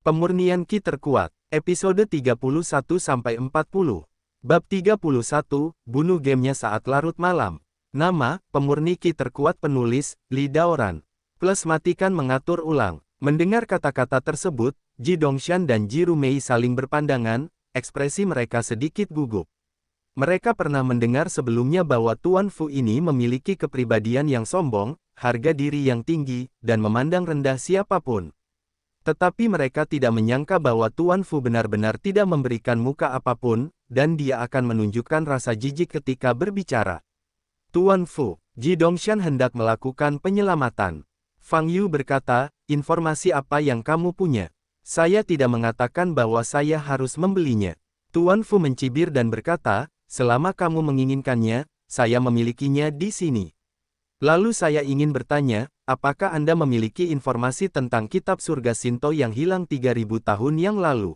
Pemurnian Ki terkuat. Episode 31-40. Bab 31, bunuh gamenya saat larut malam. Nama, pemurni Ki terkuat penulis, Li Daoran. Plus matikan mengatur ulang. Mendengar kata-kata tersebut, Ji Dongshan dan Ji Rumei saling berpandangan, ekspresi mereka sedikit gugup. Mereka pernah mendengar sebelumnya bahwa Tuan Fu ini memiliki kepribadian yang sombong, harga diri yang tinggi, dan memandang rendah siapapun. Tetapi mereka tidak menyangka bahwa Tuan Fu benar-benar tidak memberikan muka apapun, dan dia akan menunjukkan rasa jijik ketika berbicara. Tuan Fu, Ji Dongshan hendak melakukan penyelamatan. Fang Yu berkata, informasi apa yang kamu punya? Saya tidak mengatakan bahwa saya harus membelinya. Tuan Fu mencibir dan berkata, selama kamu menginginkannya, saya memilikinya di sini. Lalu saya ingin bertanya, apakah Anda memiliki informasi tentang kitab surga Shinto yang hilang 3000 tahun yang lalu?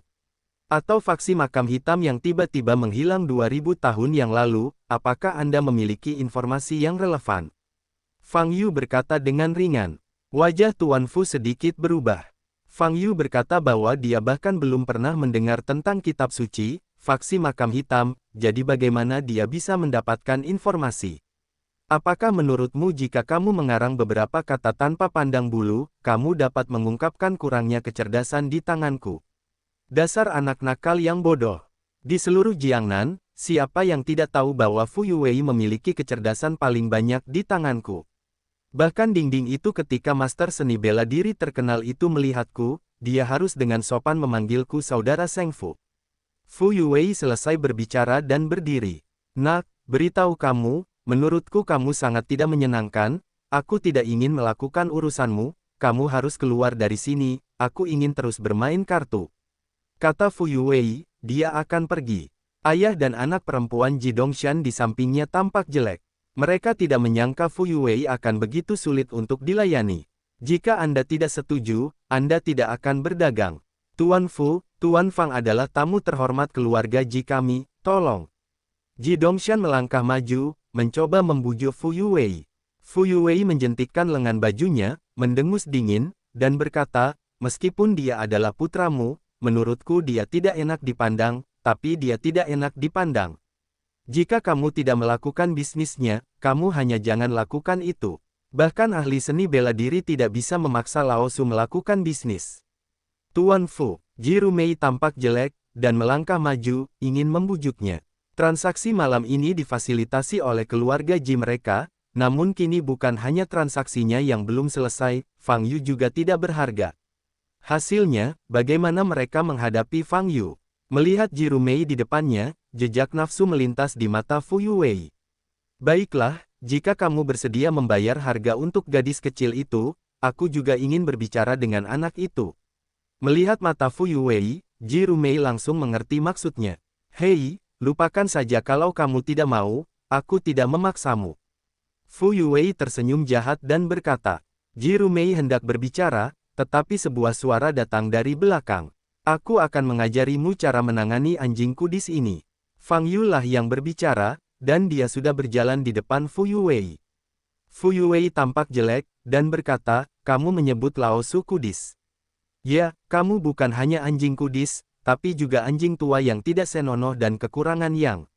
Atau faksi makam hitam yang tiba-tiba menghilang 2000 tahun yang lalu, apakah Anda memiliki informasi yang relevan? Fang Yu berkata dengan ringan. Wajah Tuan Fu sedikit berubah. Fang Yu berkata bahwa dia bahkan belum pernah mendengar tentang kitab suci, faksi makam hitam, jadi bagaimana dia bisa mendapatkan informasi? Apakah menurutmu jika kamu mengarang beberapa kata tanpa pandang bulu, kamu dapat mengungkapkan kurangnya kecerdasan di tanganku? Dasar anak nakal yang bodoh. Di seluruh Jiangnan, siapa yang tidak tahu bahwa Fu Yuwei memiliki kecerdasan paling banyak di tanganku? Bahkan dinding itu ketika master seni bela diri terkenal itu melihatku, dia harus dengan sopan memanggilku saudara Seng Fu. Fu Yuwei selesai berbicara dan berdiri. Nak, beritahu kamu, menurutku kamu sangat tidak menyenangkan, aku tidak ingin melakukan urusanmu, kamu harus keluar dari sini, aku ingin terus bermain kartu. Kata Fu Yuwei, dia akan pergi. Ayah dan anak perempuan Ji Dongshan di sampingnya tampak jelek. Mereka tidak menyangka Fu Yuwei akan begitu sulit untuk dilayani. Jika Anda tidak setuju, Anda tidak akan berdagang. Tuan Fu, Tuan Fang adalah tamu terhormat keluarga Ji kami, tolong. Ji Dongshan melangkah maju, mencoba membujuk Fu Yuwei. Fu Yuwei menjentikkan lengan bajunya, mendengus dingin, dan berkata, meskipun dia adalah putramu, menurutku dia tidak enak dipandang, tapi dia tidak enak dipandang. Jika kamu tidak melakukan bisnisnya, kamu hanya jangan lakukan itu. Bahkan ahli seni bela diri tidak bisa memaksa Lao Su melakukan bisnis. Tuan Fu, Ji Rumei tampak jelek, dan melangkah maju, ingin membujuknya. Transaksi malam ini difasilitasi oleh keluarga Ji mereka, namun kini bukan hanya transaksinya yang belum selesai, Fang Yu juga tidak berharga. Hasilnya, bagaimana mereka menghadapi Fang Yu? Melihat Ji Rumei di depannya, jejak nafsu melintas di mata Fu Yuwei. Baiklah, jika kamu bersedia membayar harga untuk gadis kecil itu, aku juga ingin berbicara dengan anak itu. Melihat mata Fu Yuwei, Ji Rumei langsung mengerti maksudnya. Hei, lupakan saja kalau kamu tidak mau, aku tidak memaksamu. Fu Yuwei tersenyum jahat dan berkata. Ji Rumei hendak berbicara, tetapi sebuah suara datang dari belakang. Aku akan mengajarimu cara menangani anjing kudis ini. Fang Yu lah yang berbicara, dan dia sudah berjalan di depan Fu Yuwei. Fu Yuwei tampak jelek, dan berkata, kamu menyebut Lao Su kudis. Ya, kamu bukan hanya anjing kudis, tapi juga anjing tua yang tidak senonoh dan kekurangan yang.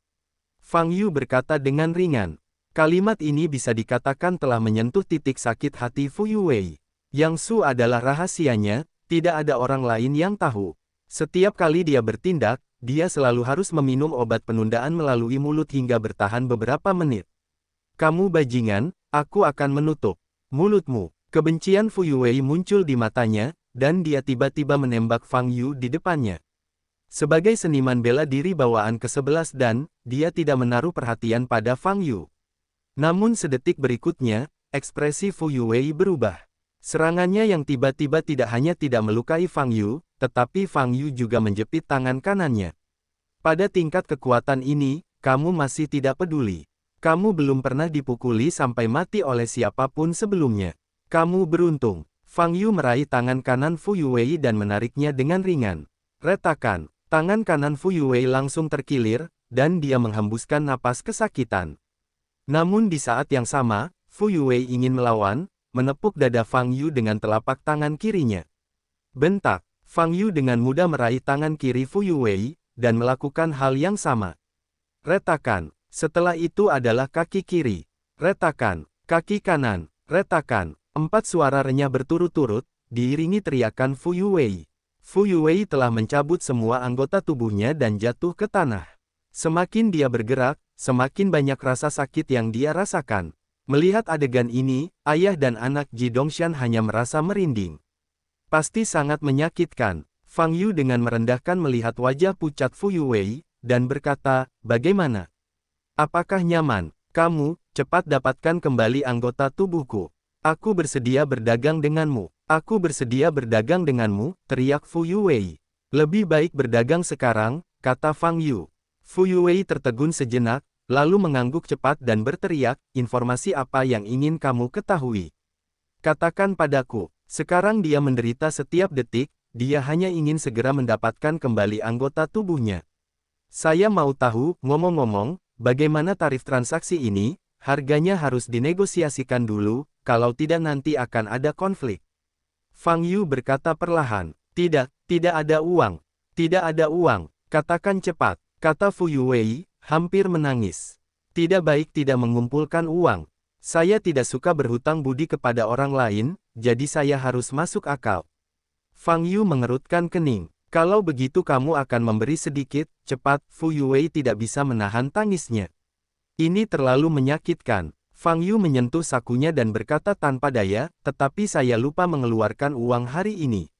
Fang Yu berkata dengan ringan. Kalimat ini bisa dikatakan telah menyentuh titik sakit hati Fu Yuwei. Yang Su adalah rahasianya, tidak ada orang lain yang tahu. Setiap kali dia bertindak, dia selalu harus meminum obat penundaan melalui mulut hingga bertahan beberapa menit. Kamu bajingan, aku akan menutup mulutmu. Kebencian Fu Yuwei muncul di matanya, dan dia tiba-tiba menembak Fang Yu di depannya. Sebagai seniman bela diri bawaan ke-11 dan, dia tidak menaruh perhatian pada Fang Yu. Namun sedetik berikutnya, ekspresi Fu Yuwei berubah. Serangannya yang tiba-tiba tidak hanya tidak melukai Fang Yu, tetapi Fang Yu juga menjepit tangan kanannya. Pada tingkat kekuatan ini, kamu masih tidak peduli. Kamu belum pernah dipukuli sampai mati oleh siapapun sebelumnya. Kamu beruntung. Fang Yu meraih tangan kanan Fu Yuwei dan menariknya dengan ringan. Retakan. Tangan kanan Fu Yuwei langsung terkilir, dan dia menghembuskan napas kesakitan. Namun di saat yang sama, Fu Yuwei ingin melawan, menepuk dada Fang Yu dengan telapak tangan kirinya. Bentak. Fang Yu dengan mudah meraih tangan kiri Fu Yuwei, dan melakukan hal yang sama. Retakan. Setelah itu adalah kaki kiri. Retakan. Kaki kanan. Retakan. 4 suara renyah berturut-turut, diiringi teriakan Fu Yuwei. Fu Yuwei telah mencabut semua anggota tubuhnya dan jatuh ke tanah. Semakin dia bergerak, semakin banyak rasa sakit yang dia rasakan. Melihat adegan ini, ayah dan anak Ji Dongshan hanya merasa merinding. Pasti sangat menyakitkan. Fang Yu dengan merendahkan melihat wajah pucat Fu Yuwei, dan berkata, bagaimana? Apakah nyaman? Kamu, cepat dapatkan kembali anggota tubuhku. Aku bersedia berdagang denganmu. Aku bersedia berdagang denganmu, teriak Fu Yuwei. Lebih baik berdagang sekarang, kata Fang Yu. Fu Yuwei tertegun sejenak, lalu mengangguk cepat dan berteriak, informasi apa yang ingin kamu ketahui? Katakan padaku. Sekarang dia menderita setiap detik, dia hanya ingin segera mendapatkan kembali anggota tubuhnya. Saya mau tahu, ngomong-ngomong, bagaimana tarif transaksi ini? Harganya harus dinegosiasikan dulu, kalau tidak nanti akan ada konflik. Fang Yu berkata perlahan, tidak ada uang. Tidak ada uang, katakan cepat, kata Fu Yuwei, hampir menangis. Tidak baik tidak mengumpulkan uang. Saya tidak suka berhutang budi kepada orang lain, jadi saya harus masuk akal. Fang Yu mengerutkan kening. Kalau begitu kamu akan memberi sedikit, cepat, Fu Yuwei tidak bisa menahan tangisnya. Ini terlalu menyakitkan. Fang Yu menyentuh sakunya dan berkata tanpa daya, tetapi saya lupa mengeluarkan uang hari ini.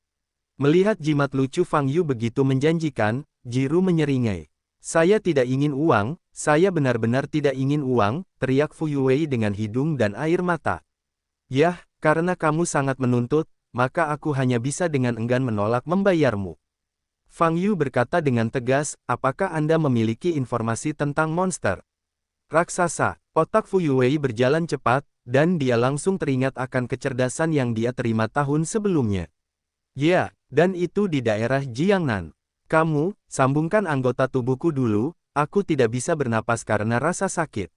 Melihat jimat lucu Fang Yu begitu menjanjikan, Jiru menyeringai. Saya tidak ingin uang, saya benar-benar tidak ingin uang, teriak Fu Yuwei dengan hidung dan air mata. Yah, karena kamu sangat menuntut, maka aku hanya bisa dengan enggan menolak membayarmu. Fang Yu berkata dengan tegas, apakah Anda memiliki informasi tentang monster raksasa? Otak Fu Yuwei berjalan cepat, dan dia langsung teringat akan kecerdasan yang dia terima tahun sebelumnya. Ya, dan itu di daerah Jiangnan. Kamu, sambungkan anggota tubuhku dulu, aku tidak bisa bernapas karena rasa sakit.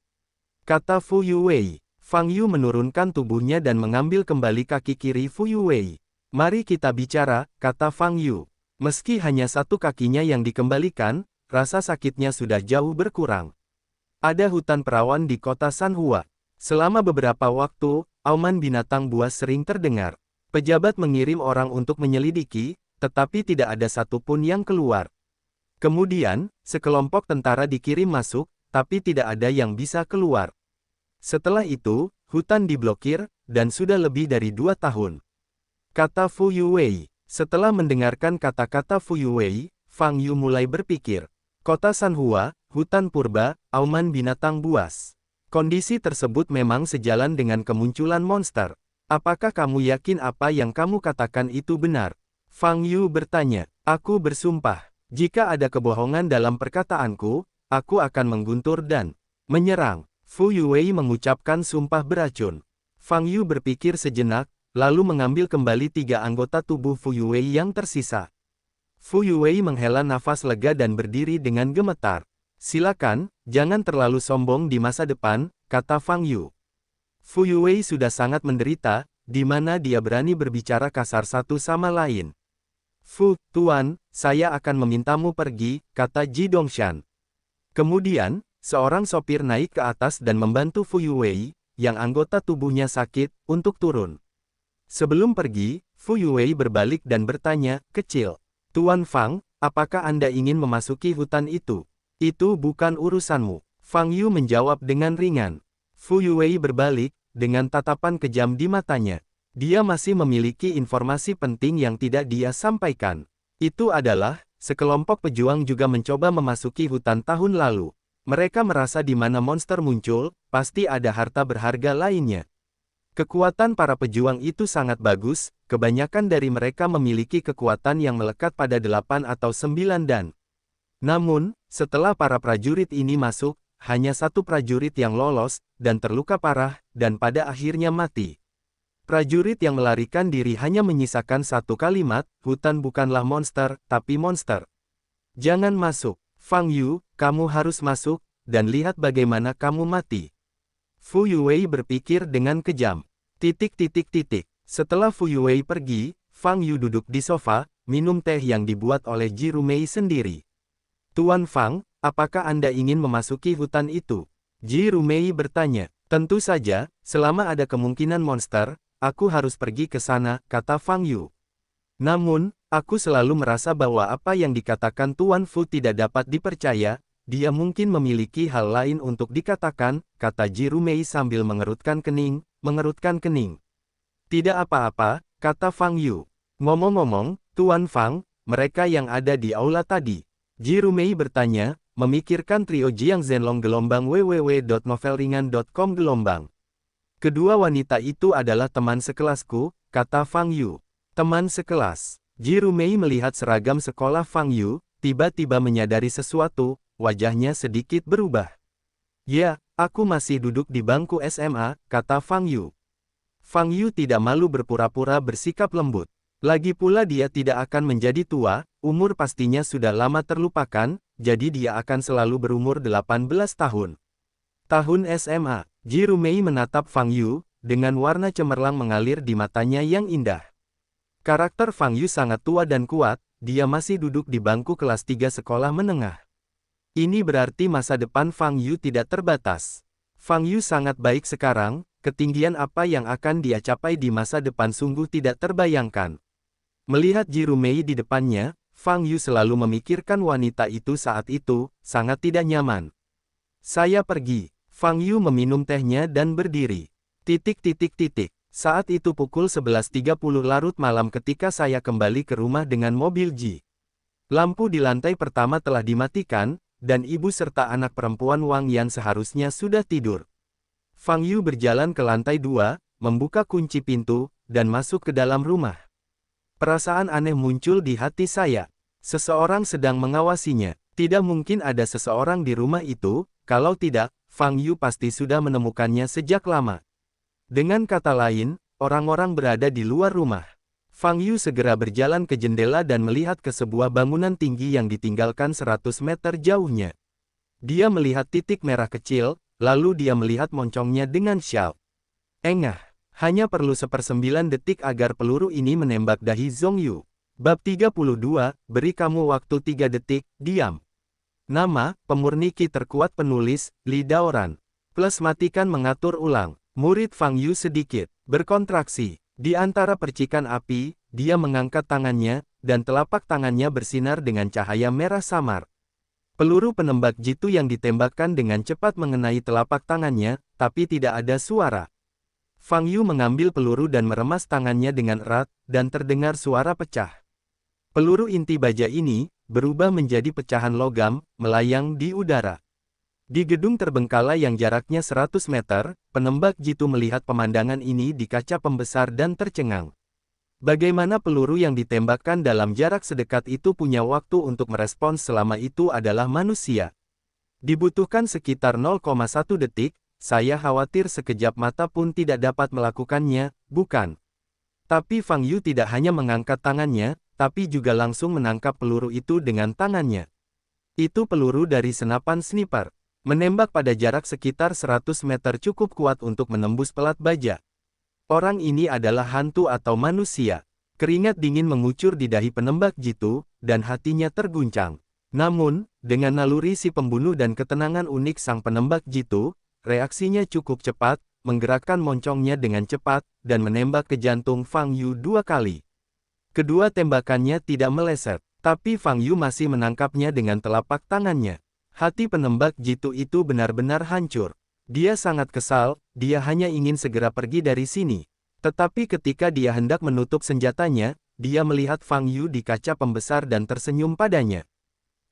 Kata Fu Yuwei. Fang Yu menurunkan tubuhnya dan mengambil kembali kaki kiri Fu Yuwei. Mari kita bicara, kata Fang Yu. Meski hanya satu kakinya yang dikembalikan, rasa sakitnya sudah jauh berkurang. Ada hutan perawan di kota Sanhua. Selama beberapa waktu, auman binatang buas sering terdengar. Pejabat mengirim orang untuk menyelidiki, tetapi tidak ada satupun yang keluar. Kemudian, sekelompok tentara dikirim masuk, tapi tidak ada yang bisa keluar. Setelah itu, hutan diblokir, dan sudah lebih dari 2 tahun. Kata Fu Yuwei. Setelah mendengarkan kata-kata Fu Yuwei, Fang Yu mulai berpikir. Kota Sanhua, hutan purba, auman binatang buas. Kondisi tersebut memang sejalan dengan kemunculan monster. Apakah kamu yakin apa yang kamu katakan itu benar? Fang Yu bertanya. Aku bersumpah, jika ada kebohongan dalam perkataanku, aku akan mengguntur dan menyerang. Fu Yuwei mengucapkan sumpah beracun. Fang Yu berpikir sejenak, lalu mengambil kembali 3 anggota tubuh Fu Yuwei yang tersisa. Fu Yuwei menghela nafas lega dan berdiri dengan gemetar. Silakan, jangan terlalu sombong di masa depan, kata Fang Yu. Fu Yuwei sudah sangat menderita, di mana dia berani berbicara kasar satu sama lain. Fu, Tuan, saya akan memintamu pergi, kata Ji Dongshan. Kemudian, seorang sopir naik ke atas dan membantu Fu Yuwei, yang anggota tubuhnya sakit, untuk turun. Sebelum pergi, Fu Yuwei berbalik dan bertanya, kecil. Tuan Fang, apakah Anda ingin memasuki hutan itu? Itu bukan urusanmu. Fang Yu menjawab dengan ringan. Fu Yuwei berbalik, dengan tatapan kejam di matanya. Dia masih memiliki informasi penting yang tidak dia sampaikan. Itu adalah, sekelompok pejuang juga mencoba memasuki hutan tahun lalu. Mereka merasa di mana monster muncul, pasti ada harta berharga lainnya. Kekuatan para pejuang itu sangat bagus, kebanyakan dari mereka memiliki kekuatan yang melekat pada 8 atau 9 dan. Namun, setelah para prajurit ini masuk, hanya satu prajurit yang lolos, dan terluka parah, dan pada akhirnya mati. Prajurit yang melarikan diri hanya menyisakan satu kalimat, hutan bukanlah monster, tapi monster. Jangan masuk, Fang Yu, kamu harus masuk, dan lihat bagaimana kamu mati. Fu Yuwei berpikir dengan kejam. Setelah Fu Yuwei pergi, Fang Yu duduk di sofa, minum teh yang dibuat oleh Ji Rumei sendiri. Tuan Fang, apakah Anda ingin memasuki hutan itu? Ji Rumei bertanya. Tentu saja, selama ada kemungkinan monster, aku harus pergi ke sana, kata Fang Yu. Namun, aku selalu merasa bahwa apa yang dikatakan Tuan Fu tidak dapat dipercaya, dia mungkin memiliki hal lain untuk dikatakan, kata Ji Rumei sambil mengerutkan kening. Tidak apa-apa, kata Fang Yu. Ngomong-ngomong, Tuan Fang, mereka yang ada di aula tadi. Ji Rumei bertanya, memikirkan trio Jiang Zhenlong gelombang www.novelringan.com gelombang. Kedua wanita itu adalah teman sekelasku, kata Fang Yu. Teman sekelas. Ji Rumei melihat seragam sekolah Fang Yu, tiba-tiba menyadari sesuatu, wajahnya sedikit berubah. Ya, aku masih duduk di bangku SMA, kata Fang Yu. Fang Yu tidak malu berpura-pura bersikap lembut. Lagi pula dia tidak akan menjadi tua, umur pastinya sudah lama terlupakan, jadi dia akan selalu berumur 18 tahun. Tahun SMA, Ji Rumei menatap Fang Yu, dengan warna cemerlang mengalir di matanya yang indah. Karakter Fang Yu sangat tua dan kuat, dia masih duduk di bangku kelas 3 sekolah menengah. Ini berarti masa depan Fang Yu tidak terbatas. Fang Yu sangat baik sekarang, ketinggian apa yang akan dia capai di masa depan sungguh tidak terbayangkan. Melihat Ji Rumei di depannya, Fang Yu selalu memikirkan wanita itu saat itu, sangat tidak nyaman. Saya pergi. Fang Yu meminum tehnya dan berdiri. Saat itu pukul 11.30 larut malam ketika saya kembali ke rumah dengan mobil Ji. Lampu di lantai pertama telah dimatikan, dan ibu serta anak perempuan Wang Yan seharusnya sudah tidur. Fang Yu berjalan ke lantai 2, membuka kunci pintu, dan masuk ke dalam rumah. Perasaan aneh muncul di hati saya. Seseorang sedang mengawasinya. Tidak mungkin ada seseorang di rumah itu, kalau tidak, Fang Yu pasti sudah menemukannya sejak lama. Dengan kata lain, orang-orang berada di luar rumah. Fang Yu segera berjalan ke jendela dan melihat ke sebuah bangunan tinggi yang ditinggalkan 100 meter jauhnya. Dia melihat titik merah kecil, lalu dia melihat moncongnya dengan syal. Engah. Hanya perlu 1/9 detik agar peluru ini menembak dahi Zhong Yu. Bab 32, beri kamu waktu 3 detik, diam. Nama, pemurni Qi terkuat penulis, Li Daoran. Plus matikan mengatur ulang. Murid Fang Yu sedikit berkontraksi. Di antara percikan api, dia mengangkat tangannya, dan telapak tangannya bersinar dengan cahaya merah samar. Peluru penembak jitu yang ditembakkan dengan cepat mengenai telapak tangannya, tapi tidak ada suara. Fang Yu mengambil peluru dan meremas tangannya dengan erat, dan terdengar suara pecah. Peluru inti baja ini, berubah menjadi pecahan logam, melayang di udara. Di gedung terbengkalai yang jaraknya 100 meter, penembak jitu melihat pemandangan ini di kaca pembesar dan tercengang. Bagaimana peluru yang ditembakkan dalam jarak sedekat itu punya waktu untuk merespons selama itu adalah manusia? Dibutuhkan sekitar 0,1 detik, saya khawatir sekejap mata pun tidak dapat melakukannya, bukan? Tapi Fang Yu tidak hanya mengangkat tangannya, tapi juga langsung menangkap peluru itu dengan tangannya. Itu peluru dari senapan sniper. Menembak pada jarak sekitar 100 meter cukup kuat untuk menembus pelat baja. Orang ini adalah hantu atau manusia. Keringat dingin mengucur di dahi penembak jitu, dan hatinya terguncang. Namun, dengan naluri si pembunuh dan ketenangan unik sang penembak jitu, reaksinya cukup cepat, menggerakkan moncongnya dengan cepat, dan menembak ke jantung Fang Yu 2 kali. Kedua tembakannya tidak meleset, tapi Fang Yu masih menangkapnya dengan telapak tangannya. Hati penembak jitu itu benar-benar hancur. Dia sangat kesal, dia hanya ingin segera pergi dari sini. Tetapi ketika dia hendak menutup senjatanya, dia melihat Fang Yu di kaca pembesar dan tersenyum padanya.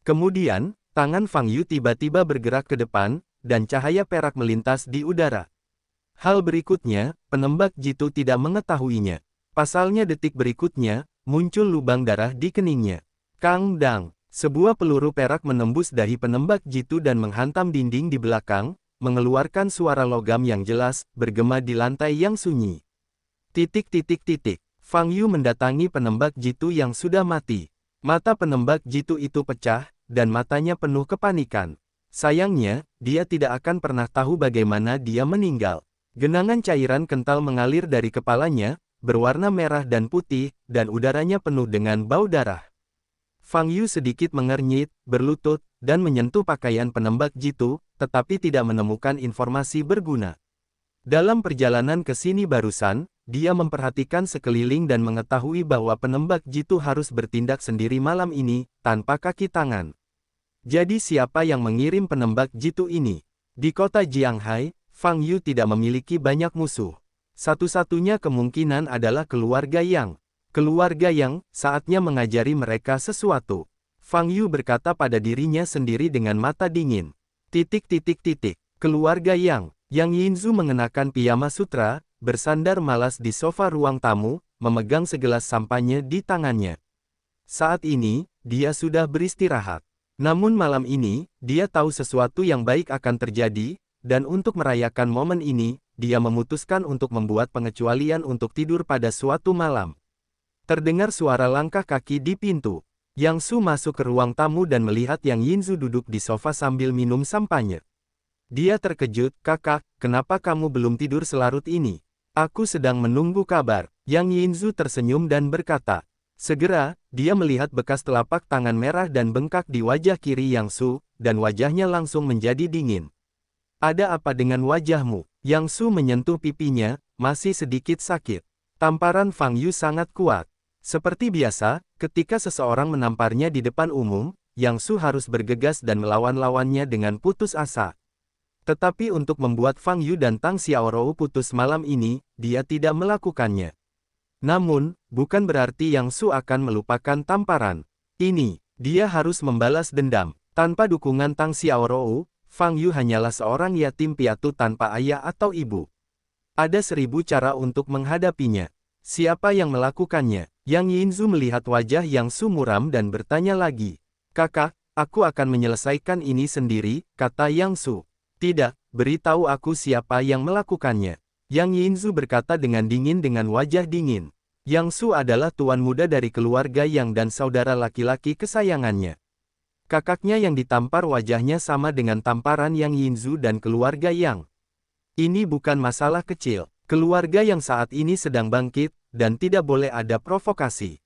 Kemudian, tangan Fang Yu tiba-tiba bergerak ke depan, dan cahaya perak melintas di udara. Hal berikutnya, penembak jitu tidak mengetahuinya. Pasalnya detik berikutnya, muncul lubang darah di keningnya. Kang dang, sebuah peluru perak menembus dahi penembak jitu dan menghantam dinding di belakang, mengeluarkan suara logam yang jelas, bergema di lantai yang sunyi. Fang Yu mendatangi penembak jitu yang sudah mati. Mata penembak jitu itu pecah, dan matanya penuh kepanikan. Sayangnya, dia tidak akan pernah tahu bagaimana dia meninggal. Genangan cairan kental mengalir dari kepalanya, berwarna merah dan putih, dan udaranya penuh dengan bau darah. Fang Yu sedikit mengernyit, berlutut, dan menyentuh pakaian penembak jitu, tetapi tidak menemukan informasi berguna. Dalam perjalanan ke sini barusan, dia memperhatikan sekeliling dan mengetahui bahwa penembak jitu harus bertindak sendiri malam ini, tanpa kaki tangan. Jadi siapa yang mengirim penembak jitu ini? Di kota Jianghai, Fang Yu tidak memiliki banyak musuh. Satu-satunya kemungkinan adalah keluarga Yang. Keluarga Yang, saatnya mengajari mereka sesuatu. Fang Yu berkata pada dirinya sendiri dengan mata dingin. Keluarga Yang. Yang Yinzu mengenakan piyama sutra, bersandar malas di sofa ruang tamu, memegang segelas sampanye di tangannya. Saat ini, dia sudah beristirahat. Namun malam ini, dia tahu sesuatu yang baik akan terjadi, dan untuk merayakan momen ini, dia memutuskan untuk membuat pengecualian untuk tidur pada suatu malam. Terdengar suara langkah kaki di pintu. Yang Su masuk ke ruang tamu dan melihat Yang Yinzu duduk di sofa sambil minum sampanye. Dia terkejut, "Kakak, kenapa kamu belum tidur selarut ini?" "Aku sedang menunggu kabar." Yang Yinzu tersenyum dan berkata. Segera, dia melihat bekas telapak tangan merah dan bengkak di wajah kiri Yang Su, dan wajahnya langsung menjadi dingin. "Ada apa dengan wajahmu?" Yang Su menyentuh pipinya, masih sedikit sakit. Tamparan Fang Yu sangat kuat. Seperti biasa, ketika seseorang menamparnya di depan umum, Yang Su harus bergegas dan melawan-lawannya dengan putus asa. Tetapi untuk membuat Fang Yu dan Tang Xiaorou putus malam ini, dia tidak melakukannya. Namun, bukan berarti Yang Su akan melupakan tamparan. Ini, dia harus membalas dendam. Tanpa dukungan Tang Xiaorou, Fang Yu hanyalah seorang yatim piatu tanpa ayah atau ibu. Ada 1000 cara untuk menghadapinya. Siapa yang melakukannya? Yang Yinzu melihat wajah Yang Su muram dan bertanya lagi. "Kakak, aku akan menyelesaikan ini sendiri," kata Yang Su. "Tidak, beritahu aku siapa yang melakukannya." Yang Yinzu berkata dengan dingin dengan wajah dingin. Yang Su adalah tuan muda dari keluarga Yang dan saudara laki-laki kesayangannya. Kakaknya yang ditampar wajahnya sama dengan tamparan Yang Yinzu dan keluarga Yang. Ini bukan masalah kecil. Keluarga Yang saat ini sedang bangkit, dan tidak boleh ada provokasi.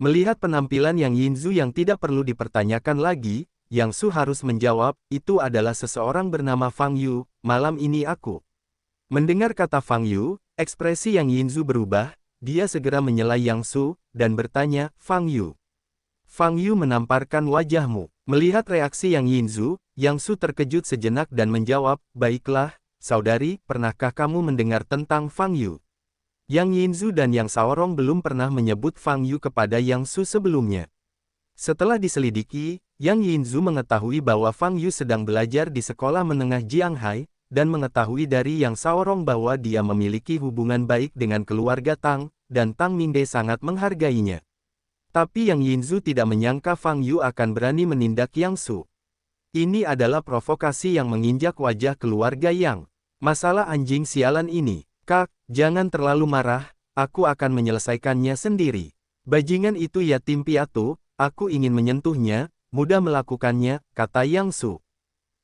Melihat penampilan Yang Yinzu yang tidak perlu dipertanyakan lagi, Yang Su harus menjawab, "Itu adalah seseorang bernama Fang Yu, malam ini aku." Mendengar kata Fang Yu, ekspresi Yang Yinzu berubah, dia segera menyela Yang Su, dan bertanya, "Fang Yu. Fang Yu menamparkan wajahmu." Melihat reaksi Yang Yinzu, Yang Su terkejut sejenak dan menjawab, "Baiklah, saudari, pernahkah kamu mendengar tentang Fang Yu?" Yang Yinzu dan Yang Xiaorong belum pernah menyebut Fang Yu kepada Yang Su sebelumnya. Setelah diselidiki, Yang Yinzu mengetahui bahwa Fang Yu sedang belajar di sekolah menengah Jianghai, dan mengetahui dari Yang Xiaorong bahwa dia memiliki hubungan baik dengan keluarga Tang, dan Tang Mingde sangat menghargainya. Tapi Yang Yinzu tidak menyangka Fang Yu akan berani menindak Yang Su. Ini adalah provokasi yang menginjak wajah keluarga Yang. Masalah anjing sialan ini. "Kak, jangan terlalu marah, aku akan menyelesaikannya sendiri. Bajingan itu yatim piatu, aku ingin menyentuhnya, mudah melakukannya," kata Yang Su.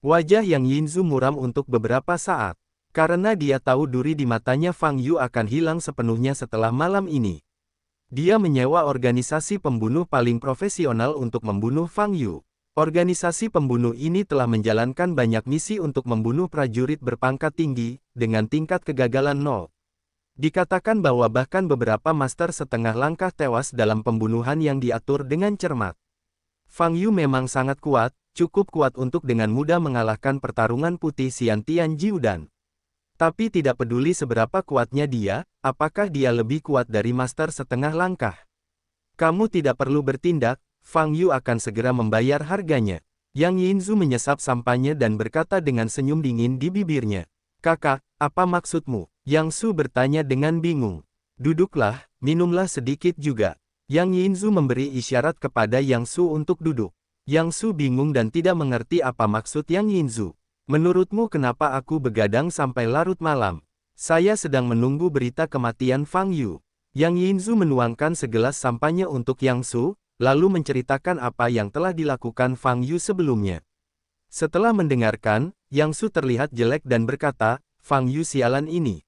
Wajah Yang Yinzu muram untuk beberapa saat. Karena dia tahu duri di matanya Fang Yu akan hilang sepenuhnya setelah malam ini. Dia menyewa organisasi pembunuh paling profesional untuk membunuh Fang Yu. Organisasi pembunuh ini telah menjalankan banyak misi untuk membunuh prajurit berpangkat tinggi, dengan tingkat kegagalan 0. Dikatakan bahwa bahkan beberapa master setengah langkah tewas dalam pembunuhan yang diatur dengan cermat. Fang Yu memang sangat kuat, cukup kuat untuk dengan mudah mengalahkan pertarungan putih Xian Tian Jiudan. Tapi tidak peduli seberapa kuatnya dia, apakah dia lebih kuat dari master setengah langkah. Kamu tidak perlu bertindak, Fang Yu akan segera membayar harganya. Yang Yinzu menyesap sampahnya dan berkata dengan senyum dingin di bibirnya. "Kakak, apa maksudmu?" Yang Su bertanya dengan bingung. "Duduklah, minumlah sedikit juga." Yang Yinzu memberi isyarat kepada Yang Su untuk duduk. Yang Su bingung dan tidak mengerti apa maksud Yang Yinzu. "Menurutmu kenapa aku begadang sampai larut malam?" "Saya sedang menunggu berita kematian Fang Yu." Yang Yinzu menuangkan segelas sampahnya untuk Yang Su, lalu menceritakan apa yang telah dilakukan Fang Yu sebelumnya. Setelah mendengarkan, Yang Su terlihat jelek dan berkata, "Fang Yu sialan ini.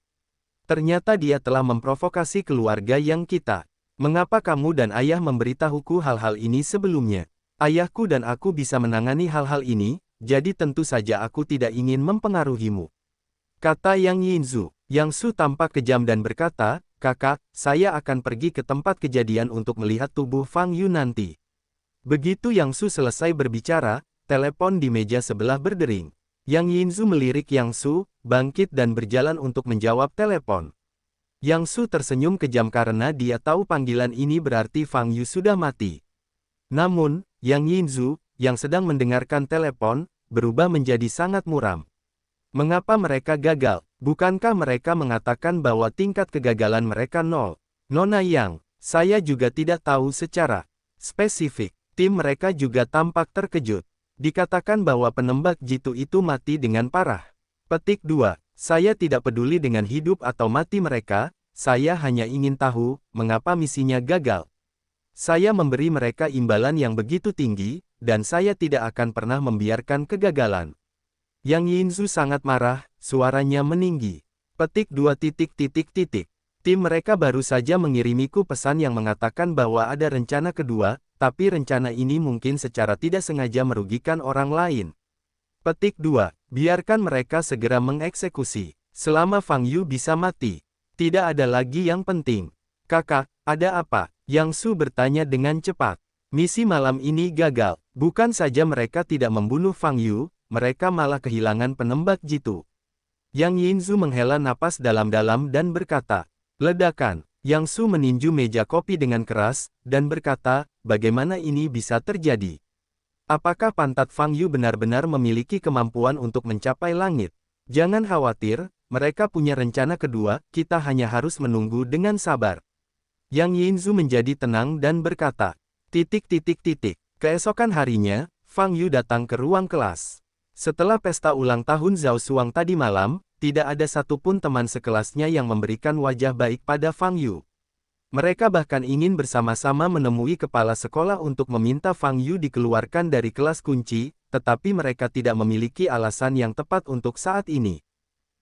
Ternyata dia telah memprovokasi keluarga yang kita. Mengapa kamu dan ayah memberitahuku hal-hal ini sebelumnya? Ayahku dan aku bisa menangani hal-hal ini, jadi tentu saja aku tidak ingin mempengaruhimu. Kata Yang Yinzu. Yang Su tampak kejam dan berkata, kakak, saya akan pergi ke tempat kejadian untuk melihat tubuh Fang Yu nanti. Begitu Yang Su selesai berbicara, telepon di meja sebelah berdering. Yang Yinzu melirik Yang Su, bangkit dan berjalan untuk menjawab telepon. Yang Su tersenyum kejam karena dia tahu panggilan ini berarti Fang Yu sudah mati. Namun, Yang Yinzu, yang sedang mendengarkan telepon, berubah menjadi sangat muram. Mengapa mereka gagal? Bukankah mereka mengatakan bahwa tingkat kegagalan mereka nol? Nona Yang, saya juga tidak tahu secara spesifik. Tim mereka juga tampak terkejut. Dikatakan bahwa penembak jitu itu mati dengan parah. Petik 2. Saya tidak peduli dengan hidup atau mati mereka, saya hanya ingin tahu, mengapa misinya gagal. Saya memberi mereka imbalan yang begitu tinggi, dan saya tidak akan pernah membiarkan kegagalan. Yang Yinzu sangat marah, suaranya meninggi. Petik 2. Tim mereka baru saja mengirimiku pesan yang mengatakan bahwa ada rencana kedua, tapi rencana ini mungkin secara tidak sengaja merugikan orang lain. Petik 2. Biarkan mereka segera mengeksekusi. Selama Fang Yu bisa mati. Tidak ada lagi yang penting. Kakak, ada apa? Yang Su bertanya dengan cepat. Misi malam ini gagal. Bukan saja mereka tidak membunuh Fang Yu, mereka malah kehilangan penembak jitu. Yang Yinzu menghela napas dalam-dalam dan berkata, ledakan. Yang Su meninju meja kopi dengan keras, dan berkata, bagaimana ini bisa terjadi? Apakah pantat Fang Yu benar-benar memiliki kemampuan untuk mencapai langit? Jangan khawatir, mereka punya rencana kedua, kita hanya harus menunggu dengan sabar. Yang Yinzu menjadi tenang dan berkata, Keesokan harinya, Fang Yu datang ke ruang kelas. Setelah pesta ulang tahun Zhao Xuang tadi malam, tidak ada satupun teman sekelasnya yang memberikan wajah baik pada Fang Yu. Mereka bahkan ingin bersama-sama menemui kepala sekolah untuk meminta Fang Yu dikeluarkan dari kelas kunci, tetapi mereka tidak memiliki alasan yang tepat untuk saat ini.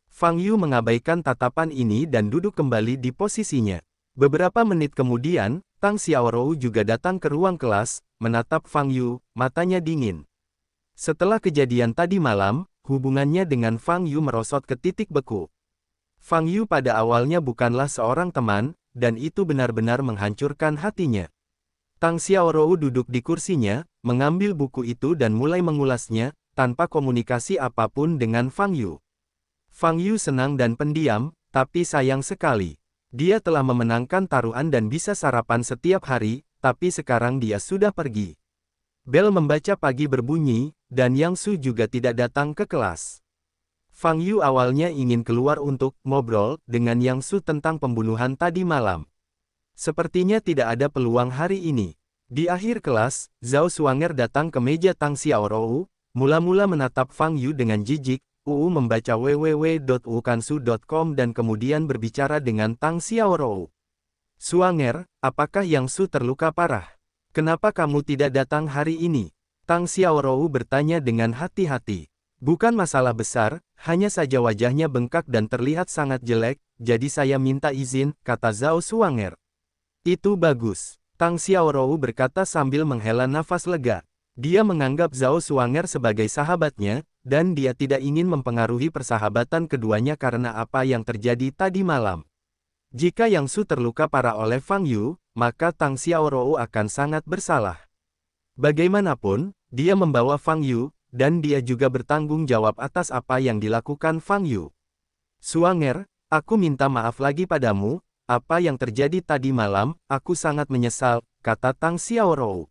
Fang Yu mengabaikan tatapan ini dan duduk kembali di posisinya. Beberapa menit kemudian, Tang Xiaorou juga datang ke ruang kelas, menatap Fang Yu, matanya dingin. Setelah kejadian tadi malam, hubungannya dengan Fang Yu merosot ke titik beku. Fang Yu pada awalnya bukanlah seorang teman, dan itu benar-benar menghancurkan hatinya. Tang Xiaorou duduk di kursinya, mengambil buku itu dan mulai mengulasnya, tanpa komunikasi apapun dengan Fang Yu. Fang Yu senang dan pendiam, tapi sayang sekali. Dia telah memenangkan taruhan dan bisa sarapan setiap hari, tapi sekarang dia sudah pergi. Bel membaca pagi berbunyi, dan Yang Su juga tidak datang ke kelas. Fang Yu awalnya ingin keluar untuk ngobrol dengan Yang Su tentang pembunuhan tadi malam. Sepertinya tidak ada peluang hari ini. Di akhir kelas, Zhao Xuanger datang ke meja Tang Xiaorou, mula-mula menatap Fang Yu dengan jijik. Membaca www.ukansu.com dan kemudian berbicara dengan Tang Xiaorou. Xuanger, apakah Yang Su terluka parah? Kenapa kamu tidak datang hari ini? Tang Xiaorou bertanya dengan hati-hati. Bukan masalah besar, hanya saja wajahnya bengkak dan terlihat sangat jelek, jadi saya minta izin, kata Zhao Xuanger. Itu bagus. Tang Xiaorou berkata sambil menghela nafas lega. Dia menganggap Zhao Xuanger sebagai sahabatnya, dan dia tidak ingin mempengaruhi persahabatan keduanya karena apa yang terjadi tadi malam. Jika Yang Su terluka parah oleh Fang Yu, maka Tang Xiaorou akan sangat bersalah. Bagaimanapun, dia membawa Fang Yu, dan dia juga bertanggung jawab atas apa yang dilakukan Fang Yu. Xuanger, aku minta maaf lagi padamu, apa yang terjadi tadi malam, aku sangat menyesal, kata Tang Xiaorou.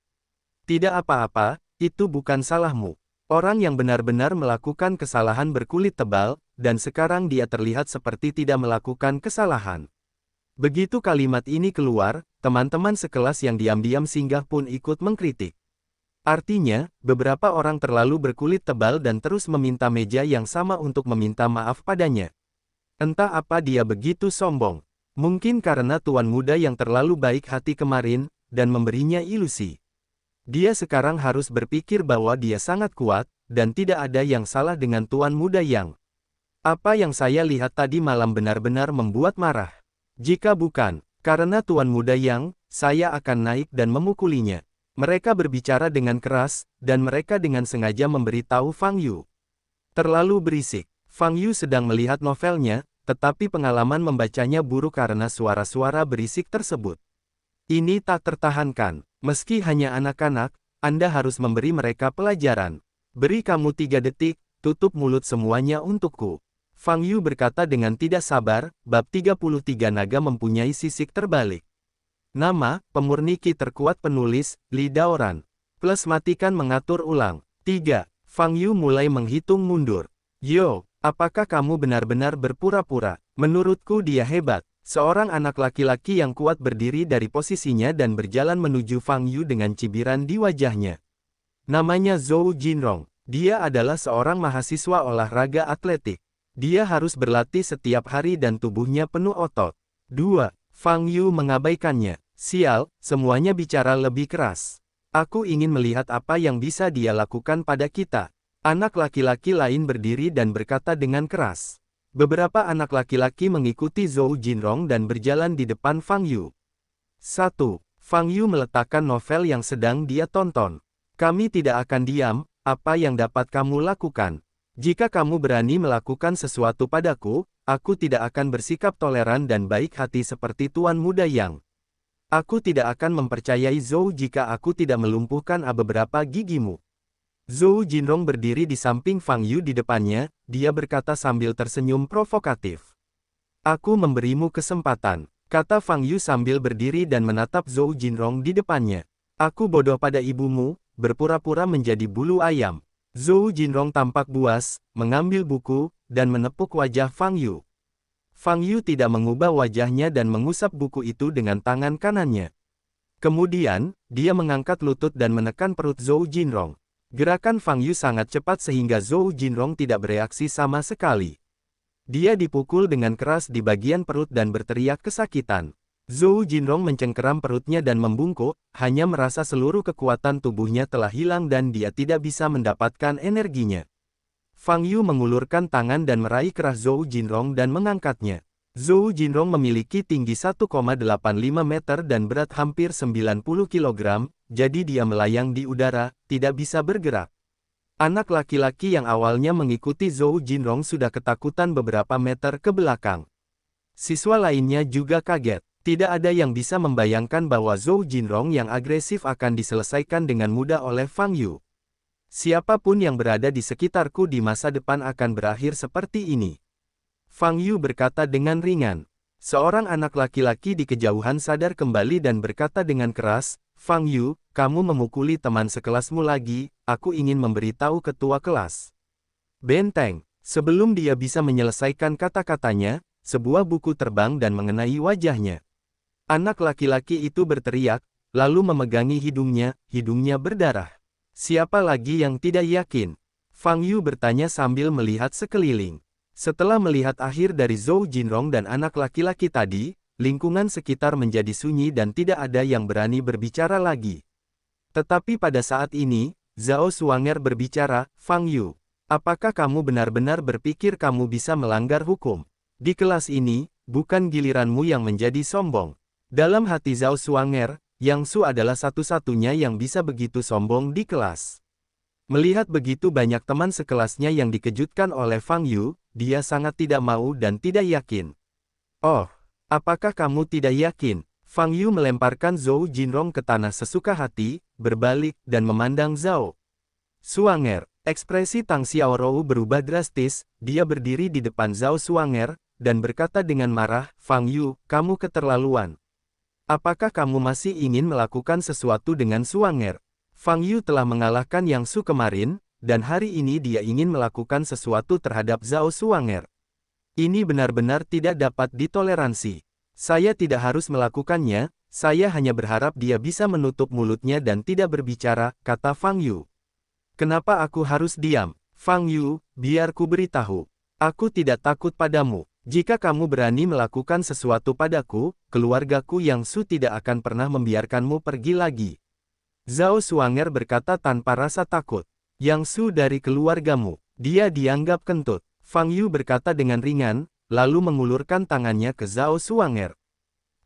Tidak apa-apa, itu bukan salahmu. Orang yang benar-benar melakukan kesalahan berkulit tebal, dan sekarang dia terlihat seperti tidak melakukan kesalahan. Begitu kalimat ini keluar, teman-teman sekelas yang diam-diam singgah pun ikut mengkritik. Artinya, beberapa orang terlalu berkulit tebal dan terus meminta meja yang sama untuk meminta maaf padanya. Entah apa dia begitu sombong. Mungkin karena tuan muda yang terlalu baik hati kemarin, dan memberinya ilusi. Dia sekarang harus berpikir bahwa dia sangat kuat, dan tidak ada yang salah dengan tuan muda yang Apa yang saya lihat tadi malam benar-benar membuat marah. Jika bukan, karena Tuan Muda Yang, saya akan naik dan memukulinya. Mereka berbicara dengan keras, dan mereka dengan sengaja memberitahu Fang Yu. Terlalu berisik. Fang Yu sedang melihat novelnya, tetapi pengalaman membacanya buruk karena suara-suara berisik tersebut. Ini tak tertahankan. Meski hanya anak-anak, Anda harus memberi mereka pelajaran. Beri kamu 3 detik, tutup mulut semuanya untukku. Fang Yu berkata dengan tidak sabar, bab 33 naga mempunyai sisik terbalik. Nama, pemurni ki terkuat penulis, Li Daoran. Plus matikan mengatur ulang. 3. Fang Yu mulai menghitung mundur. Yo, apakah kamu benar-benar berpura-pura? Menurutku dia hebat. Seorang anak laki-laki yang kuat berdiri dari posisinya dan berjalan menuju Fang Yu dengan cibiran di wajahnya. Namanya Zhou Jinrong. Dia adalah seorang mahasiswa olahraga atletik. Dia harus berlatih setiap hari dan tubuhnya penuh otot. 2. Fang Yu mengabaikannya. Sial, semuanya bicara lebih keras. Aku ingin melihat apa yang bisa dia lakukan pada kita. Anak laki-laki lain berdiri dan berkata dengan keras. Beberapa anak laki-laki mengikuti Zhou Jinrong dan berjalan di depan Fang Yu. 1. Fang Yu meletakkan novel yang sedang dia tonton. Kami tidak akan diam, apa yang dapat kamu lakukan? Jika kamu berani melakukan sesuatu padaku, aku tidak akan bersikap toleran dan baik hati seperti Tuan Muda Yang. Aku tidak akan mempercayai Zhou jika aku tidak melumpuhkan beberapa gigimu. Zhou Jinrong berdiri di samping Fang Yu di depannya, dia berkata sambil tersenyum provokatif. Aku memberimu kesempatan, kata Fang Yu sambil berdiri dan menatap Zhou Jinrong di depannya. Aku bodoh pada ibumu, berpura-pura menjadi bulu ayam. Zhou Jinrong tampak buas, mengambil buku, dan menepuk wajah Fang Yu. Fang Yu tidak mengubah wajahnya dan mengusap buku itu dengan tangan kanannya. Kemudian, dia mengangkat lutut dan menekan perut Zhou Jinrong. Gerakan Fang Yu sangat cepat sehingga Zhou Jinrong tidak bereaksi sama sekali. Dia dipukul dengan keras di bagian perut dan berteriak kesakitan. Zhou Jinrong mencengkeram perutnya dan membungkuk, hanya merasa seluruh kekuatan tubuhnya telah hilang dan dia tidak bisa mendapatkan energinya. Fang Yu mengulurkan tangan dan meraih keras Zhou Jinrong dan mengangkatnya. Zhou Jinrong memiliki tinggi 1,85 meter dan berat hampir 90 kg, jadi dia melayang di udara, tidak bisa bergerak. Anak laki-laki yang awalnya mengikuti Zhou Jinrong sudah ketakutan beberapa meter ke belakang. Siswa lainnya juga kaget. Tidak ada yang bisa membayangkan bahwa Zhou Jinrong yang agresif akan diselesaikan dengan mudah oleh Fang Yu. Siapapun yang berada di sekitarku di masa depan akan berakhir seperti ini. Fang Yu berkata dengan ringan. Seorang anak laki-laki di kejauhan sadar kembali dan berkata dengan keras, Fang Yu, kamu memukuli teman sekelasmu lagi, aku ingin memberitahu ketua kelas. Benteng. Sebelum dia bisa menyelesaikan kata-katanya, sebuah buku terbang dan mengenai wajahnya. Anak laki-laki itu berteriak, lalu memegangi hidungnya berdarah. Siapa lagi yang tidak yakin? Fang Yu bertanya sambil melihat sekeliling. Setelah melihat akhir dari Zhou Jinrong dan anak laki-laki tadi, lingkungan sekitar menjadi sunyi dan tidak ada yang berani berbicara lagi. Tetapi pada saat ini, Zhao Xuanger berbicara, Fang Yu, apakah kamu benar-benar berpikir kamu bisa melanggar hukum? Di kelas ini, bukan giliranmu yang menjadi sombong. Dalam hati Zhao Xuanger, Yang Su adalah satu-satunya yang bisa begitu sombong di kelas. Melihat begitu banyak teman sekelasnya yang dikejutkan oleh Fang Yu, dia sangat tidak mau dan tidak yakin. Oh, apakah kamu tidak yakin? Fang Yu melemparkan Zhou Jinrong ke tanah sesuka hati, berbalik, dan memandang Zhao Xuanger. Ekspresi Tang Xiaorou berubah drastis, dia berdiri di depan Zhao Xuanger, dan berkata dengan marah, Fang Yu, kamu keterlaluan. Apakah kamu masih ingin melakukan sesuatu dengan Xuanger? Fang Yu telah mengalahkan Yang Su kemarin, dan hari ini dia ingin melakukan sesuatu terhadap Zhao Xuanger. Ini benar-benar tidak dapat ditoleransi. Saya tidak harus melakukannya, saya hanya berharap dia bisa menutup mulutnya dan tidak berbicara, kata Fang Yu. Kenapa aku harus diam? Fang Yu, biar ku beritahu. Aku tidak takut padamu. Jika kamu berani melakukan sesuatu padaku, keluargaku Yang Su tidak akan pernah membiarkanmu pergi lagi. Zhao Xuanger berkata tanpa rasa takut. Yang Su dari keluargamu, dia dianggap kentut. Fang Yu berkata dengan ringan, lalu mengulurkan tangannya ke Zhao Xuanger.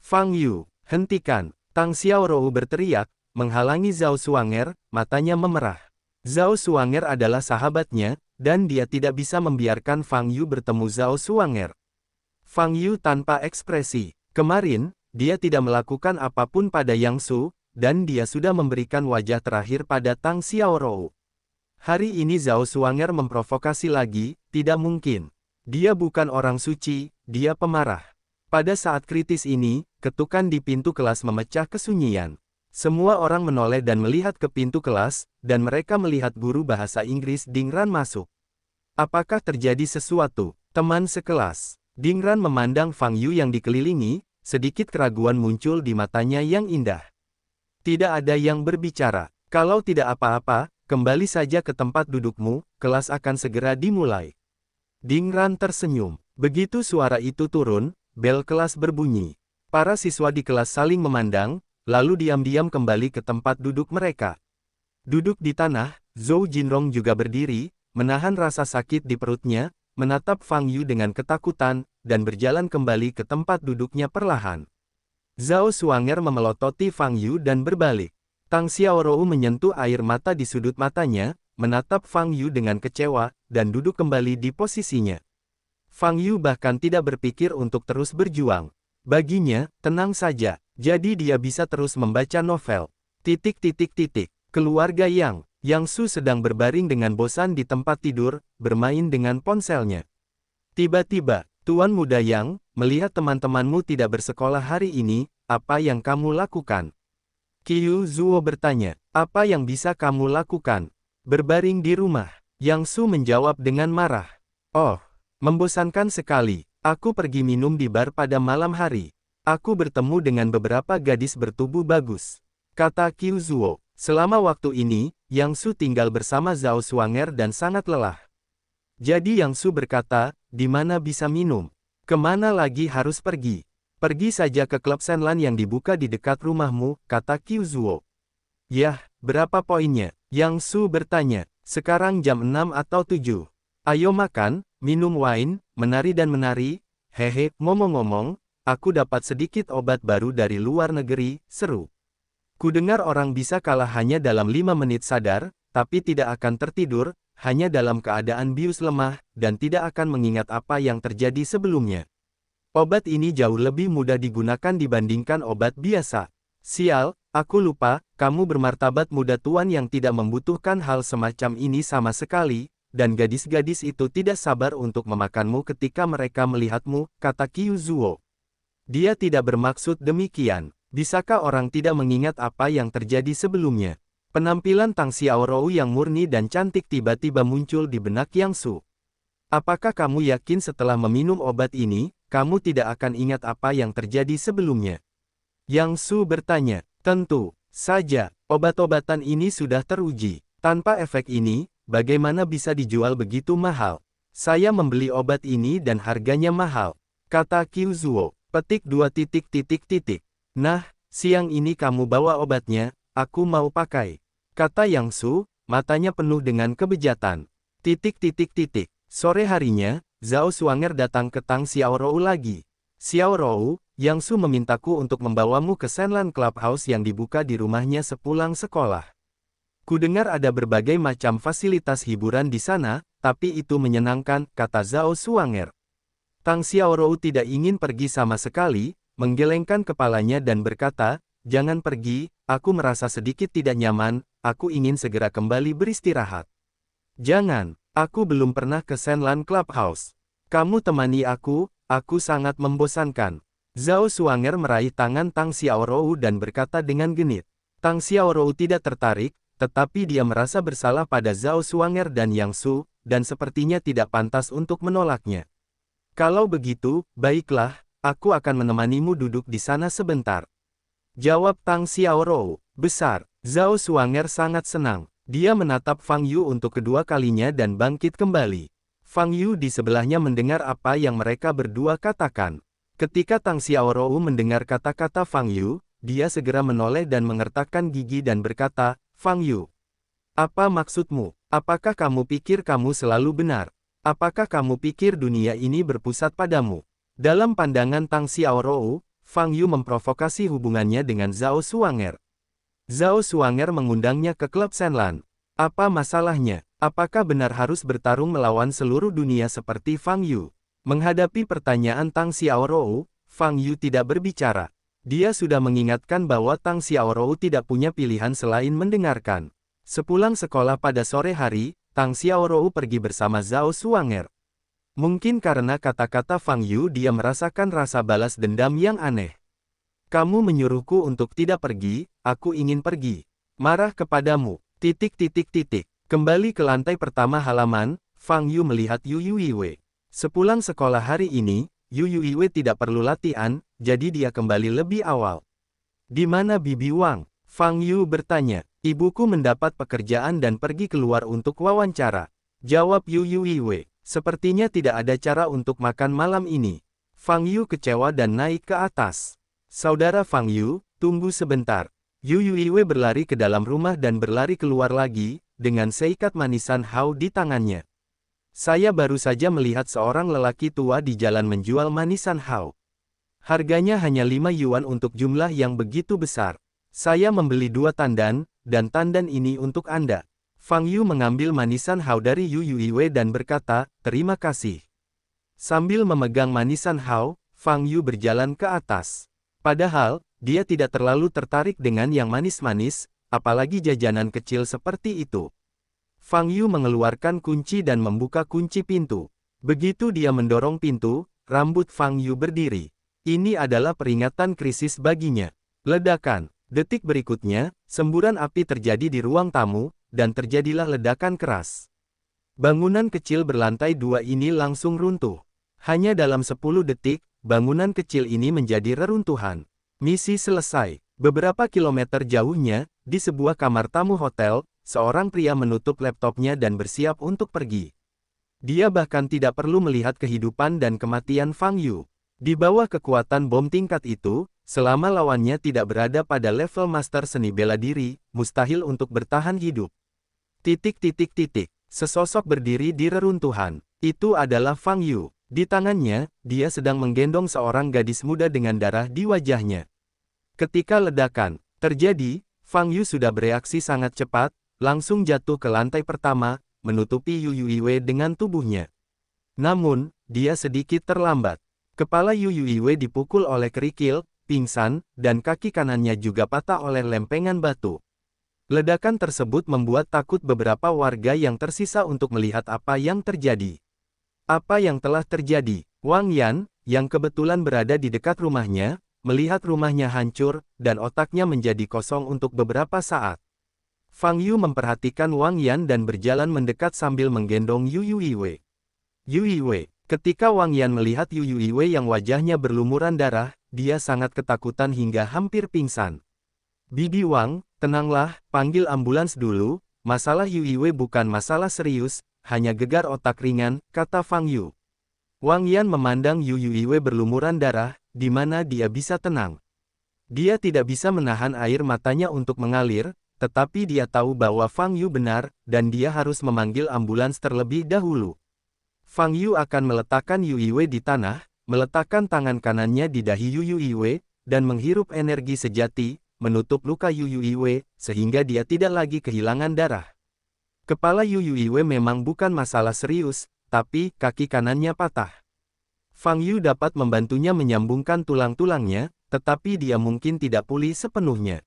Fang Yu, hentikan! Tang Xiaorou berteriak, menghalangi Zhao Xuanger, matanya memerah. Zhao Xuanger adalah sahabatnya, dan dia tidak bisa membiarkan Fang Yu bertemu Zhao Xuanger. Fang Yu tanpa ekspresi. Kemarin, dia tidak melakukan apapun pada Yang Su, dan dia sudah memberikan wajah terakhir pada Tang Xiaorou. Hari ini Zhao Xuanger memprovokasi lagi, tidak mungkin. Dia bukan orang suci, dia pemarah. Pada saat kritis ini, ketukan di pintu kelas memecah kesunyian. Semua orang menoleh dan melihat ke pintu kelas, dan mereka melihat guru bahasa Inggris Ding Ran masuk. Apakah terjadi sesuatu, teman sekelas? Ding Ran memandang Fang Yu yang dikelilingi, sedikit keraguan muncul di matanya yang indah. Tidak ada yang berbicara. Kalau tidak apa-apa, kembali saja ke tempat dudukmu, kelas akan segera dimulai. Ding Ran tersenyum. Begitu suara itu turun, bel kelas berbunyi. Para siswa di kelas saling memandang, lalu diam-diam kembali ke tempat duduk mereka. Duduk di tanah, Zhou Jinrong juga berdiri, menahan rasa sakit di perutnya, menatap Fang Yu dengan ketakutan, dan berjalan kembali ke tempat duduknya perlahan. Zhao Xuanger memelototi Fang Yu dan berbalik. Tang Xiaorou menyentuh air mata di sudut matanya, menatap Fang Yu dengan kecewa, dan duduk kembali di posisinya. Fang Yu bahkan tidak berpikir untuk terus berjuang. Baginya, tenang saja, jadi dia bisa terus membaca novel. Keluarga Yang Su sedang berbaring dengan bosan di tempat tidur, bermain dengan ponselnya. Tiba-tiba, Tuan Muda Yang, melihat teman-temanmu tidak bersekolah hari ini, apa yang kamu lakukan? Qiu Zuo bertanya, apa yang bisa kamu lakukan? Berbaring di rumah. Yang Su menjawab dengan marah. Oh, membosankan sekali. Aku pergi minum di bar pada malam hari. Aku bertemu dengan beberapa gadis bertubuh bagus. Kata Qiu Zuo. Selama waktu ini, Yang Su tinggal bersama Zhao Xuanger dan sangat lelah. Jadi Yang Su berkata, di mana bisa minum? Kemana lagi harus pergi? Pergi saja ke klub Senlan yang dibuka di dekat rumahmu, kata Qiu Zuo. Yah, berapa poinnya? Yang Su bertanya. Sekarang jam 6 atau 7. Ayo makan, minum wine, menari dan menari. Hehe, ngomong-ngomong, aku dapat sedikit obat baru dari luar negeri, seru. Kudengar orang bisa kalah hanya dalam 5 menit sadar, tapi tidak akan tertidur, hanya dalam keadaan bius lemah, dan tidak akan mengingat apa yang terjadi sebelumnya. Obat ini jauh lebih mudah digunakan dibandingkan obat biasa. Sial, aku lupa, kamu bermartabat muda tuan yang tidak membutuhkan hal semacam ini sama sekali, dan gadis-gadis itu tidak sabar untuk memakanmu ketika mereka melihatmu, kata Qiu Zuo. Dia tidak bermaksud demikian. Bisakah orang tidak mengingat apa yang terjadi sebelumnya? Penampilan Tang Xiaorou yang murni dan cantik tiba-tiba muncul di benak Yang Su. Apakah kamu yakin setelah meminum obat ini, kamu tidak akan ingat apa yang terjadi sebelumnya? Yang Su bertanya, tentu saja, obat-obatan ini sudah teruji. Tanpa efek ini, bagaimana bisa dijual begitu mahal? Saya membeli obat ini dan harganya mahal, kata Qiu Zuo. Petik 2 titik. Nah, siang ini kamu bawa obatnya, aku mau pakai, kata Yang Su, matanya penuh dengan kebejatan. Sore harinya, Zhao Xuanger datang ke Tang Xiaorou lagi. Xiaorou, Yang Su memintaku untuk membawamu ke Senlan Clubhouse yang dibuka di rumahnya sepulang sekolah. Kudengar ada berbagai macam fasilitas hiburan di sana, tapi itu menyenangkan, kata Zhao Xuanger. Tang Xiaorou tidak ingin pergi sama sekali, menggelengkan kepalanya dan berkata, jangan pergi, aku merasa sedikit tidak nyaman, aku ingin segera kembali beristirahat. Jangan, aku belum pernah ke Senlan Clubhouse. Kamu temani aku sangat membosankan. Zhao Xuanger meraih tangan Tang Xiaorou dan berkata dengan genit. Tang Xiaorou tidak tertarik, tetapi dia merasa bersalah pada Zhao Xuanger dan Yang Su, dan sepertinya tidak pantas untuk menolaknya. Kalau begitu, baiklah, aku akan menemanimu duduk di sana sebentar. Jawab Tang Xiaorou. Besar. Zhao Xuanger sangat senang. Dia menatap Fang Yu untuk kedua kalinya dan bangkit kembali. Fang Yu di sebelahnya mendengar apa yang mereka berdua katakan. Ketika Tang Xiaorou mendengar kata-kata Fang Yu, dia segera menoleh dan mengertakkan gigi dan berkata, Fang Yu, apa maksudmu? Apakah kamu pikir kamu selalu benar? Apakah kamu pikir dunia ini berpusat padamu? Dalam pandangan Tang Xiaorou, Fang Yu memprovokasi hubungannya dengan Zhao Xuanger. Zhao Xuanger mengundangnya ke klub Shenlan. Apa masalahnya? Apakah benar harus bertarung melawan seluruh dunia seperti Fang Yu? Menghadapi pertanyaan Tang Xiaorou, Fang Yu tidak berbicara. Dia sudah mengingatkan bahwa Tang Xiaorou tidak punya pilihan selain mendengarkan. Sepulang sekolah pada sore hari, Tang Xiaorou pergi bersama Zhao Xuanger. Mungkin karena kata-kata Fang Yu dia merasakan rasa balas dendam yang aneh. Kamu menyuruhku untuk tidak pergi, aku ingin pergi. Marah kepadamu. ... Kembali ke lantai pertama halaman, Fang Yu melihat Yu Yuiwei. Sepulang sekolah hari ini, Yu Yuiwei tidak perlu latihan, jadi dia kembali lebih awal. Di mana Bibi Wang? Fang Yu bertanya. Ibuku mendapat pekerjaan dan pergi keluar untuk wawancara. Jawab Yu Yuiwei. Sepertinya tidak ada cara untuk makan malam ini. Fang Yu kecewa dan naik ke atas. Saudara Fang Yu, tunggu sebentar. Yu Yuiwei berlari ke dalam rumah dan berlari keluar lagi, dengan seikat manisan hao di tangannya. Saya baru saja melihat seorang lelaki tua di jalan menjual manisan hao. Harganya hanya 5 yuan untuk jumlah yang begitu besar. Saya membeli 2 tandan, dan tandan ini untuk Anda. Fang Yu mengambil manisan hao dari Yu Yuiwei dan berkata, terima kasih. Sambil memegang manisan hao, Fang Yu berjalan ke atas. Padahal, dia tidak terlalu tertarik dengan yang manis-manis, apalagi jajanan kecil seperti itu. Fang Yu mengeluarkan kunci dan membuka kunci pintu. Begitu dia mendorong pintu, rambut Fang Yu berdiri. Ini adalah peringatan krisis baginya. Ledakan. Detik berikutnya, semburan api terjadi di ruang tamu, dan terjadilah ledakan keras. Bangunan kecil berlantai 2 ini langsung runtuh. Hanya dalam 10 detik, bangunan kecil ini menjadi reruntuhan. Misi selesai. Beberapa kilometer jauhnya, di sebuah kamar tamu hotel, seorang pria menutup laptopnya dan bersiap untuk pergi. Dia bahkan tidak perlu melihat kehidupan dan kematian Fang Yu. Di bawah kekuatan bom tingkat itu, selama lawannya tidak berada pada level master seni bela diri, mustahil untuk bertahan hidup. Sesosok berdiri di reruntuhan. Itu adalah Fang Yu. Di tangannya, dia sedang menggendong seorang gadis muda dengan darah di wajahnya. Ketika ledakan terjadi, Fang Yu sudah bereaksi sangat cepat, langsung jatuh ke lantai pertama, menutupi Yu Yuiwei dengan tubuhnya. Namun, dia sedikit terlambat. Kepala Yu Yuiwei dipukul oleh kerikil, pingsan, dan kaki kanannya juga patah oleh lempengan batu. Ledakan tersebut membuat takut beberapa warga yang tersisa untuk melihat apa yang terjadi. Apa yang telah terjadi? Wang Yan, yang kebetulan berada di dekat rumahnya, melihat rumahnya hancur, dan otaknya menjadi kosong untuk beberapa saat. Fang Yu memperhatikan Wang Yan dan berjalan mendekat sambil menggendong Yu Yuiwei. Yu Yuiwei. Ketika Wang Yan melihat Yu Yuiwei yang wajahnya berlumuran darah, dia sangat ketakutan hingga hampir pingsan. Bibi Wang, tenanglah, panggil ambulans dulu, masalah Yu Yuiwei bukan masalah serius, hanya gegar otak ringan, kata Fang Yu. Wang Yan memandang Yu Yuiwei berlumuran darah, di mana dia bisa tenang. Dia tidak bisa menahan air matanya untuk mengalir, tetapi dia tahu bahwa Fang Yu benar, dan dia harus memanggil ambulans terlebih dahulu. Fang Yu akan meletakkan Yu Yuiwei di tanah, meletakkan tangan kanannya di dahi Yu Yuiwei, dan menghirup energi sejati, menutup luka Yu Yuiwei, sehingga dia tidak lagi kehilangan darah. Kepala Yu Yuiwei memang bukan masalah serius, tapi kaki kanannya patah. Fang Yu dapat membantunya menyambungkan tulang-tulangnya, tetapi dia mungkin tidak pulih sepenuhnya.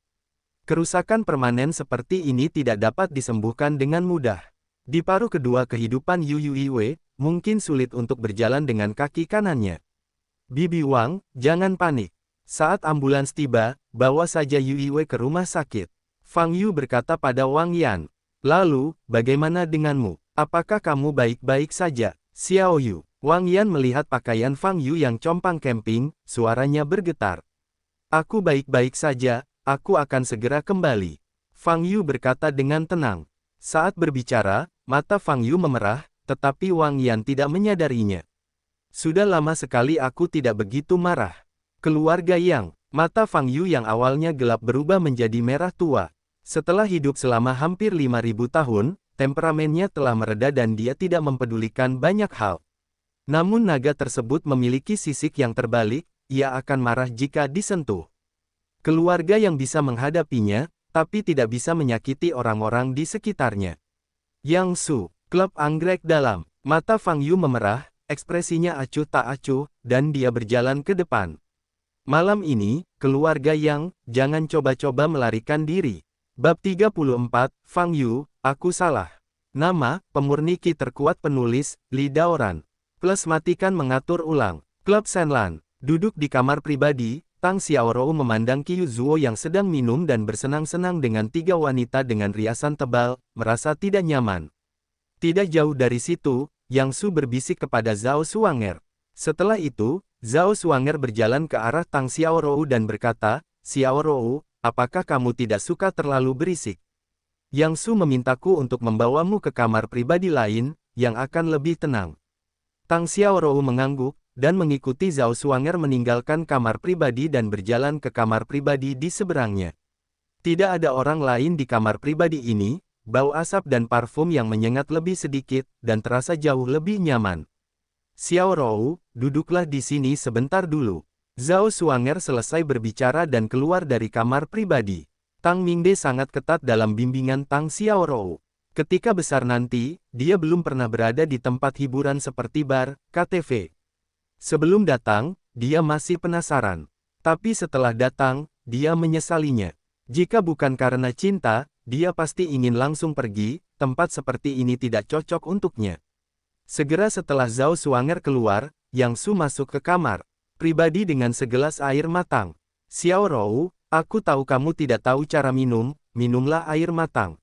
Kerusakan permanen seperti ini tidak dapat disembuhkan dengan mudah. Di paruh kedua kehidupan Yu Yuiwei, mungkin sulit untuk berjalan dengan kaki kanannya. Bibi Wang, jangan panik. Saat ambulans tiba, bawa saja Yu Yuiwei ke rumah sakit. Fang Yu berkata pada Wang Yan. Lalu, bagaimana denganmu? Apakah kamu baik-baik saja? Xiao Yu. Wang Yan melihat pakaian Fang Yu yang compang camping, suaranya bergetar. Aku baik-baik saja, aku akan segera kembali. Fang Yu berkata dengan tenang. Saat berbicara, mata Fang Yu memerah, tetapi Wang Yan tidak menyadarinya. Sudah lama sekali aku tidak begitu marah. Keluarga Yang. Mata Fang Yu yang awalnya gelap berubah menjadi merah tua. Setelah hidup selama hampir 5.000 tahun, temperamennya telah mereda dan dia tidak mempedulikan banyak hal. Namun naga tersebut memiliki sisik yang terbalik, ia akan marah jika disentuh. Keluarga yang bisa menghadapinya, tapi tidak bisa menyakiti orang-orang di sekitarnya. Yang Su, klub anggrek dalam, mata Fang Yu memerah, ekspresinya acuh tak acuh, dan dia berjalan ke depan. Malam ini, keluarga Yang, jangan coba-coba melarikan diri. Bab 34, Fang Yu, aku salah. Nama, pemurni Qi terkuat penulis, Li Daoran. Plus matikan mengatur ulang. Klub Shenlan, duduk di kamar pribadi, Tang Xiaorou memandang Qiu Zuo yang sedang minum dan bersenang-senang dengan 3 wanita dengan riasan tebal, merasa tidak nyaman. Tidak jauh dari situ, Yang Su berbisik kepada Zhao Xuanger. Setelah itu, Zhao Xuanger berjalan ke arah Tang Xiaorou dan berkata, Xiaorou, apakah kamu tidak suka terlalu berisik? Yang Su memintaku untuk membawamu ke kamar pribadi lain, yang akan lebih tenang. Tang Xiaorou mengangguk, dan mengikuti Zhao Xuanger meninggalkan kamar pribadi dan berjalan ke kamar pribadi di seberangnya. Tidak ada orang lain di kamar pribadi ini, bau asap dan parfum yang menyengat lebih sedikit, dan terasa jauh lebih nyaman. Xiaorou, duduklah di sini sebentar dulu. Zhao Xuanger selesai berbicara dan keluar dari kamar pribadi. Tang Mingde sangat ketat dalam bimbingan Tang Xiaorou. Ketika besar nanti, dia belum pernah berada di tempat hiburan seperti bar, KTV. Sebelum datang, dia masih penasaran. Tapi setelah datang, dia menyesalinya. Jika bukan karena cinta, dia pasti ingin langsung pergi, tempat seperti ini tidak cocok untuknya. Segera setelah Zhao Xuanger keluar, Yang Su masuk ke kamar pribadi dengan segelas air matang. Xiaorou, aku tahu kamu tidak tahu cara minum, minumlah air matang.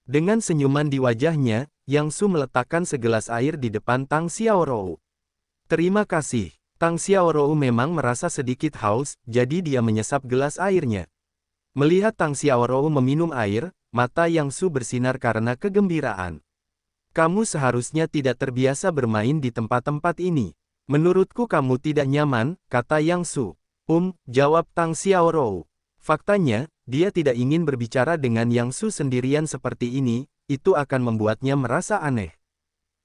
Dengan senyuman di wajahnya, Yang Su meletakkan segelas air di depan Tang Xiaorou. Terima kasih. Tang Xiaorou memang merasa sedikit haus, jadi dia menyesap gelas airnya. Melihat Tang Xiaorou meminum air, mata Yang Su bersinar karena kegembiraan. Kamu seharusnya tidak terbiasa bermain di tempat-tempat ini. Menurutku kamu tidak nyaman, kata Yang Su. Jawab Tang Xiaorou. Faktanya, dia tidak ingin berbicara dengan Yang Su sendirian seperti ini, itu akan membuatnya merasa aneh.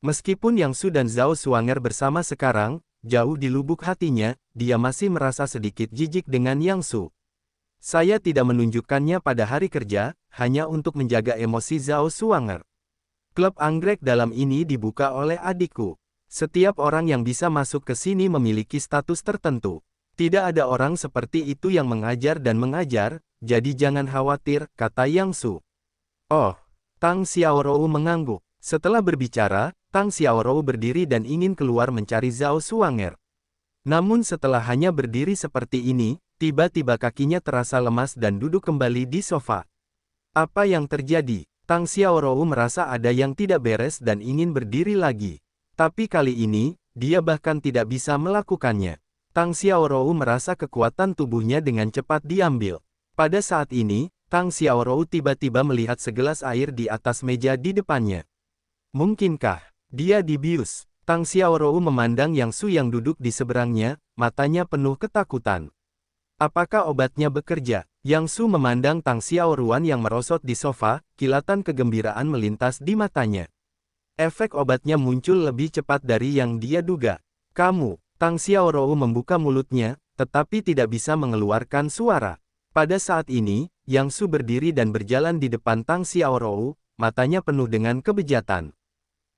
Meskipun Yang Su dan Zhao Xuanger bersama sekarang, jauh di lubuk hatinya, dia masih merasa sedikit jijik dengan Yang Su. Saya tidak menunjukkannya pada hari kerja, hanya untuk menjaga emosi Zhao Xuanger. Klub anggrek dalam ini dibuka oleh adikku. Setiap orang yang bisa masuk ke sini memiliki status tertentu. Tidak ada orang seperti itu yang mengajar dan mengajar, jadi jangan khawatir, kata Yang Su. Oh, Tang Xiaorou mengangguk. Setelah berbicara, Tang Xiaorou berdiri dan ingin keluar mencari Zhao Xuanger. Namun setelah hanya berdiri seperti ini, tiba-tiba kakinya terasa lemas dan duduk kembali di sofa. Apa yang terjadi? Tang Xiaorou merasa ada yang tidak beres dan ingin berdiri lagi. Tapi kali ini, dia bahkan tidak bisa melakukannya. Tang Xiaorou merasa kekuatan tubuhnya dengan cepat diambil. Pada saat ini, Tang Xiaorou tiba-tiba melihat segelas air di atas meja di depannya. Mungkinkah dia dibius? Tang Xiaorou memandang Yang Su yang duduk di seberangnya, matanya penuh ketakutan. Apakah obatnya bekerja? Yang Su memandang Tang Xiaoruan yang merosot di sofa, kilatan kegembiraan melintas di matanya. Efek obatnya muncul lebih cepat dari yang dia duga. Kamu, Tang Xiaorou membuka mulutnya, tetapi tidak bisa mengeluarkan suara. Pada saat ini, Yang Su berdiri dan berjalan di depan Tang Xiaorou, matanya penuh dengan kebejatan.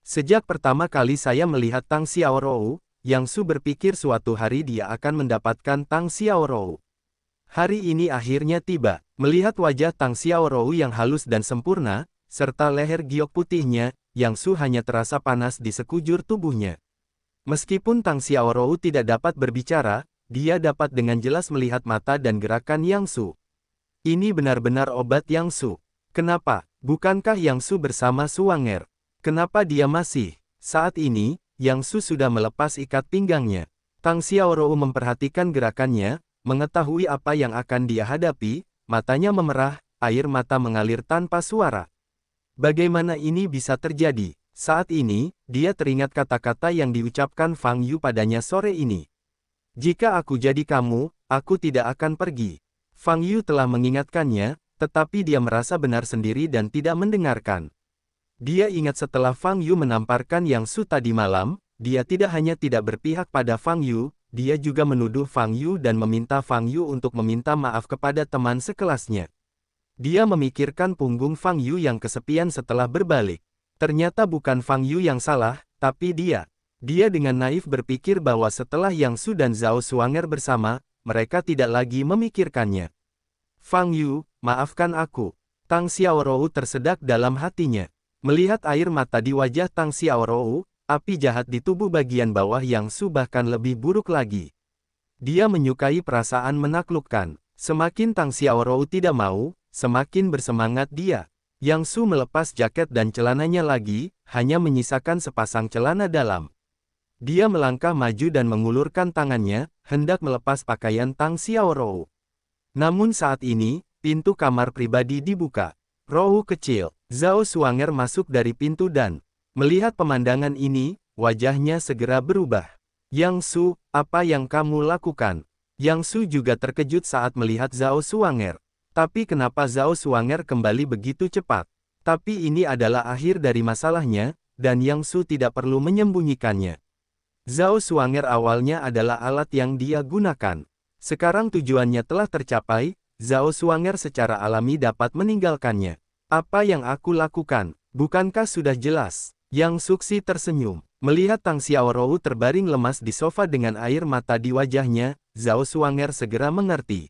Sejak pertama kali saya melihat Tang Xiaorou, Yang Su berpikir suatu hari dia akan mendapatkan Tang Xiaorou. Hari ini akhirnya tiba. Melihat wajah Tang Xiaorou yang halus dan sempurna, serta leher giok putihnya, Yang Su hanya terasa panas di sekujur tubuhnya. Meskipun Tang Xiaorou tidak dapat berbicara, dia dapat dengan jelas melihat mata dan gerakan Yang Su. Ini benar-benar obat Yang Su. Kenapa? Bukankah Yang Su bersama Xuanger? Kenapa dia masih? Saat ini, Yang Su sudah melepas ikat pinggangnya. Tang Xiaorou memperhatikan gerakannya, mengetahui apa yang akan dia hadapi, matanya memerah, air mata mengalir tanpa suara. Bagaimana ini bisa terjadi? Saat ini, dia teringat kata-kata yang diucapkan Fang Yu padanya sore ini. Jika aku jadi kamu, aku tidak akan pergi. Fang Yu telah mengingatkannya, tetapi dia merasa benar sendiri dan tidak mendengarkan. Dia ingat setelah Fang Yu menamparkan Yang Su tadi malam, dia tidak hanya tidak berpihak pada Fang Yu, dia juga menuduh Fang Yu dan meminta Fang Yu untuk meminta maaf kepada teman sekelasnya. Dia memikirkan punggung Fang Yu yang kesepian setelah berbalik. Ternyata bukan Fang Yu yang salah, tapi dia. Dia dengan naif berpikir bahwa setelah Yang Su dan Zhao Xuanger bersama, mereka tidak lagi memikirkannya. Fang Yu, maafkan aku. Tang Xiaorou tersedak dalam hatinya. Melihat air mata di wajah Tang Xiaorou, api jahat di tubuh bagian bawah Yang Su bahkan lebih buruk lagi. Dia menyukai perasaan menaklukkan. Semakin Tang Xiaorou tidak mau, semakin bersemangat dia. Yang Su melepas jaket dan celananya lagi, hanya menyisakan sepasang celana dalam. Dia melangkah maju dan mengulurkan tangannya, hendak melepas pakaian Tang Xiaorou. Namun saat ini, pintu kamar pribadi dibuka. Rohu kecil, Zhao Xuanger masuk dari pintu dan, melihat pemandangan ini, wajahnya segera berubah. Yang Su, apa yang kamu lakukan? Yang Su juga terkejut saat melihat Zhao Xuanger. Tapi kenapa Zhao Xuanger kembali begitu cepat? Tapi ini adalah akhir dari masalahnya, dan Yang Su tidak perlu menyembunyikannya. Zhao Xuanger awalnya adalah alat yang dia gunakan. Sekarang tujuannya telah tercapai, Zhao Xuanger secara alami dapat meninggalkannya. Apa yang aku lakukan? Bukankah sudah jelas? Yang Suksi tersenyum. Melihat Tang Xiaorou terbaring lemas di sofa dengan air mata di wajahnya, Zhao Xuanger segera mengerti.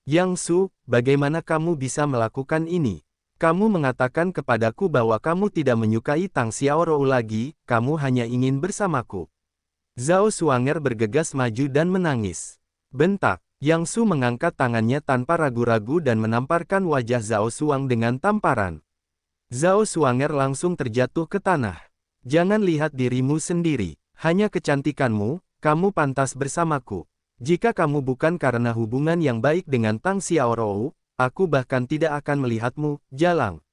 Yang Su, bagaimana kamu bisa melakukan ini? Kamu mengatakan kepadaku bahwa kamu tidak menyukai Tang Xiaorou lagi, kamu hanya ingin bersamaku. Zhao Xuanger bergegas maju dan menangis. Bentak. Yang Su mengangkat tangannya tanpa ragu-ragu dan menamparkan wajah Zhao Xuang dengan tamparan. Zhao Xuanger langsung terjatuh ke tanah. Jangan lihat dirimu sendiri, hanya kecantikanmu, kamu pantas bersamaku. Jika kamu bukan karena hubungan yang baik dengan Tang Xiaorou, aku bahkan tidak akan melihatmu, jalang.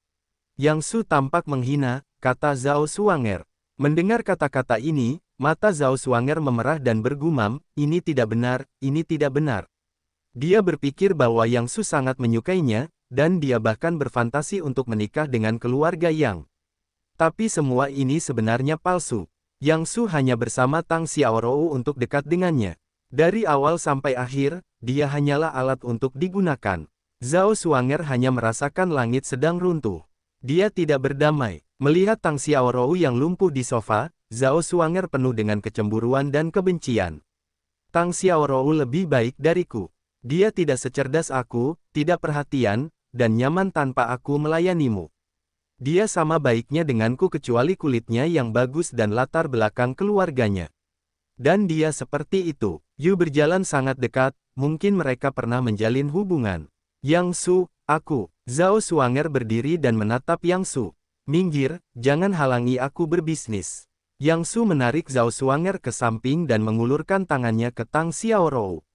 Yang Su tampak menghina, kata Zhao Xuanger. Mendengar kata-kata ini, mata Zhao Xuanger memerah dan bergumam, ini tidak benar, ini tidak benar. Dia berpikir bahwa Yang Su sangat menyukainya, dan dia bahkan berfantasi untuk menikah dengan keluarga Yang. Tapi semua ini sebenarnya palsu. Yang Su hanya bersama Tang Xiaorou untuk dekat dengannya. Dari awal sampai akhir, dia hanyalah alat untuk digunakan. Zhao Xuanger hanya merasakan langit sedang runtuh. Dia tidak berdamai. Melihat Tang Xiaorou yang lumpuh di sofa, Zhao Xuanger penuh dengan kecemburuan dan kebencian. Tang Xiaorou lebih baik dariku. Dia tidak secerdas aku, tidak perhatian, dan nyaman tanpa aku melayanimu. Dia sama baiknya denganku kecuali kulitnya yang bagus dan latar belakang keluarganya. Dan dia seperti itu. Yu berjalan sangat dekat, mungkin mereka pernah menjalin hubungan. Yang Su, aku. Zhao Xuanger berdiri dan menatap Yang Su. Minggir, jangan halangi aku berbisnis. Yang Su menarik Zhao Xuanger ke samping dan mengulurkan tangannya ke Tang Xiaorou.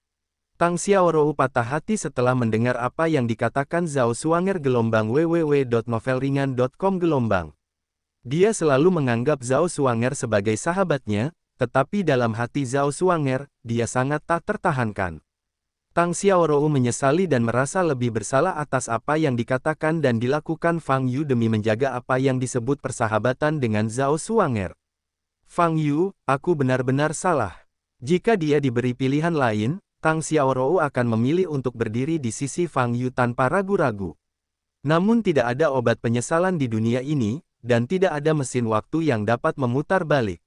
Tang Xiaorou patah hati setelah mendengar apa yang dikatakan Zhao Xuanger www.novelringan.com gelombang. Dia selalu menganggap Zhao Xuanger sebagai sahabatnya, tetapi dalam hati Zhao Xuanger, dia sangat tak tertahankan. Tang Xiaorou menyesali dan merasa lebih bersalah atas apa yang dikatakan dan dilakukan Fang Yu demi menjaga apa yang disebut persahabatan dengan Zhao Xuanger. Fang Yu, aku benar-benar salah. Jika dia diberi pilihan lain, Tang Xiaorou akan memilih untuk berdiri di sisi Fang Yu tanpa ragu-ragu. Namun tidak ada obat penyesalan di dunia ini, dan tidak ada mesin waktu yang dapat memutar balik.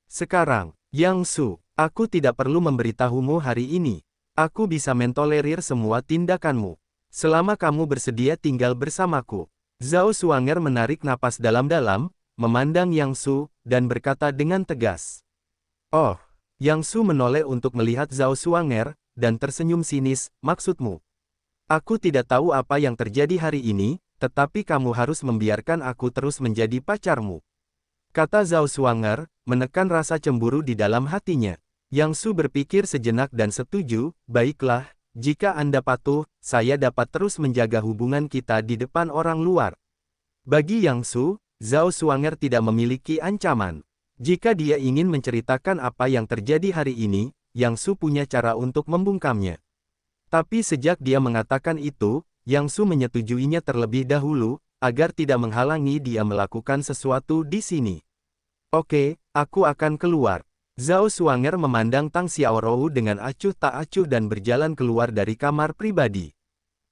Sekarang, Yang Su, aku tidak perlu memberitahumu hari ini. Aku bisa mentolerir semua tindakanmu. Selama kamu bersedia tinggal bersamaku. Zhao Xuanger menarik napas dalam-dalam, memandang Yang Su, dan berkata dengan tegas. Oh. Yang Su menoleh untuk melihat Zhao Xuanger, dan tersenyum sinis, maksudmu? Aku tidak tahu apa yang terjadi hari ini, tetapi kamu harus membiarkan aku terus menjadi pacarmu. Kata Zhao Xuanger, menekan rasa cemburu di dalam hatinya. Yang Su berpikir sejenak dan setuju, baiklah, jika Anda patuh, saya dapat terus menjaga hubungan kita di depan orang luar. Bagi Yang Su, Zhao Xuanger tidak memiliki ancaman. Jika dia ingin menceritakan apa yang terjadi hari ini, Yang Su punya cara untuk membungkamnya. Tapi sejak dia mengatakan itu, Yang Su menyetujuinya terlebih dahulu, agar tidak menghalangi dia melakukan sesuatu di sini. Oke, aku akan keluar. Zhao Xuanger memandang Tang Xiaorou dengan acuh tak acuh dan berjalan keluar dari kamar pribadi.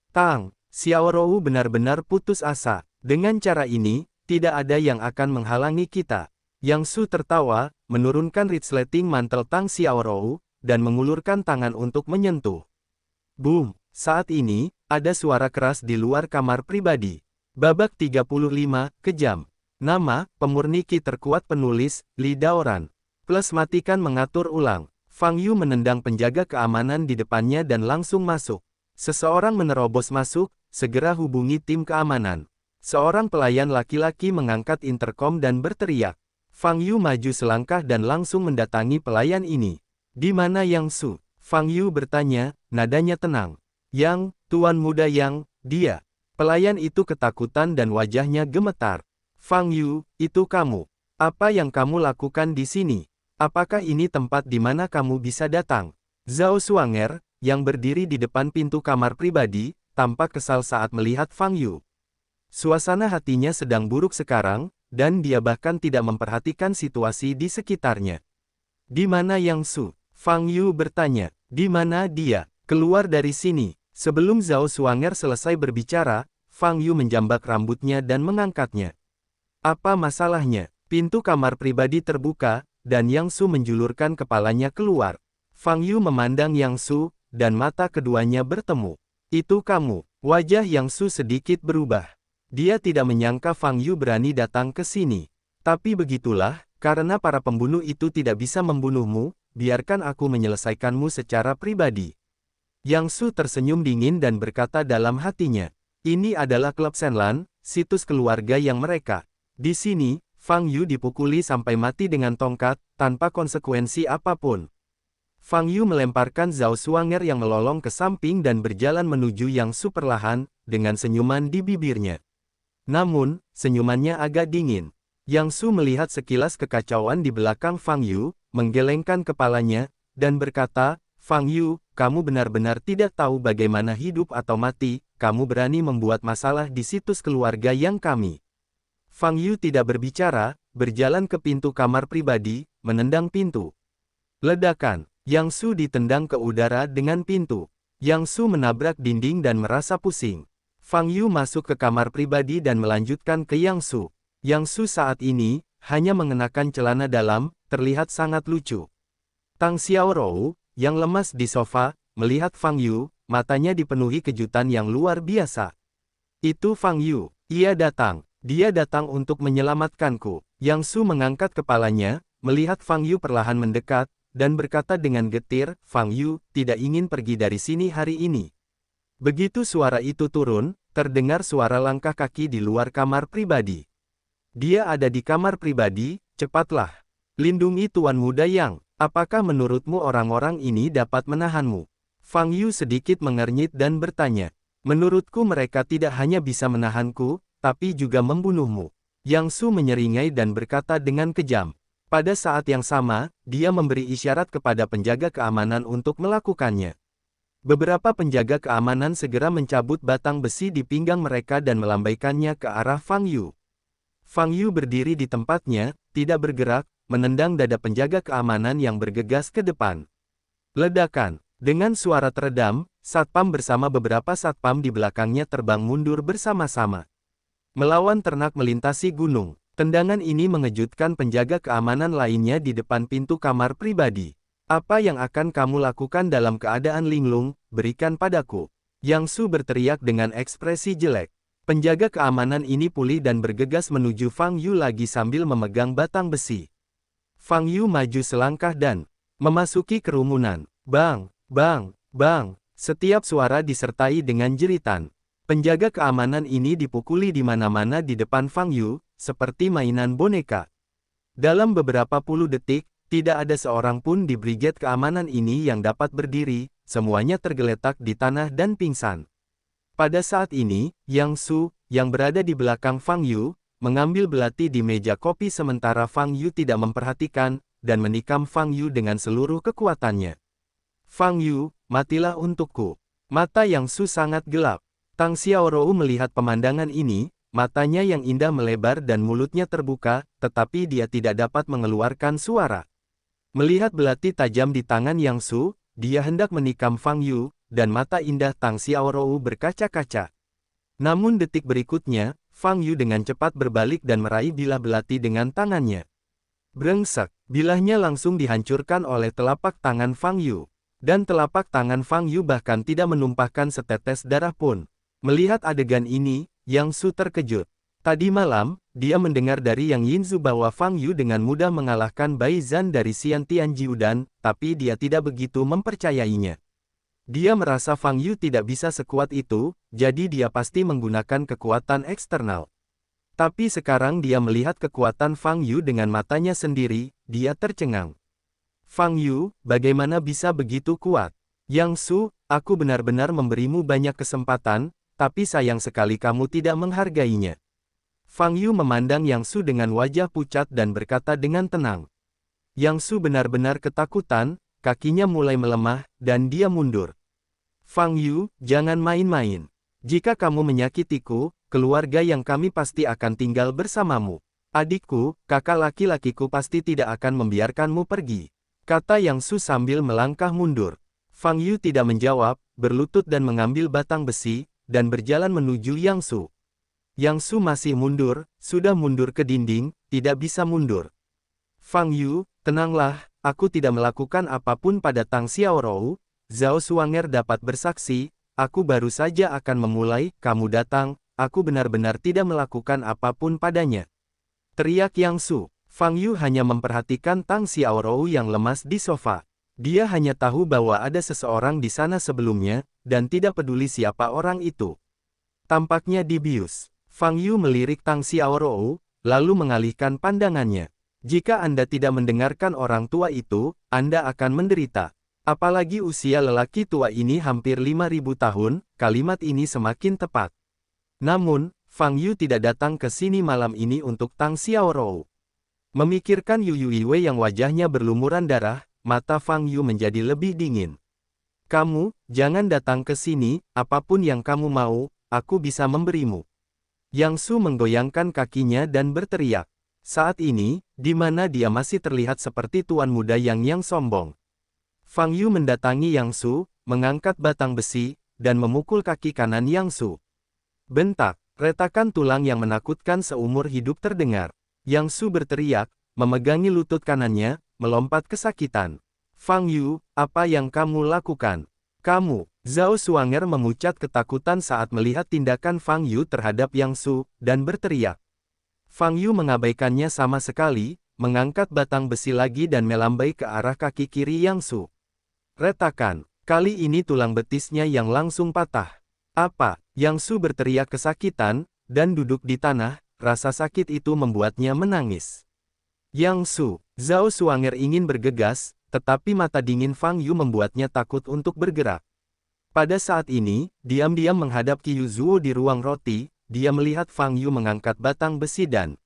Tang Xiaorou benar-benar putus asa. Dengan cara ini, tidak ada yang akan menghalangi kita. Yang Su tertawa, menurunkan resleting mantel Tang Xiaorou, dan mengulurkan tangan untuk menyentuh. Boom! Saat ini, ada suara keras di luar kamar pribadi. Babak 35, kejam. Nama, pemurniki terkuat penulis, Li Daoran. Plus matikan mengatur ulang. Fang Yu menendang penjaga keamanan di depannya dan langsung masuk. Seseorang menerobos masuk, segera hubungi tim keamanan. Seorang pelayan laki-laki mengangkat interkom dan berteriak. Fang Yu maju selangkah dan langsung mendatangi pelayan ini. Di mana Yang Su? Fang Yu bertanya, nadanya tenang. Yang, tuan muda Yang, dia. Pelayan itu ketakutan dan wajahnya gemetar. Fang Yu, itu kamu. Apa yang kamu lakukan di sini? Apakah ini tempat di mana kamu bisa datang? Zhao Xuanger, yang berdiri di depan pintu kamar pribadi, tampak kesal saat melihat Fang Yu. Suasana hatinya sedang buruk sekarang, dan dia bahkan tidak memperhatikan situasi di sekitarnya. Di mana Yang Su? Fang Yu bertanya. Di mana dia? Keluar dari sini. Sebelum Zhao Xuanger selesai berbicara, Fang Yu menjambak rambutnya dan mengangkatnya. Apa masalahnya? Pintu kamar pribadi terbuka, dan Yang Su menjulurkan kepalanya keluar. Fang Yu memandang Yang Su, dan mata keduanya bertemu. Itu kamu. Wajah Yang Su sedikit berubah. Dia tidak menyangka Fang Yu berani datang ke sini. Tapi begitulah, karena para pembunuh itu tidak bisa membunuhmu, biarkan aku menyelesaikanmu secara pribadi. Yang Su tersenyum dingin dan berkata dalam hatinya, ini adalah klub Shenlan, situs keluarga yang mereka. Di sini, Fang Yu dipukuli sampai mati dengan tongkat, tanpa konsekuensi apapun. Fang Yu melemparkan Zhao Xuanger yang melolong ke samping dan berjalan menuju Yang Su perlahan, dengan senyuman di bibirnya. Namun, senyumannya agak dingin. Yang Su melihat sekilas kekacauan di belakang Fang Yu, menggelengkan kepalanya, dan berkata, Fang Yu, kamu benar-benar tidak tahu bagaimana hidup atau mati, kamu berani membuat masalah di situs keluarga yang kami. Fang Yu tidak berbicara, berjalan ke pintu kamar pribadi, menendang pintu. Ledakan, Yang Su ditendang ke udara dengan pintu. Yang Su menabrak dinding dan merasa pusing. Fang Yu masuk ke kamar pribadi dan melanjutkan ke Yang Su. Yang Su saat ini, hanya mengenakan celana dalam, terlihat sangat lucu. Tang Xiaorou, yang lemas di sofa, melihat Fang Yu, matanya dipenuhi kejutan yang luar biasa. Itu Fang Yu, ia datang. Dia datang untuk menyelamatkanku. Yang Su mengangkat kepalanya, melihat Fang Yu perlahan mendekat, dan berkata dengan getir, Fang Yu, tidak ingin pergi dari sini hari ini. Begitu suara itu turun, terdengar suara langkah kaki di luar kamar pribadi. Dia ada di kamar pribadi, cepatlah. Lindungi Tuan Muda Yang, apakah menurutmu orang-orang ini dapat menahanmu? Fang Yu sedikit mengernyit dan bertanya. Menurutku mereka tidak hanya bisa menahanku, tapi juga membunuhmu. Yang Su menyeringai dan berkata dengan kejam. Pada saat yang sama, dia memberi isyarat kepada penjaga keamanan untuk melakukannya. Beberapa penjaga keamanan segera mencabut batang besi di pinggang mereka dan melambaikannya ke arah Fang Yu. Fang Yu berdiri di tempatnya, tidak bergerak, menendang dada penjaga keamanan yang bergegas ke depan. Ledakan. Dengan suara teredam, satpam bersama beberapa satpam di belakangnya terbang mundur bersama-sama. Melawan ternak melintasi gunung. Tendangan ini mengejutkan penjaga keamanan lainnya di depan pintu kamar pribadi. Apa yang akan kamu lakukan dalam keadaan linglung, berikan padaku. Yang Su berteriak dengan ekspresi jelek. Penjaga keamanan ini pulih dan bergegas menuju Fang Yu lagi sambil memegang batang besi. Fang Yu maju selangkah dan memasuki kerumunan. Bang, bang, bang. Setiap suara disertai dengan jeritan. Penjaga keamanan ini dipukuli di mana-mana di depan Fang Yu, seperti mainan boneka. Dalam beberapa puluh detik, tidak ada seorang pun di brigade keamanan ini yang dapat berdiri, semuanya tergeletak di tanah dan pingsan. Pada saat ini, Yang Su, yang berada di belakang Fang Yu, mengambil belati di meja kopi sementara Fang Yu tidak memperhatikan, dan menikam Fang Yu dengan seluruh kekuatannya. Fang Yu, matilah untukku. Mata Yang Su sangat gelap. Tang Xiaorou melihat pemandangan ini, matanya yang indah melebar dan mulutnya terbuka, tetapi dia tidak dapat mengeluarkan suara. Melihat belati tajam di tangan Yang Su, dia hendak menikam Fang Yu, dan mata indah Tang Xiaorou berkaca-kaca. Namun detik berikutnya, Fang Yu dengan cepat berbalik dan meraih bilah belati dengan tangannya. Brengsek, bilahnya langsung dihancurkan oleh telapak tangan Fang Yu. Dan telapak tangan Fang Yu bahkan tidak menumpahkan setetes darah pun. Melihat adegan ini, Yang Su terkejut. Tadi malam, dia mendengar dari Yang Yinzu bahwa Fang Yu dengan mudah mengalahkan Bai Zhan dari Xian Tianjiudan, tapi dia tidak begitu mempercayainya. Dia merasa Fang Yu tidak bisa sekuat itu, jadi dia pasti menggunakan kekuatan eksternal. Tapi sekarang dia melihat kekuatan Fang Yu dengan matanya sendiri, dia tercengang. Fang Yu, bagaimana bisa begitu kuat? Yang Su, aku benar-benar memberimu banyak kesempatan, tapi sayang sekali kamu tidak menghargainya. Fang Yu memandang Yang Su dengan wajah pucat dan berkata dengan tenang. Yang Su benar-benar ketakutan, kakinya mulai melemah, dan dia mundur. Fang Yu, jangan main-main. Jika kamu menyakitiku, keluarga yang kami pasti akan tinggal bersamamu. Adikku, kakak laki-lakiku pasti tidak akan membiarkanmu pergi. Kata Yang Su sambil melangkah mundur. Fang Yu tidak menjawab, berlutut dan mengambil batang besi, dan berjalan menuju Yang Su. Yang Su masih mundur, sudah mundur ke dinding, tidak bisa mundur. Fang Yu, tenanglah, aku tidak melakukan apapun pada Tang Xiaorou. Zhao Suanger dapat bersaksi, aku baru saja akan memulai, kamu datang, aku benar-benar tidak melakukan apapun padanya. Teriak Yang Su. Fang Yu hanya memperhatikan Tang Xiaorou yang lemas di sofa. Dia hanya tahu bahwa ada seseorang di sana sebelumnya, dan tidak peduli siapa orang itu. Tampaknya dibius. Fang Yu melirik Tang Xiaorou, lalu mengalihkan pandangannya. Jika Anda tidak mendengarkan orang tua itu, Anda akan menderita. Apalagi usia lelaki tua ini hampir 5.000 tahun, kalimat ini semakin tepat. Namun, Fang Yu tidak datang ke sini malam ini untuk Tang Xiaorou. Memikirkan Yu Yuiwei yang wajahnya berlumuran darah, mata Fang Yu menjadi lebih dingin. Kamu, jangan datang ke sini, apapun yang kamu mau, aku bisa memberimu. Yang Su menggoyangkan kakinya dan berteriak. Saat ini, di mana dia masih terlihat seperti tuan muda yang sombong. Fang Yu mendatangi Yang Su, mengangkat batang besi, dan memukul kaki kanan Yang Su. Bentak, retakan tulang yang menakutkan seumur hidup terdengar. Yang Su berteriak, memegangi lutut kanannya, melompat kesakitan. Fang Yu, apa yang kamu lakukan? Kamu, Zhao Suanger memucat ketakutan saat melihat tindakan Fang Yu terhadap Yang Su, dan berteriak. Fang Yu mengabaikannya sama sekali, mengangkat batang besi lagi dan melambai ke arah kaki kiri Yang Su. Retakan, kali ini tulang betisnya yang langsung patah. Apa? Yang Su berteriak kesakitan, dan duduk di tanah, rasa sakit itu membuatnya menangis. Yang Su, Zhao Suanger ingin bergegas, tetapi mata dingin Fang Yu membuatnya takut untuk bergerak. Pada saat ini, diam-diam menghadap Qiu Zuo di ruang roti, dia melihat Fang Yu mengangkat batang besi dan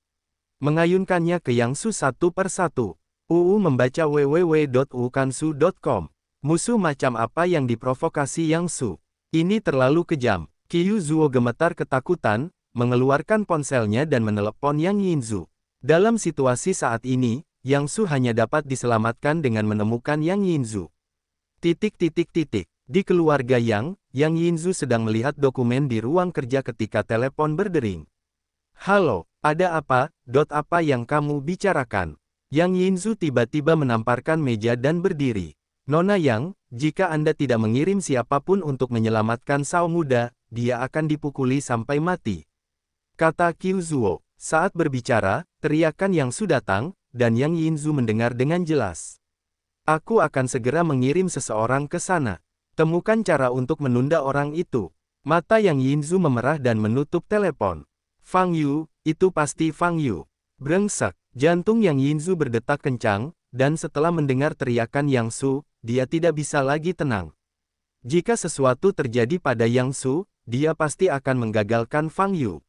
mengayunkannya ke Yang Su satu persatu. membaca www.ukansu.com. Musuh macam apa yang diprovokasi Yang Su? Ini terlalu kejam. Qiu Zuo gemetar ketakutan, mengeluarkan ponselnya dan menelepon Yang Yinzu. Dalam situasi saat ini, Yang Su hanya dapat diselamatkan dengan menemukan Yang Yinzu. Di keluarga Yang Yinzu sedang melihat dokumen di ruang kerja ketika telepon berdering. Halo, ada apa? Apa yang kamu bicarakan? Yang Yinzu tiba-tiba menamparkan meja dan berdiri. Nona Yang, jika Anda tidak mengirim siapapun untuk menyelamatkan Sao muda, dia akan dipukuli sampai mati. Kata Qiu Zuo. Saat berbicara, teriakan Yang Su datang, dan Yang Yinzu mendengar dengan jelas. Aku akan segera mengirim seseorang ke sana. Temukan cara untuk menunda orang itu. Mata Yang Yinzu memerah dan menutup telepon. Fang Yu, itu pasti Fang Yu. Brengsek, jantung Yang Yinzu berdetak kencang, dan setelah mendengar teriakan Yang Su, dia tidak bisa lagi tenang. Jika sesuatu terjadi pada Yang Su, dia pasti akan menggagalkan Fang Yu.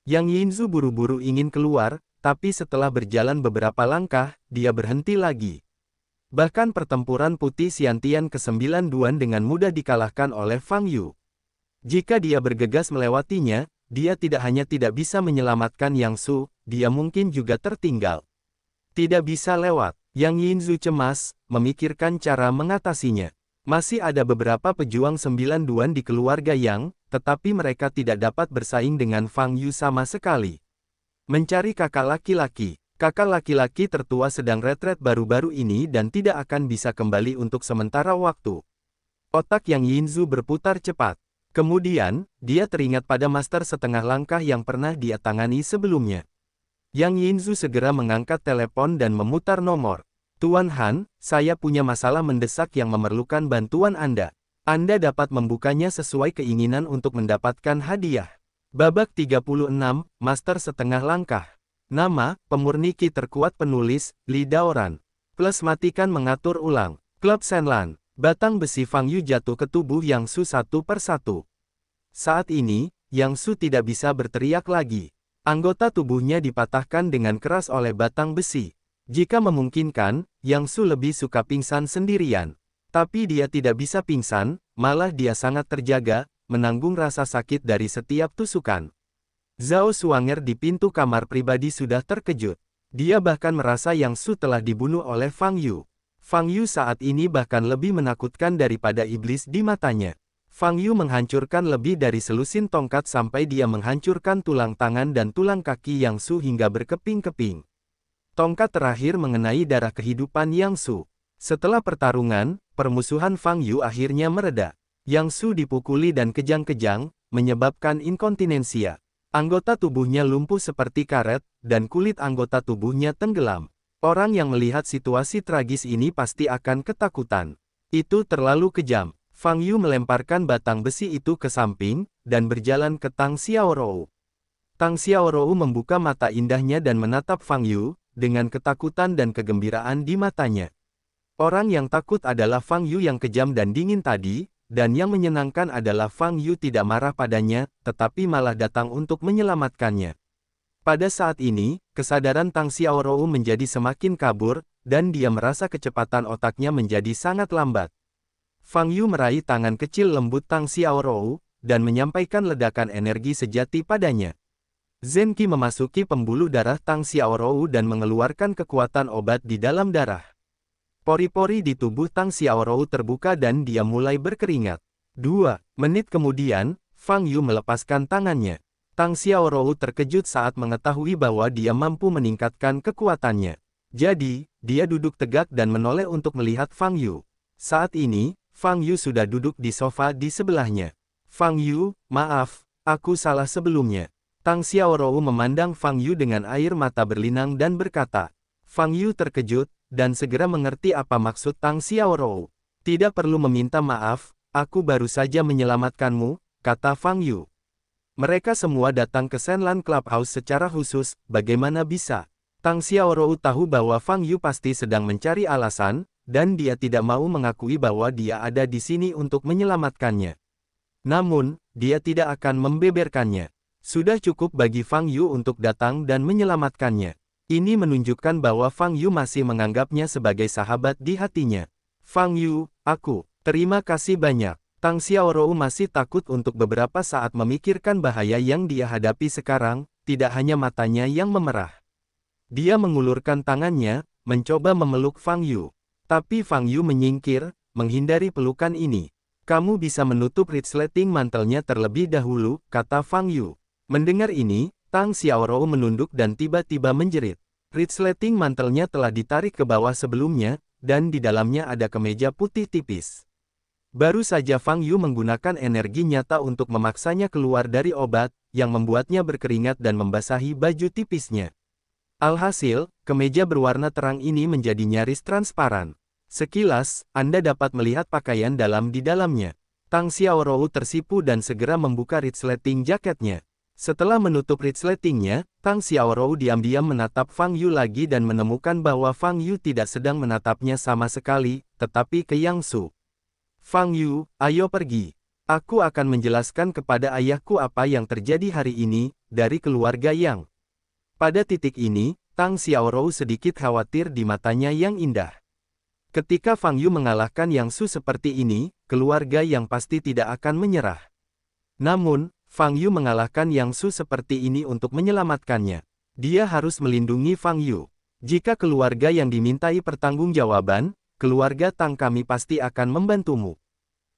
Yang Yinzu buru-buru ingin keluar, tapi setelah berjalan beberapa langkah, dia berhenti lagi. Bahkan pertempuran putih Xiantian ke-9 Duan dengan mudah dikalahkan oleh Fang Yu. Jika dia bergegas melewatinya, dia tidak hanya tidak bisa menyelamatkan Yang Su, dia mungkin juga tertinggal. Tidak bisa lewat. Yang Yinzu cemas, memikirkan cara mengatasinya. Masih ada beberapa pejuang 9-duan di keluarga Yang, tetapi mereka tidak dapat bersaing dengan Fang Yu sama sekali. Mencari kakak laki-laki. Kakak laki-laki tertua sedang retret baru-baru ini dan tidak akan bisa kembali untuk sementara waktu. Otak Yang Yinzu berputar cepat. Kemudian, dia teringat pada master setengah langkah yang pernah dia tangani sebelumnya. Yang Yinzu segera mengangkat telepon dan memutar nomor. Tuan Han, saya punya masalah mendesak yang memerlukan bantuan Anda. Anda dapat membukanya sesuai keinginan untuk mendapatkan hadiah. Babak 36, Master Setengah Langkah. Nama, pemurni ki terkuat penulis, Li Daoran. Plus matikan mengatur ulang. Klub Senlan. Batang besi Fang Yu jatuh ke tubuh Yang Su satu persatu. Saat ini, Yang Su tidak bisa berteriak lagi. Anggota tubuhnya dipatahkan dengan keras oleh batang besi. Jika memungkinkan, Yang Su lebih suka pingsan sendirian. Tapi dia tidak bisa pingsan, malah dia sangat terjaga, menanggung rasa sakit dari setiap tusukan. Zhao Xuanger di pintu kamar pribadi sudah terkejut. Dia bahkan merasa Yang Su telah dibunuh oleh Fang Yu. Fang Yu saat ini bahkan lebih menakutkan daripada iblis di matanya. Fang Yu menghancurkan lebih dari selusin tongkat sampai dia menghancurkan tulang tangan dan tulang kaki Yang Su hingga berkeping-keping. Tongkat terakhir mengenai darah kehidupan Yang Su. Setelah pertarungan, permusuhan Fang Yu akhirnya mereda. Yang Su dipukuli dan kejang-kejang, menyebabkan inkontinensia. Anggota tubuhnya lumpuh seperti karet, dan kulit anggota tubuhnya tenggelam. Orang yang melihat situasi tragis ini pasti akan ketakutan. Itu terlalu kejam. Fang Yu melemparkan batang besi itu ke samping, dan berjalan ke Tang Xiaorou. Tang Xiaorou membuka mata indahnya dan menatap Fang Yu, dengan ketakutan dan kegembiraan di matanya. Orang yang takut adalah Fang Yu yang kejam dan dingin tadi, dan yang menyenangkan adalah Fang Yu tidak marah padanya, tetapi malah datang untuk menyelamatkannya. Pada saat ini, kesadaran Tang Xiaorou menjadi semakin kabur, dan dia merasa kecepatan otaknya menjadi sangat lambat. Fang Yu meraih tangan kecil lembut Tang Xiaorou, dan menyampaikan ledakan energi sejati padanya. Zen Qi memasuki pembuluh darah Tang Xiaorou dan mengeluarkan kekuatan obat di dalam darah. Pori-pori di tubuh Tang Xiaorou terbuka dan dia mulai berkeringat. 2 menit kemudian, Fang Yu melepaskan tangannya. Tang Xiaorou terkejut saat mengetahui bahwa dia mampu meningkatkan kekuatannya. Jadi, dia duduk tegak dan menoleh untuk melihat Fang Yu. Saat ini, Fang Yu sudah duduk di sofa di sebelahnya. Fang Yu, maaf, aku salah sebelumnya. Tang Xiaorou memandang Fang Yu dengan air mata berlinang dan berkata. Fang Yu terkejut, dan segera mengerti apa maksud Tang Xiaorou. Tidak perlu meminta maaf, aku baru saja menyelamatkanmu, kata Fang Yu. Mereka semua datang ke Senlan Clubhouse secara khusus, bagaimana bisa? Tang Xiaorou tahu bahwa Fang Yu pasti sedang mencari alasan, dan dia tidak mau mengakui bahwa dia ada di sini untuk menyelamatkannya. Namun, dia tidak akan membeberkannya. Sudah cukup bagi Fang Yu untuk datang dan menyelamatkannya. Ini menunjukkan bahwa Fang Yu masih menganggapnya sebagai sahabat di hatinya. Fang Yu, terima kasih banyak. Tang Xiaorou masih takut untuk beberapa saat memikirkan bahaya yang dia hadapi sekarang, tidak hanya matanya yang memerah. Dia mengulurkan tangannya, mencoba memeluk Fang Yu. Tapi Fang Yu menyingkir, menghindari pelukan ini. Kamu bisa menutup resleting mantelnya terlebih dahulu, kata Fang Yu. Mendengar ini, Tang Xiaorou menunduk dan tiba-tiba menjerit. Resleting mantelnya telah ditarik ke bawah sebelumnya, dan di dalamnya ada kemeja putih tipis. Baru saja Fang Yu menggunakan energi nyata untuk memaksanya keluar dari obat, yang membuatnya berkeringat dan membasahi baju tipisnya. Alhasil, kemeja berwarna terang ini menjadi nyaris transparan. Sekilas, Anda dapat melihat pakaian dalam di dalamnya. Tang Xiaorou tersipu dan segera membuka resleting jaketnya. Setelah menutup resletingnya, Tang Xiaorou diam-diam menatap Fang Yu lagi dan menemukan bahwa Fang Yu tidak sedang menatapnya sama sekali, tetapi ke Yang Su. Fang Yu, ayo pergi. Aku akan menjelaskan kepada ayahku apa yang terjadi hari ini, dari keluarga Yang. Pada titik ini, Tang Xiaorou sedikit khawatir di matanya yang indah. Ketika Fang Yu mengalahkan Yang Su seperti ini, keluarga Yang pasti tidak akan menyerah. Namun, Fang Yu mengalahkan Yang Su seperti ini untuk menyelamatkannya. Dia harus melindungi Fang Yu. Jika keluarga yang dimintai pertanggungjawaban, keluarga Tang kami pasti akan membantumu.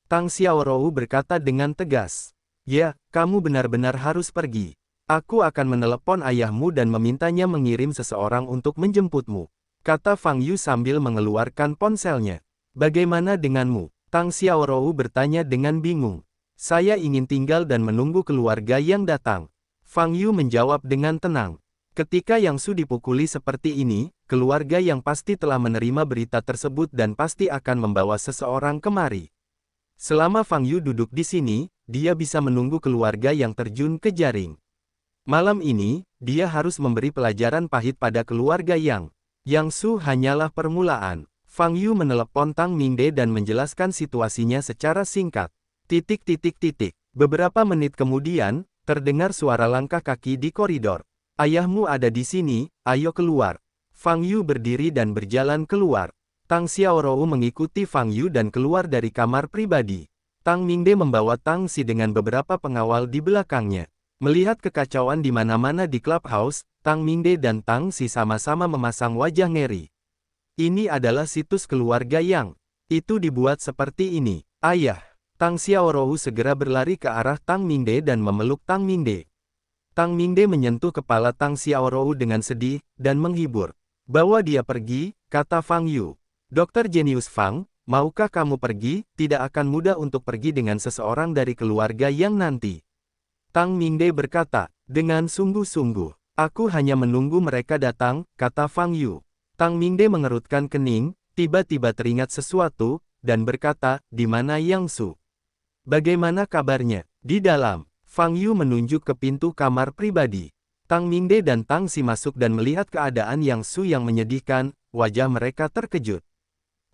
Tang Xiaorou berkata dengan tegas. Ya, kamu benar-benar harus pergi. Aku akan menelepon ayahmu dan memintanya mengirim seseorang untuk menjemputmu, kata Fang Yu sambil mengeluarkan ponselnya. Bagaimana denganmu? Tang Xiaorou bertanya dengan bingung. Saya ingin tinggal dan menunggu keluarga yang datang. Fang Yu menjawab dengan tenang. Ketika Yang Su dipukuli seperti ini, keluarga yang pasti telah menerima berita tersebut dan pasti akan membawa seseorang kemari. Selama Fang Yu duduk di sini, dia bisa menunggu keluarga yang terjun ke jaring. Malam ini, dia harus memberi pelajaran pahit pada keluarga Yang. Yang Su hanyalah permulaan. Fang Yu menelepon Tang Mingde dan menjelaskan situasinya secara singkat. Beberapa menit kemudian, terdengar suara langkah kaki di koridor. Ayahmu ada di sini, ayo keluar. Fang Yu berdiri dan berjalan keluar. Tang Xiaorou mengikuti Fang Yu dan keluar dari kamar pribadi. Tang Mingde membawa Tang Si dengan beberapa pengawal di belakangnya. Melihat kekacauan di mana-mana di clubhouse, Tang Mingde dan Tang Si sama-sama memasang wajah ngeri. Ini adalah situs keluarga Yang. Itu dibuat seperti ini. Ayah. Tang Xiaorou segera berlari ke arah Tang Mingde dan memeluk Tang Mingde. Tang Mingde menyentuh kepala Tang Xiaorou dengan sedih dan menghibur. Bawa dia pergi, kata Fang Yu. Dokter Jenius Fang, maukah kamu pergi? Tidak akan mudah untuk pergi dengan seseorang dari keluarga Yang nanti. Tang Mingde berkata, dengan sungguh-sungguh. Aku hanya menunggu mereka datang, kata Fang Yu. Tang Mingde mengerutkan kening, tiba-tiba teringat sesuatu, dan berkata, di mana Yang Su? Bagaimana kabarnya? Di dalam. Fang Yu menunjuk ke pintu kamar pribadi. Tang Mingde dan Tang Si masuk dan melihat keadaan Yang Su yang menyedihkan, wajah mereka terkejut.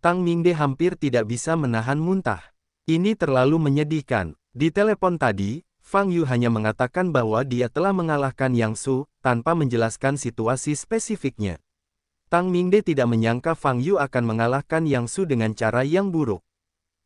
Tang Mingde hampir tidak bisa menahan muntah. Ini terlalu menyedihkan. Di telepon tadi, Fang Yu hanya mengatakan bahwa dia telah mengalahkan Yang Su, tanpa menjelaskan situasi spesifiknya. Tang Mingde tidak menyangka Fang Yu akan mengalahkan Yang Su dengan cara yang buruk.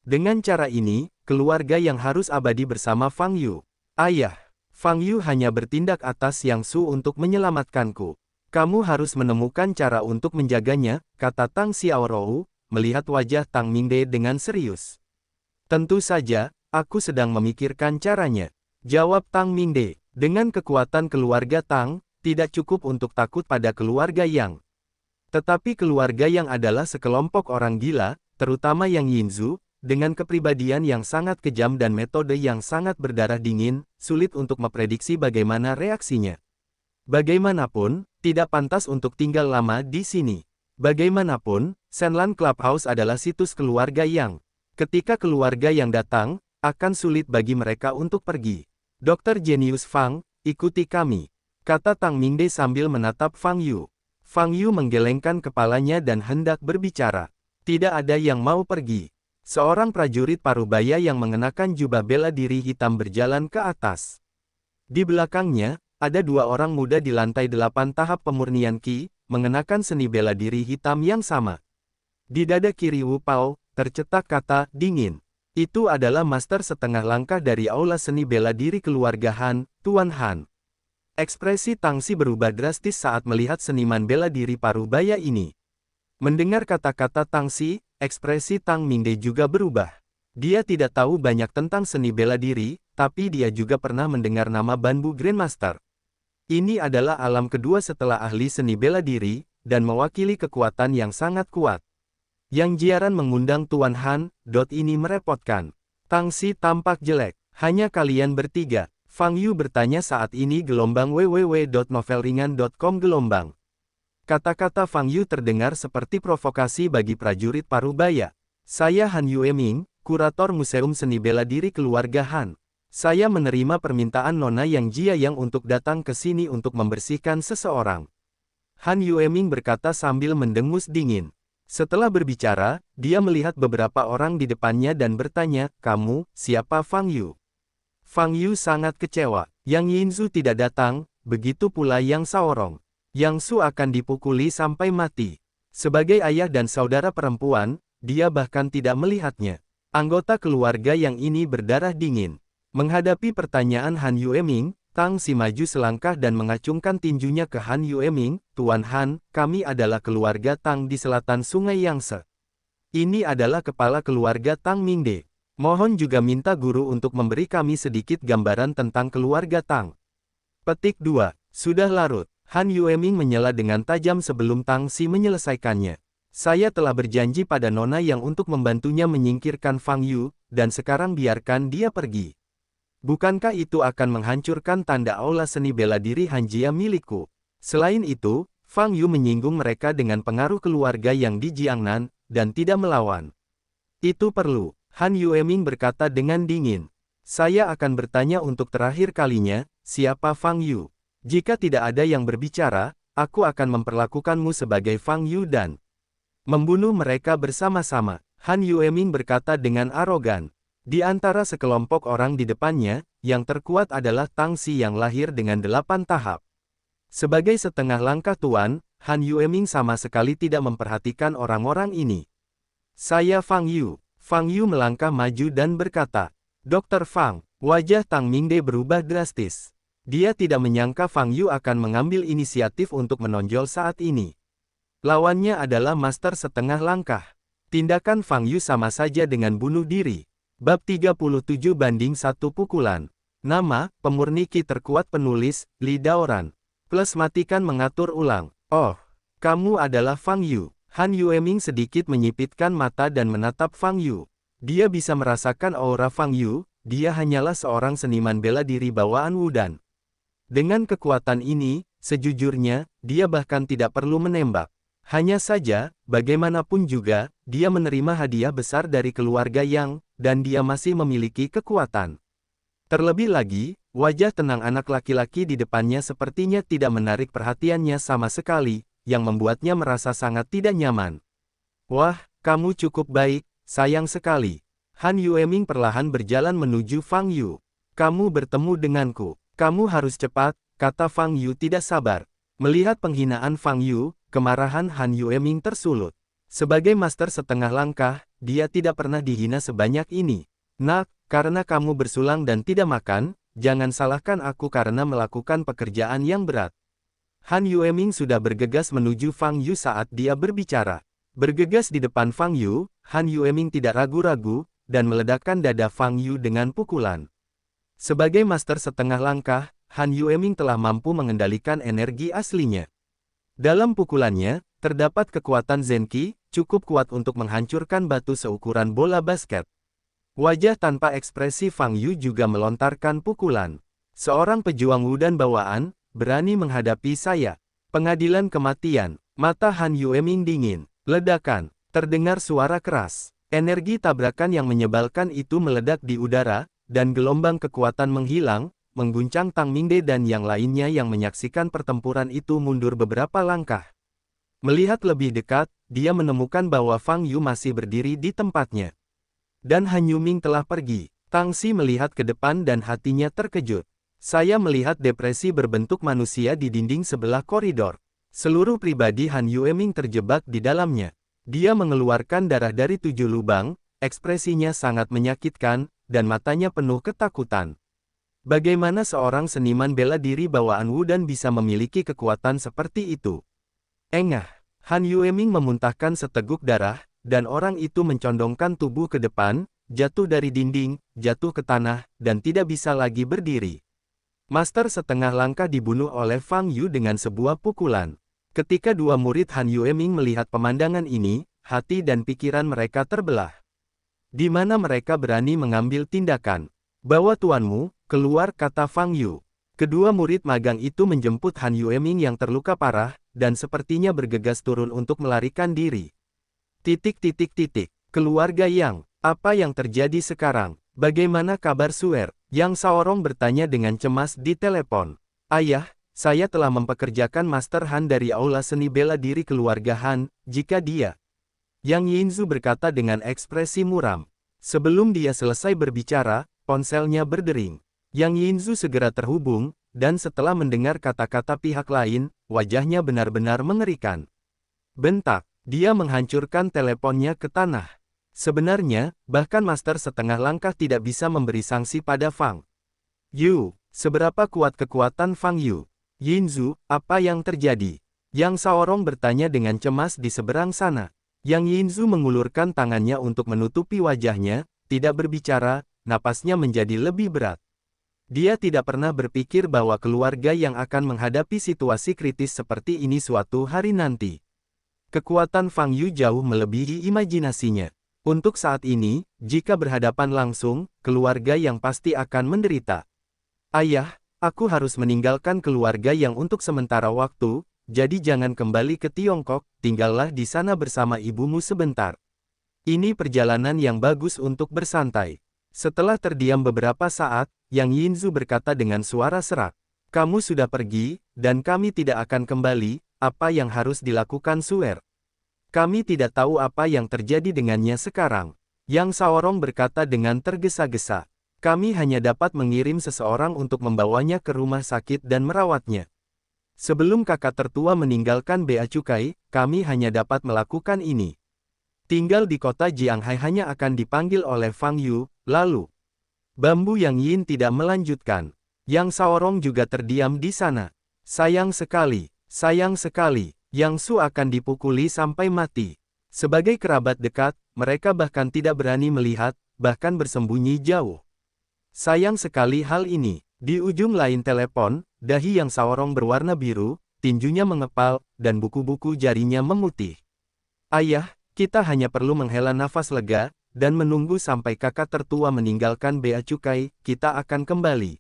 Dengan cara ini, keluarga Yang harus abadi bersama Fang Yu. Ayah, Fang Yu hanya bertindak atas Yang Su untuk menyelamatkanku. Kamu harus menemukan cara untuk menjaganya, kata Tang Xiaorou, melihat wajah Tang Mingde dengan serius. Tentu saja, aku sedang memikirkan caranya, jawab Tang Mingde. Dengan kekuatan keluarga Tang, tidak cukup untuk takut pada keluarga Yang. Tetapi keluarga Yang adalah sekelompok orang gila, terutama Yang Yinzu, dengan kepribadian yang sangat kejam dan metode yang sangat berdarah dingin, sulit untuk memprediksi bagaimana reaksinya. Bagaimanapun, tidak pantas untuk tinggal lama di sini. Bagaimanapun, Shenlan Clubhouse adalah situs keluarga Yang. Ketika keluarga Yang datang, akan sulit bagi mereka untuk pergi. Dokter Jenius Fang, ikuti kami, kata Tang Mingde sambil menatap Fang Yu. Fang Yu menggelengkan kepalanya dan hendak berbicara. Tidak ada yang mau pergi. Seorang prajurit parubaya yang mengenakan jubah bela diri hitam berjalan ke atas. Di belakangnya, ada dua orang muda di lantai 8 tahap pemurnian Qi, mengenakan seni bela diri hitam yang sama. Di dada kiri Wu Pao, tercetak kata, dingin. Itu adalah master setengah langkah dari aula seni bela diri keluarga Han, Tuan Han. Ekspresi Tang Si berubah drastis saat melihat seniman bela diri parubaya ini. Mendengar kata-kata Tang Si, ekspresi Tang Mingde juga berubah. Dia tidak tahu banyak tentang seni bela diri, tapi dia juga pernah mendengar nama Banbu Grandmaster. Ini adalah alam kedua setelah ahli seni bela diri, dan mewakili kekuatan yang sangat kuat. Yang Jiaran mengundang Tuan Han, ini merepotkan. Tang Si tampak jelek. Hanya kalian bertiga. Fang Yu bertanya saat ini gelombang www.novelringan.com gelombang. Kata-kata Fang Yu terdengar seperti provokasi bagi prajurit parubaya. Saya Han Yueming, kurator Museum Seni Bela Diri Keluarga Han. Saya menerima permintaan Nona Yang Jiayang untuk datang ke sini untuk membersihkan seseorang. Han Yueming berkata sambil mendengus dingin. Setelah berbicara, dia melihat beberapa orang di depannya dan bertanya, kamu, siapa Fang Yu? Fang Yu sangat kecewa. Yang Yinzu tidak datang, begitu pula Yang Saorong. Yang Su akan dipukuli sampai mati. Sebagai ayah dan saudara perempuan, dia bahkan tidak melihatnya. Anggota keluarga Yang ini berdarah dingin. Menghadapi pertanyaan Han Yueming, Tang Xi maju selangkah dan mengacungkan tinjunya ke Han Yueming. Tuan Han, kami adalah keluarga Tang di selatan Sungai Yangtze. Ini adalah kepala keluarga Tang Mingde. Mohon juga minta guru untuk memberi kami sedikit gambaran tentang keluarga Tang. Petik 2. Sudah larut. Han Yueming menyela dengan tajam sebelum Tang Xi menyelesaikannya. Saya telah berjanji pada Nona yang untuk membantunya menyingkirkan Fang Yu, dan sekarang biarkan dia pergi. Bukankah itu akan menghancurkan tanda aula seni bela diri Hanjia milikku? Selain itu, Fang Yu menyinggung mereka dengan pengaruh keluarga yang di Jiangnan, dan tidak melawan. Itu perlu. Han Yueming berkata dengan dingin. Saya akan bertanya untuk terakhir kalinya, siapa Fang Yu? Jika tidak ada yang berbicara, aku akan memperlakukanmu sebagai Fang Yu dan membunuh mereka bersama-sama. Han Yueming berkata dengan arogan. Di antara sekelompok orang di depannya, yang terkuat adalah Tang Xi yang lahir dengan 8 tahap. Sebagai setengah langkah tuan, Han Yueming sama sekali tidak memperhatikan orang-orang ini. Saya Fang Yu. Fang Yu melangkah maju dan berkata, Dr. Fang, wajah Tang Mingde berubah drastis. Dia tidak menyangka Fang Yu akan mengambil inisiatif untuk menonjol saat ini. Lawannya adalah master setengah langkah. Tindakan Fang Yu sama saja dengan bunuh diri. Bab 37 banding 1 pukulan. Nama, pemurni ki terkuat penulis, Li Daoran. Plus matikan mengatur ulang. Oh, kamu adalah Fang Yu. Han Yueming sedikit menyipitkan mata dan menatap Fang Yu. Dia bisa merasakan aura Fang Yu, dia hanyalah seorang seniman bela diri bawaan Wudan. Dengan kekuatan ini, sejujurnya, dia bahkan tidak perlu menembak. Hanya saja, bagaimanapun juga, dia menerima hadiah besar dari keluarga Yang, dan dia masih memiliki kekuatan. Terlebih lagi, wajah tenang anak laki-laki di depannya sepertinya tidak menarik perhatiannya sama sekali, yang membuatnya merasa sangat tidak nyaman. Wah, kamu cukup baik, sayang sekali. Han Yueming perlahan berjalan menuju Fang Yu. Kamu bertemu denganku. Kamu harus cepat, kata Fang Yu tidak sabar. Melihat penghinaan Fang Yu, kemarahan Han Yueming tersulut. Sebagai master setengah langkah, dia tidak pernah dihina sebanyak ini. Nak, karena kamu bersulang dan tidak makan, jangan salahkan aku karena melakukan pekerjaan yang berat. Han Yueming sudah bergegas menuju Fang Yu saat dia berbicara. Bergegas di depan Fang Yu, Han Yueming tidak ragu-ragu, dan meledakkan dada Fang Yu dengan pukulan. Sebagai master setengah langkah, Han Yueming telah mampu mengendalikan energi aslinya. Dalam pukulannya, terdapat kekuatan Zenki, cukup kuat untuk menghancurkan batu seukuran bola basket. Wajah tanpa ekspresi Fang Yu juga melontarkan pukulan. Seorang pejuang Wudan bawaan, berani menghadapi saya. Pengadilan kematian. Mata Han Yueming dingin. Ledakan. Terdengar suara keras. Energi tabrakan yang menyebalkan itu meledak di udara, dan gelombang kekuatan menghilang, mengguncang Tang Mingde dan yang lainnya yang menyaksikan pertempuran itu mundur beberapa langkah. Melihat lebih dekat, dia menemukan bahwa Fang Yu masih berdiri di tempatnya. Dan Han Yueming telah pergi. Tang Xi melihat ke depan dan hatinya terkejut. Saya melihat depresi berbentuk manusia di dinding sebelah koridor. Seluruh pribadi Han Yueming terjebak di dalamnya. Dia mengeluarkan darah dari 7 lubang, ekspresinya sangat menyakitkan, dan matanya penuh ketakutan. Bagaimana seorang seniman bela diri bawaan Wudan bisa memiliki kekuatan seperti itu? Engah. Han Yueming memuntahkan seteguk darah, dan orang itu mencondongkan tubuh ke depan, jatuh dari dinding, jatuh ke tanah, dan tidak bisa lagi berdiri. Master setengah langkah dibunuh oleh Fang Yu dengan sebuah pukulan. Ketika dua murid Han Yueming melihat pemandangan ini, hati dan pikiran mereka terbelah. Di mana mereka berani mengambil tindakan? Bawa tuanmu, keluar, kata Fang Yu. Kedua murid magang itu menjemput Han Yueming yang terluka parah, dan sepertinya bergegas turun untuk melarikan diri. Keluarga Yang, apa yang terjadi sekarang? Bagaimana kabar Suer? Yang Saorong bertanya dengan cemas di telepon. Ayah, saya telah mempekerjakan Master Han dari Aula Seni Bela Diri keluarga Han, jika dia. Yang Yinzu berkata dengan ekspresi muram. Sebelum dia selesai berbicara, ponselnya berdering. Yang Yinzu segera terhubung, dan setelah mendengar kata-kata pihak lain, wajahnya benar-benar mengerikan. Bentak, dia menghancurkan teleponnya ke tanah. Sebenarnya, bahkan master setengah langkah tidak bisa memberi sanksi pada Fang Yu. Seberapa kuat kekuatan Fang Yu? Yinzu, apa yang terjadi? Yang Saorong bertanya dengan cemas di seberang sana. Yang Yinzu mengulurkan tangannya untuk menutupi wajahnya, tidak berbicara, napasnya menjadi lebih berat. Dia tidak pernah berpikir bahwa keluarga yang akan menghadapi situasi kritis seperti ini suatu hari nanti. Kekuatan Fang Yu jauh melebihi imajinasinya. Untuk saat ini, jika berhadapan langsung, keluarga yang pasti akan menderita. Ayah, aku harus meninggalkan keluarga yang untuk sementara waktu, jadi jangan kembali ke Tiongkok, tinggallah di sana bersama ibumu sebentar. Ini perjalanan yang bagus untuk bersantai. Setelah terdiam beberapa saat, Yang Yinzu berkata dengan suara serak. Kamu sudah pergi, dan kami tidak akan kembali, apa yang harus dilakukan Suer? Kami tidak tahu apa yang terjadi dengannya sekarang. Yang Saorong berkata dengan tergesa-gesa. Kami hanya dapat mengirim seseorang untuk membawanya ke rumah sakit dan merawatnya. Sebelum kakak tertua meninggalkan Bea Cukai, kami hanya dapat melakukan ini. Tinggal di kota Jianghai hanya akan dipanggil oleh Fang Yu, lalu. Bambu Yang Yin tidak melanjutkan. Yang Saorong juga terdiam di sana. Sayang sekali, Yang Su akan dipukuli sampai mati. Sebagai kerabat dekat, mereka bahkan tidak berani melihat, bahkan bersembunyi jauh. Sayang sekali hal ini. Di ujung lain telepon, dahi Yang Saorong berwarna biru, tinjunya mengepal, dan buku-buku jarinya memutih. Ayah, kita hanya perlu menghela nafas lega, dan menunggu sampai kakak tertua meninggalkan Bea Cukai, kita akan kembali.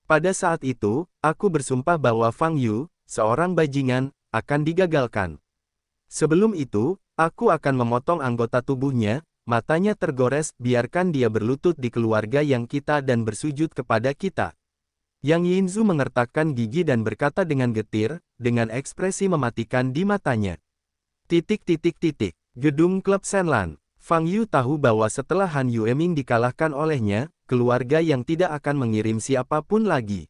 Pada saat itu, aku bersumpah bahwa Fang Yu, seorang bajingan, akan digagalkan. Sebelum itu, aku akan memotong anggota tubuhnya, matanya tergores, biarkan dia berlutut di keluarga yang kita dan bersujud kepada kita. Yang Yinzu mengertakkan gigi dan berkata dengan getir, dengan ekspresi mematikan di matanya. Gedung Klub Shenlan. Fang Yu tahu bahwa setelah Han Yueming dikalahkan olehnya, keluarga yang tidak akan mengirim siapapun lagi.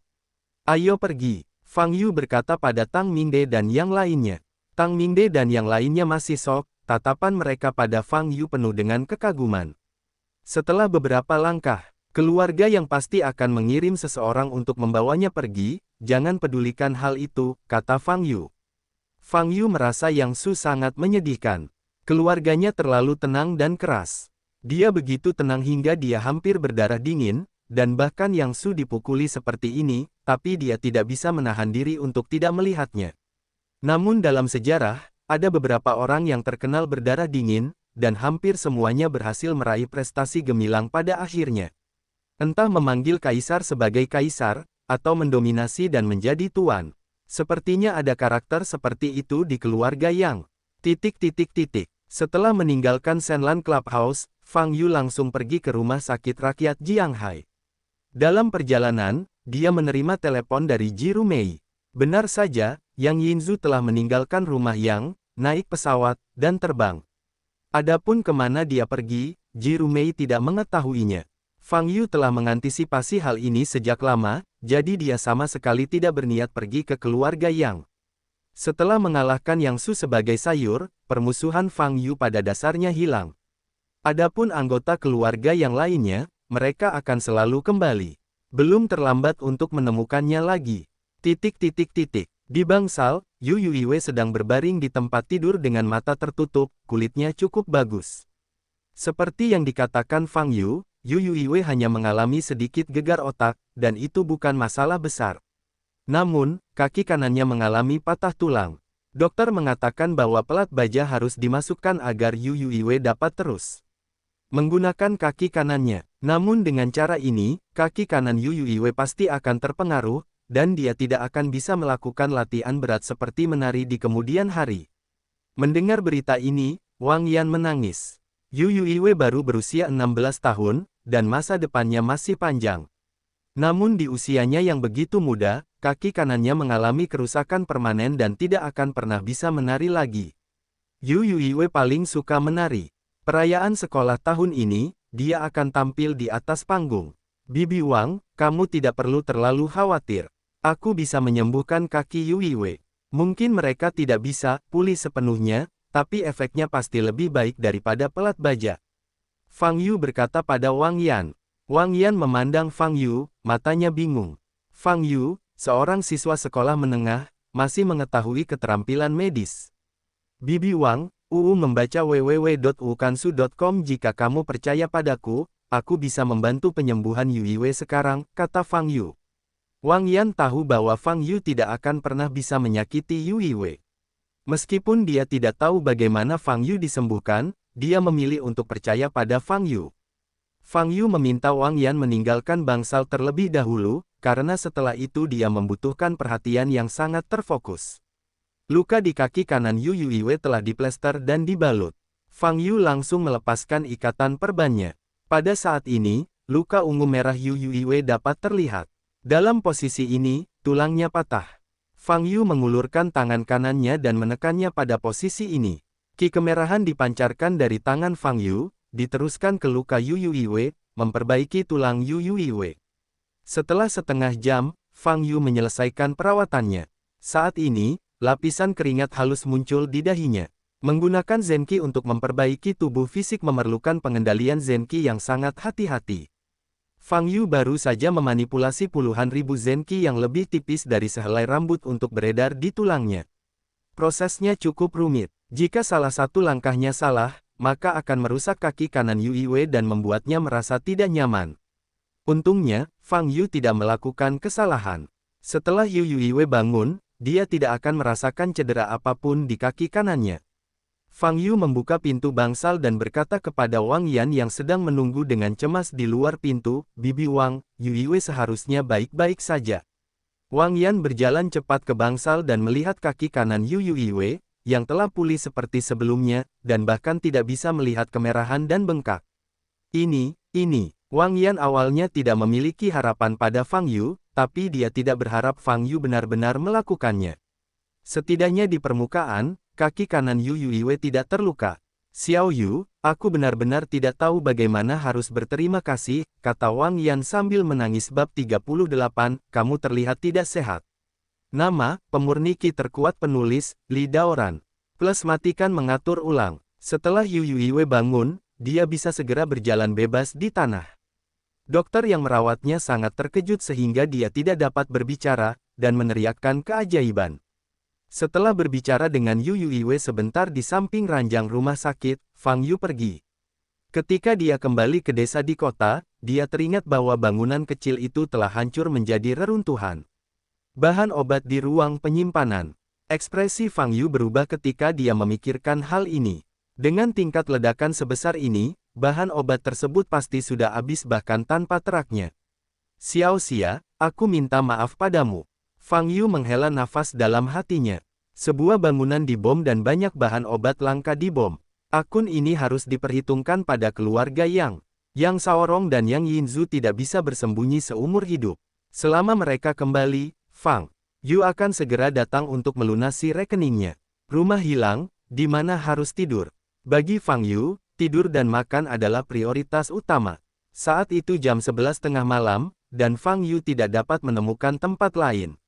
Ayo pergi, Fang Yu berkata pada Tang Mingde dan yang lainnya. Tang Mingde dan yang lainnya masih shock, tatapan mereka pada Fang Yu penuh dengan kekaguman. Setelah beberapa langkah, keluarga yang pasti akan mengirim seseorang untuk membawanya pergi, jangan pedulikan hal itu, kata Fang Yu. Fang Yu merasa Yang Su sangat menyedihkan. Keluarganya terlalu tenang dan keras. Dia begitu tenang hingga dia hampir berdarah dingin, dan bahkan Yang Su dipukuli seperti ini, tapi dia tidak bisa menahan diri untuk tidak melihatnya. Namun dalam sejarah, ada beberapa orang yang terkenal berdarah dingin, dan hampir semuanya berhasil meraih prestasi gemilang pada akhirnya. Entah memanggil kaisar sebagai kaisar, atau mendominasi dan menjadi tuan. Sepertinya ada karakter seperti itu di keluarga Yang. Setelah meninggalkan Shenlan Clubhouse, Fang Yu langsung pergi ke rumah sakit rakyat Jianghai. Dalam perjalanan, dia menerima telepon dari Ji Rumei. Benar saja, Yang Yinzu telah meninggalkan rumah Yang, naik pesawat, dan terbang. Adapun kemana dia pergi, Ji Rumei tidak mengetahuinya. Fang Yu telah mengantisipasi hal ini sejak lama, jadi dia sama sekali tidak berniat pergi ke keluarga Yang. Setelah mengalahkan Yang Su sebagai sayur, permusuhan Fang Yu pada dasarnya hilang. Adapun anggota keluarga yang lainnya, mereka akan selalu kembali. Belum terlambat untuk menemukannya lagi. Di bangsal, Yu Yuiwe sedang berbaring di tempat tidur dengan mata tertutup, kulitnya cukup bagus. Seperti yang dikatakan Fang Yu, Yu Yuiwe hanya mengalami sedikit gegar otak, dan itu bukan masalah besar. Namun, kaki kanannya mengalami patah tulang. Dokter mengatakan bahwa pelat baja harus dimasukkan agar Yu Yuiwe dapat terus menggunakan kaki kanannya. Namun dengan cara ini, kaki kanan Yu Yuiwe pasti akan terpengaruh, dan dia tidak akan bisa melakukan latihan berat seperti menari di kemudian hari. Mendengar berita ini, Wang Yan menangis. Yu Yuiwe baru berusia 16 tahun, dan masa depannya masih panjang. Namun di usianya yang begitu muda, kaki kanannya mengalami kerusakan permanen dan tidak akan pernah bisa menari lagi. Yu Yuiwe paling suka menari. Perayaan sekolah tahun ini, dia akan tampil di atas panggung. Bibi Wang, kamu tidak perlu terlalu khawatir. Aku bisa menyembuhkan kaki Yu Yuiwe. Mungkin mereka tidak bisa pulih sepenuhnya, tapi efeknya pasti lebih baik daripada pelat baja. Fang Yu berkata pada Wang Yan. Wang Yan memandang Fang Yu, matanya bingung. Fang Yu, seorang siswa sekolah menengah, masih mengetahui keterampilan medis. Bibi Wang, membaca www.wukansu.com. Jika kamu percaya padaku, aku bisa membantu penyembuhan Yu Yiwei sekarang, kata Fang Yu. Wang Yan tahu bahwa Fang Yu tidak akan pernah bisa menyakiti Yu Yiwei. Meskipun dia tidak tahu bagaimana Fang Yu disembuhkan, dia memilih untuk percaya pada Fang Yu. Fang Yu meminta Wang Yan meninggalkan bangsal terlebih dahulu, karena setelah itu dia membutuhkan perhatian yang sangat terfokus. Luka di kaki kanan Yu Yiwei telah diplester dan dibalut. Fang Yu langsung melepaskan ikatan perbannya. Pada saat ini, luka ungu merah Yu Yiwei dapat terlihat. Dalam posisi ini, tulangnya patah. Fang Yu mengulurkan tangan kanannya dan menekannya pada posisi ini. Ki kemerahan dipancarkan dari tangan Fang Yu, diteruskan ke luka Yu Yiwei, memperbaiki tulang Yu Yiwei. Setelah setengah jam, Fang Yu menyelesaikan perawatannya. Saat ini, lapisan keringat halus muncul di dahinya. Menggunakan Zenki untuk memperbaiki tubuh fisik memerlukan pengendalian Zenki yang sangat hati-hati. Fang Yu baru saja memanipulasi puluhan ribu Zenki yang lebih tipis dari sehelai rambut untuk beredar di tulangnya. Prosesnya cukup rumit. Jika salah satu langkahnya salah, maka akan merusak kaki kanan Yu Yiwei dan membuatnya merasa tidak nyaman. Untungnya, Fang Yu tidak melakukan kesalahan. Setelah Yu Yiwei bangun, dia tidak akan merasakan cedera apapun di kaki kanannya. Fang Yu membuka pintu bangsal dan berkata kepada Wang Yan yang sedang menunggu dengan cemas di luar pintu, "Bibi Wang, Yu Yiwei seharusnya baik-baik saja." Wang Yan berjalan cepat ke bangsal dan melihat kaki kanan Yu Yiwei, yang telah pulih seperti sebelumnya, dan bahkan tidak bisa melihat kemerahan dan bengkak. Ini. Wang Yan awalnya tidak memiliki harapan pada Fang Yu, tapi dia tidak berharap Fang Yu benar-benar melakukannya. Setidaknya di permukaan, kaki kanan Yu Yiwei tidak terluka. "Xiao Yu, aku benar-benar tidak tahu bagaimana harus berterima kasih," kata Wang Yan sambil menangis. Bab 38, kamu terlihat tidak sehat. Nama, pemurni Qi terkuat penulis, Li Daoran. Plus matikan mengatur ulang. Setelah Yu Yiwei bangun, dia bisa segera berjalan bebas di tanah. Dokter yang merawatnya sangat terkejut sehingga dia tidak dapat berbicara, dan meneriakkan keajaiban. Setelah berbicara dengan Yu Yiwei sebentar di samping ranjang rumah sakit, Fang Yu pergi. Ketika dia kembali ke desa di kota, dia teringat bahwa bangunan kecil itu telah hancur menjadi reruntuhan. Bahan obat di ruang penyimpanan. Ekspresi Fang Yu berubah ketika dia memikirkan hal ini. Dengan tingkat ledakan sebesar ini, bahan obat tersebut pasti sudah habis bahkan tanpa teraknya. "Xiao Xia, aku minta maaf padamu." Fang Yu menghela nafas dalam hatinya. Sebuah bangunan dibom dan banyak bahan obat langka dibom. Akun ini harus diperhitungkan pada keluarga Yang Shaorong dan Yang Yinzu tidak bisa bersembunyi seumur hidup. Selama mereka kembali, Fang Yu akan segera datang untuk melunasi rekeningnya. Rumah hilang, di mana harus tidur. Bagi Fang Yu, tidur dan makan adalah prioritas utama. Saat itu jam 11 tengah malam, dan Fang Yu tidak dapat menemukan tempat lain.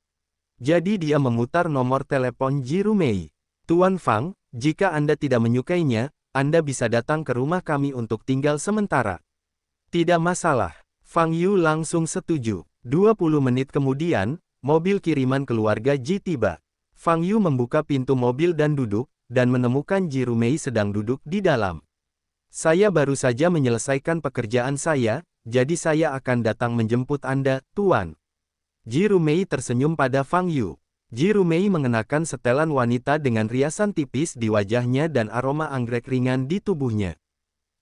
Jadi dia memutar nomor telepon Ji Rumei. "Tuan Fang, jika Anda tidak menyukainya, Anda bisa datang ke rumah kami untuk tinggal sementara." "Tidak masalah." Fang Yu langsung setuju. 20 menit kemudian, mobil kiriman keluarga Ji tiba. Fang Yu membuka pintu mobil dan duduk, dan menemukan Ji Rumei sedang duduk di dalam. "Saya baru saja menyelesaikan pekerjaan saya, jadi saya akan datang menjemput Anda, Tuan." Ji Rumei tersenyum pada Fang Yu. Ji Rumei mengenakan setelan wanita dengan riasan tipis di wajahnya dan aroma anggrek ringan di tubuhnya.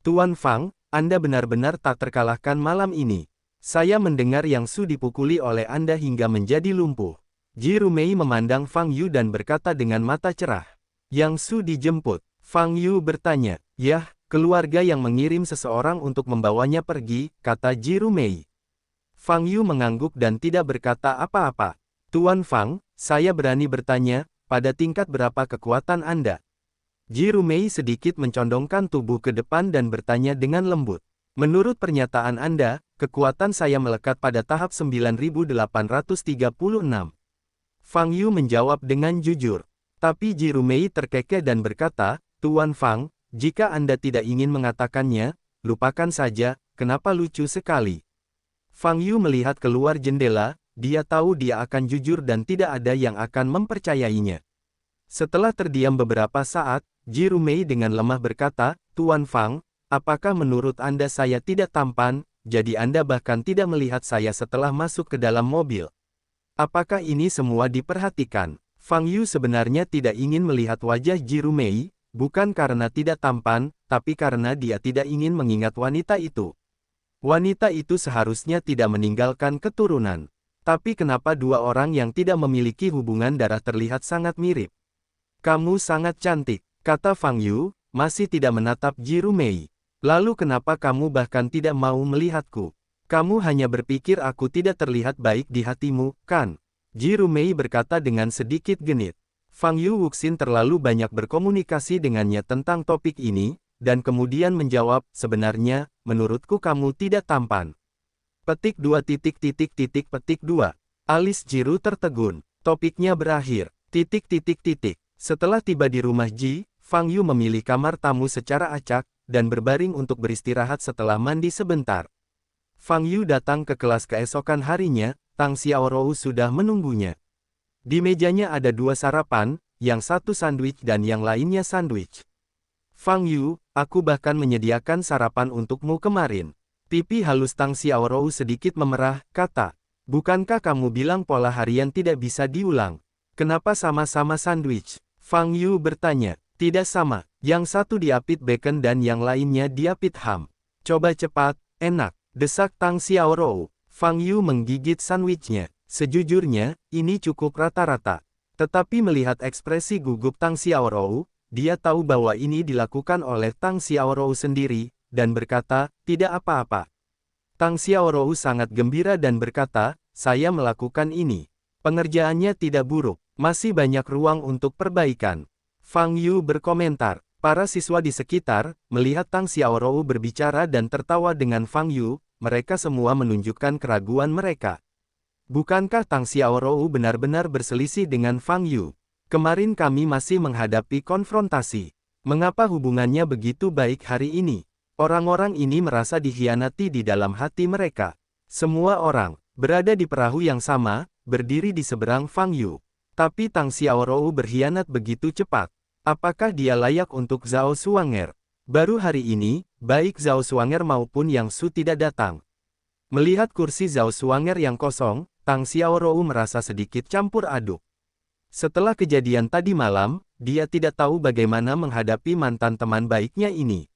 "Tuan Fang, Anda benar-benar tak terkalahkan malam ini. Saya mendengar Yang Su dipukuli oleh Anda hingga menjadi lumpuh." Ji Rumei memandang Fang Yu dan berkata dengan mata cerah. "Yang Su dijemput?" Fang Yu bertanya. "Yah, keluarga yang mengirim seseorang untuk membawanya pergi," kata Ji Rumei. Fang Yu mengangguk dan tidak berkata apa-apa. "Tuan Fang, saya berani bertanya, pada tingkat berapa kekuatan Anda?" Ji Rumei sedikit mencondongkan tubuh ke depan dan bertanya dengan lembut. "Menurut pernyataan Anda, kekuatan saya melekat pada tahap 9836. Fang Yu menjawab dengan jujur. Tapi Ji Rumei terkekeh dan berkata, "Tuan Fang, jika Anda tidak ingin mengatakannya, lupakan saja, kenapa lucu sekali. Fang Yu melihat keluar jendela, dia tahu dia akan jujur dan tidak ada yang akan mempercayainya. Setelah terdiam beberapa saat, Ji Rumei dengan lemah berkata, Tuan Fang, apakah menurut Anda saya tidak tampan, jadi Anda bahkan tidak melihat saya setelah masuk ke dalam mobil? Apakah ini semua diperhatikan? Fang Yu sebenarnya tidak ingin melihat wajah Ji Rumei, bukan karena tidak tampan, tapi karena dia tidak ingin mengingat wanita itu. Wanita itu seharusnya tidak meninggalkan keturunan. Tapi kenapa dua orang yang tidak memiliki hubungan darah terlihat sangat mirip? Kamu sangat cantik, kata Fang Yu, masih tidak menatap Ji Rumei. Lalu kenapa kamu bahkan tidak mau melihatku? Kamu hanya berpikir aku tidak terlihat baik di hatimu, kan? Ji Rumei berkata dengan sedikit genit. Fang Yu Wuxin terlalu banyak berkomunikasi dengannya tentang topik ini, dan kemudian menjawab, sebenarnya, menurutku kamu tidak tampan. Petik 2 titik titik titik petik 2. Alis Jiru tertegun. Topiknya berakhir. Titik titik titik. Setelah tiba di rumah Ji, Fang Yu memilih kamar tamu secara acak, dan berbaring untuk beristirahat setelah mandi sebentar. Fang Yu datang ke kelas keesokan harinya, Tang Xiaorou sudah menunggunya. Di mejanya ada 2 sarapan, yang satu sandwich dan yang lainnya sandwich. Fang Yu, aku bahkan menyediakan sarapan untukmu kemarin. Pipi halus Tang Xiaorou sedikit memerah, kata, bukankah kamu bilang pola harian tidak bisa diulang? Kenapa sama-sama sandwich? Fang Yu bertanya, tidak sama, yang satu diapit bacon dan yang lainnya diapit ham. Coba cepat, enak, desak Tang Xiaorou. Fang Yu menggigit sandwichnya. Sejujurnya, ini cukup rata-rata. Tetapi melihat ekspresi gugup Tang Xiaorou, dia tahu bahwa ini dilakukan oleh Tang Xiaorou sendiri, dan berkata, tidak apa-apa. Tang Xiaorou sangat gembira dan berkata, saya melakukan ini. Pengerjaannya tidak buruk, masih banyak ruang untuk perbaikan. Fang Yu berkomentar. Para siswa di sekitar, melihat Tang Xiaorou berbicara dan tertawa dengan Fang Yu, mereka semua menunjukkan keraguan mereka. Bukankah Tang Xiaorou benar-benar berselisih dengan Fang Yu? Kemarin kami masih menghadapi konfrontasi. Mengapa hubungannya begitu baik hari ini? Orang-orang ini merasa dikhianati di dalam hati mereka. Semua orang berada di perahu yang sama, berdiri di seberang Fang Yu. Tapi Tang Xiaorou berkhianat begitu cepat. Apakah dia layak untuk Zhao Xuanger? Baru hari ini, baik Zhao Xuanger maupun Yang Su tidak datang. Melihat kursi Zhao Xuanger yang kosong, Tang Xiaorou merasa sedikit campur aduk. Setelah kejadian tadi malam, dia tidak tahu bagaimana menghadapi mantan teman baiknya ini.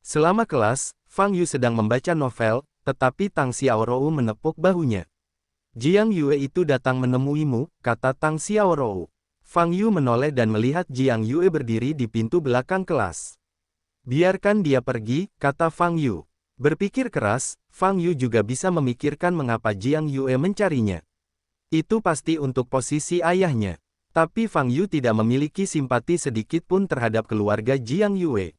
Selama kelas, Fang Yu sedang membaca novel, tetapi Tang Xiaorou menepuk bahunya. Jiang Yue itu datang menemuimu, kata Tang Xiaorou. Fang Yu menoleh dan melihat Jiang Yue berdiri di pintu belakang kelas. Biarkan dia pergi, kata Fang Yu. Berpikir keras, Fang Yu juga bisa memikirkan mengapa Jiang Yue mencarinya. Itu pasti untuk posisi ayahnya. Tapi Fang Yu tidak memiliki simpati sedikit pun terhadap keluarga Jiang Yue.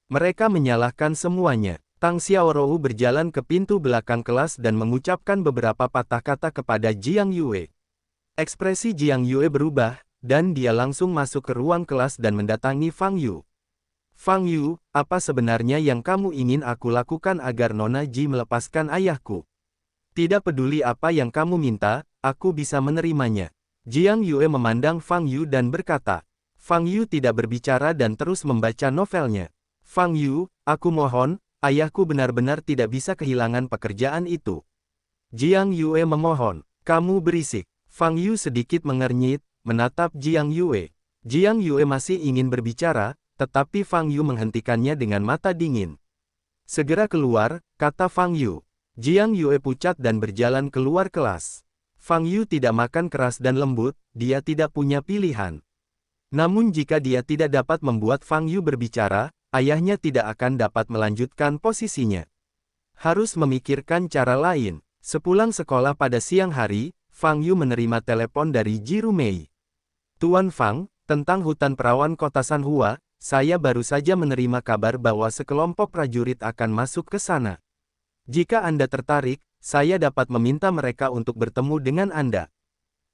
Mereka menyalahkan semuanya. Tang Xiaorou berjalan ke pintu belakang kelas dan mengucapkan beberapa patah kata kepada Jiang Yue. Ekspresi Jiang Yue berubah, dan dia langsung masuk ke ruang kelas dan mendatangi Fang Yu. Fang Yu, apa sebenarnya yang kamu ingin aku lakukan agar Nona Ji melepaskan ayahku? Tidak peduli apa yang kamu minta, aku bisa menerimanya. Jiang Yue memandang Fang Yu dan berkata. Fang Yu tidak berbicara dan terus membaca novelnya. Fang Yu, aku mohon, ayahku benar-benar tidak bisa kehilangan pekerjaan itu. Jiang Yue memohon, kamu berisik. Fang Yu sedikit mengernyit, menatap Jiang Yue. Jiang Yue masih ingin berbicara, tetapi Fang Yu menghentikannya dengan mata dingin. Segera keluar, kata Fang Yu. Jiang Yue pucat dan berjalan keluar kelas. Fang Yu tidak makan keras dan lembut, dia tidak punya pilihan. Namun jika dia tidak dapat membuat Fang Yu berbicara, ayahnya tidak akan dapat melanjutkan posisinya. Harus memikirkan cara lain. Sepulang sekolah pada siang hari, Fang Yu menerima telepon dari Ji Rumei. Tuan Fang, tentang hutan perawan kota Sanhua, saya baru saja menerima kabar bahwa sekelompok prajurit akan masuk ke sana. Jika Anda tertarik, saya dapat meminta mereka untuk bertemu dengan Anda.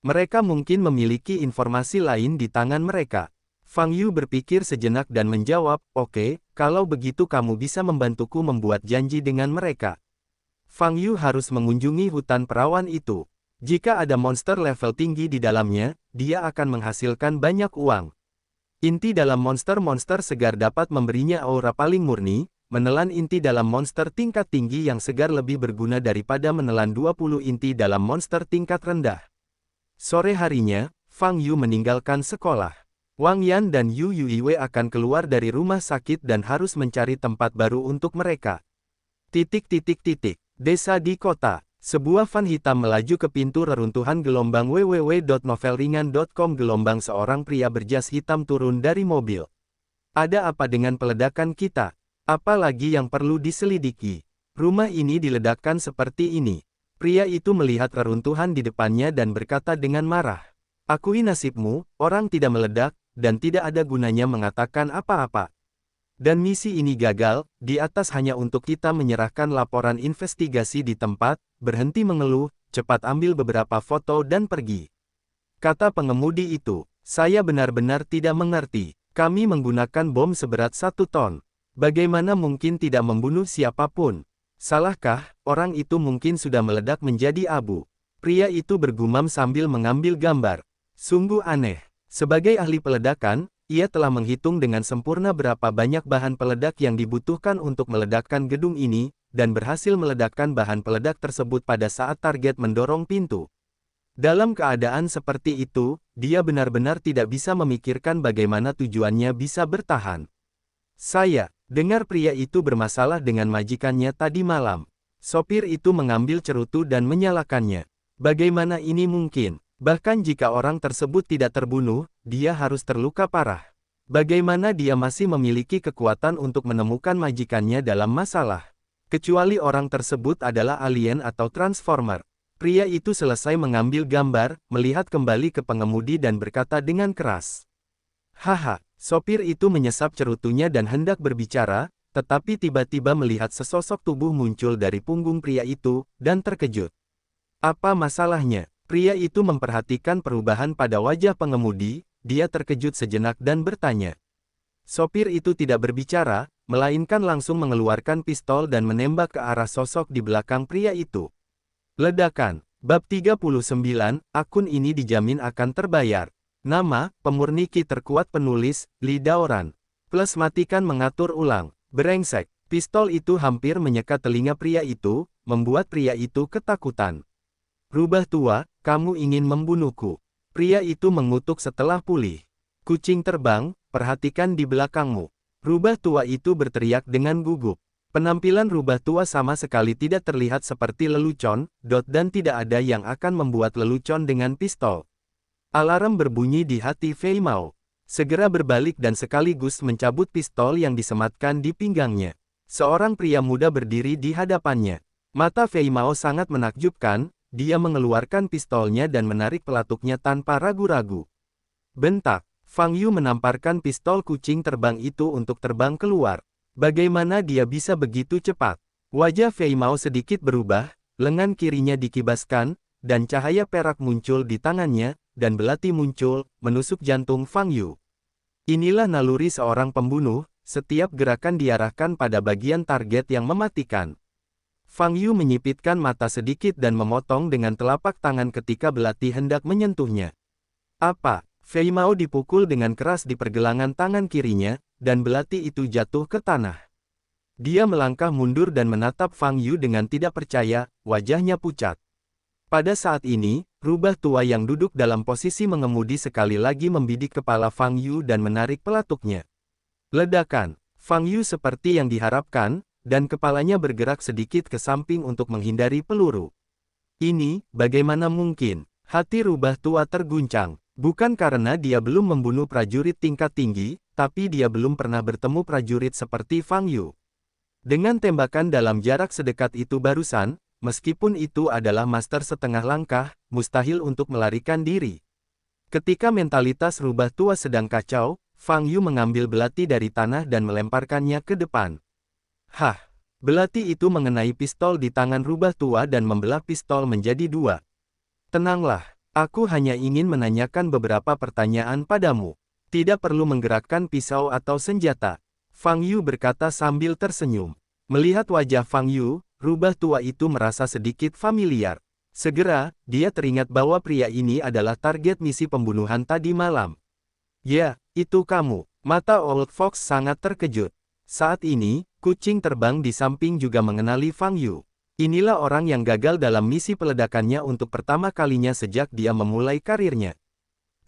Mereka mungkin memiliki informasi lain di tangan mereka. Fang Yu berpikir sejenak dan menjawab, "Oke, kalau begitu kamu bisa membantuku membuat janji dengan mereka." Fang Yu harus mengunjungi hutan perawan itu. Jika ada monster level tinggi di dalamnya, dia akan menghasilkan banyak uang. Inti dalam monster-monster segar dapat memberinya aura paling murni, menelan inti dalam monster tingkat tinggi yang segar lebih berguna daripada menelan 20 inti dalam monster tingkat rendah. Sore harinya, Fang Yu meninggalkan sekolah. Wang Yan dan Yu Yuiwei akan keluar dari rumah sakit dan harus mencari tempat baru untuk mereka. Desa di kota. Sebuah van hitam melaju ke pintu reruntuhan gelombang www.novelringan.com. Gelombang seorang pria berjas hitam turun dari mobil. Ada apa dengan peledakan kita? Apalagi yang perlu diselidiki? Rumah ini diledakkan seperti ini. Pria itu melihat reruntuhan di depannya dan berkata dengan marah. Akui nasibmu, orang tidak meledak, dan tidak ada gunanya mengatakan apa-apa. Dan misi ini gagal, di atas hanya untuk kita menyerahkan laporan investigasi di tempat, berhenti mengeluh, cepat ambil beberapa foto dan pergi. Kata pengemudi itu, saya benar-benar tidak mengerti, kami menggunakan bom seberat 1 ton. Bagaimana mungkin tidak membunuh siapapun? Salahkah, orang itu mungkin sudah meledak menjadi abu. Pria itu bergumam sambil mengambil gambar. Sungguh aneh. Sebagai ahli peledakan, ia telah menghitung dengan sempurna berapa banyak bahan peledak yang dibutuhkan untuk meledakkan gedung ini, dan berhasil meledakkan bahan peledak tersebut pada saat target mendorong pintu. Dalam keadaan seperti itu, dia benar-benar tidak bisa memikirkan bagaimana tujuannya bisa bertahan. Saya dengar pria itu bermasalah dengan majikannya tadi malam. Sopir itu mengambil cerutu dan menyalakannya. Bagaimana ini mungkin? Bahkan jika orang tersebut tidak terbunuh, dia harus terluka parah. Bagaimana dia masih memiliki kekuatan untuk menemukan majikannya dalam masalah? Kecuali orang tersebut adalah alien atau transformer. Pria itu selesai mengambil gambar, melihat kembali ke pengemudi dan berkata dengan keras. Haha, sopir itu menyesap cerutunya dan hendak berbicara, tetapi tiba-tiba melihat sesosok tubuh muncul dari punggung pria itu, dan terkejut. Apa masalahnya? Pria itu memperhatikan perubahan pada wajah pengemudi, dia terkejut sejenak dan bertanya. Sopir itu tidak berbicara, melainkan langsung mengeluarkan pistol dan menembak ke arah sosok di belakang pria itu. Ledakan. Bab 39, akun ini dijamin akan terbayar. Nama, pemurni ki terkuat penulis, Li Daoran. Plus matikan mengatur ulang. Brengsek. Pistol itu hampir menyekat telinga pria itu, membuat pria itu ketakutan. Rubah tua, kamu ingin membunuhku. Pria itu mengutuk setelah pulih. Kucing terbang, perhatikan di belakangmu. Rubah tua itu berteriak dengan gugup. Penampilan rubah tua sama sekali tidak terlihat seperti lelucon, dan tidak ada yang akan membuat lelucon dengan pistol. Alarm berbunyi di hati Fei Mao. Segera berbalik dan sekaligus mencabut pistol yang disematkan di pinggangnya. Seorang pria muda berdiri di hadapannya. Mata Fei Mao sangat menakjubkan. Dia mengeluarkan pistolnya dan menarik pelatuknya tanpa ragu-ragu. Bentak, Fang Yu menamparkan pistol kucing terbang itu untuk terbang keluar. Bagaimana dia bisa begitu cepat? Wajah Fei Mao sedikit berubah, lengan kirinya dikibaskan, dan cahaya perak muncul di tangannya, dan belati muncul, menusuk jantung Fang Yu. Inilah naluri seorang pembunuh, setiap gerakan diarahkan pada bagian target yang mematikan. Fang Yu menyipitkan mata sedikit dan memotong dengan telapak tangan ketika belati hendak menyentuhnya. Apa? Fei Mao dipukul dengan keras di pergelangan tangan kirinya, dan belati itu jatuh ke tanah. Dia melangkah mundur dan menatap Fang Yu dengan tidak percaya, wajahnya pucat. Pada saat ini, rubah tua yang duduk dalam posisi mengemudi sekali lagi membidik kepala Fang Yu dan menarik pelatuknya. Ledakan. Fang Yu seperti yang diharapkan, dan kepalanya bergerak sedikit ke samping untuk menghindari peluru. Ini, bagaimana mungkin? Hati rubah tua terguncang. Bukan karena dia belum membunuh prajurit tingkat tinggi, tapi dia belum pernah bertemu prajurit seperti Fang Yu. Dengan tembakan dalam jarak sedekat itu barusan, meskipun itu adalah master setengah langkah, mustahil untuk melarikan diri. Ketika mentalitas rubah tua sedang kacau, Fang Yu mengambil belati dari tanah dan melemparkannya ke depan. Hah! Belati itu mengenai pistol di tangan rubah tua dan membelah pistol menjadi 2. Tenanglah, aku hanya ingin menanyakan beberapa pertanyaan padamu. Tidak perlu menggerakkan pisau atau senjata. Fang Yu berkata sambil tersenyum. Melihat wajah Fang Yu, rubah tua itu merasa sedikit familiar. Segera, dia teringat bahwa pria ini adalah target misi pembunuhan tadi malam. Ya, itu kamu. Mata Old Fox sangat terkejut. Saat ini, kucing terbang di samping juga mengenali Fang Yu. Inilah orang yang gagal dalam misi peledakannya untuk pertama kalinya sejak dia memulai karirnya.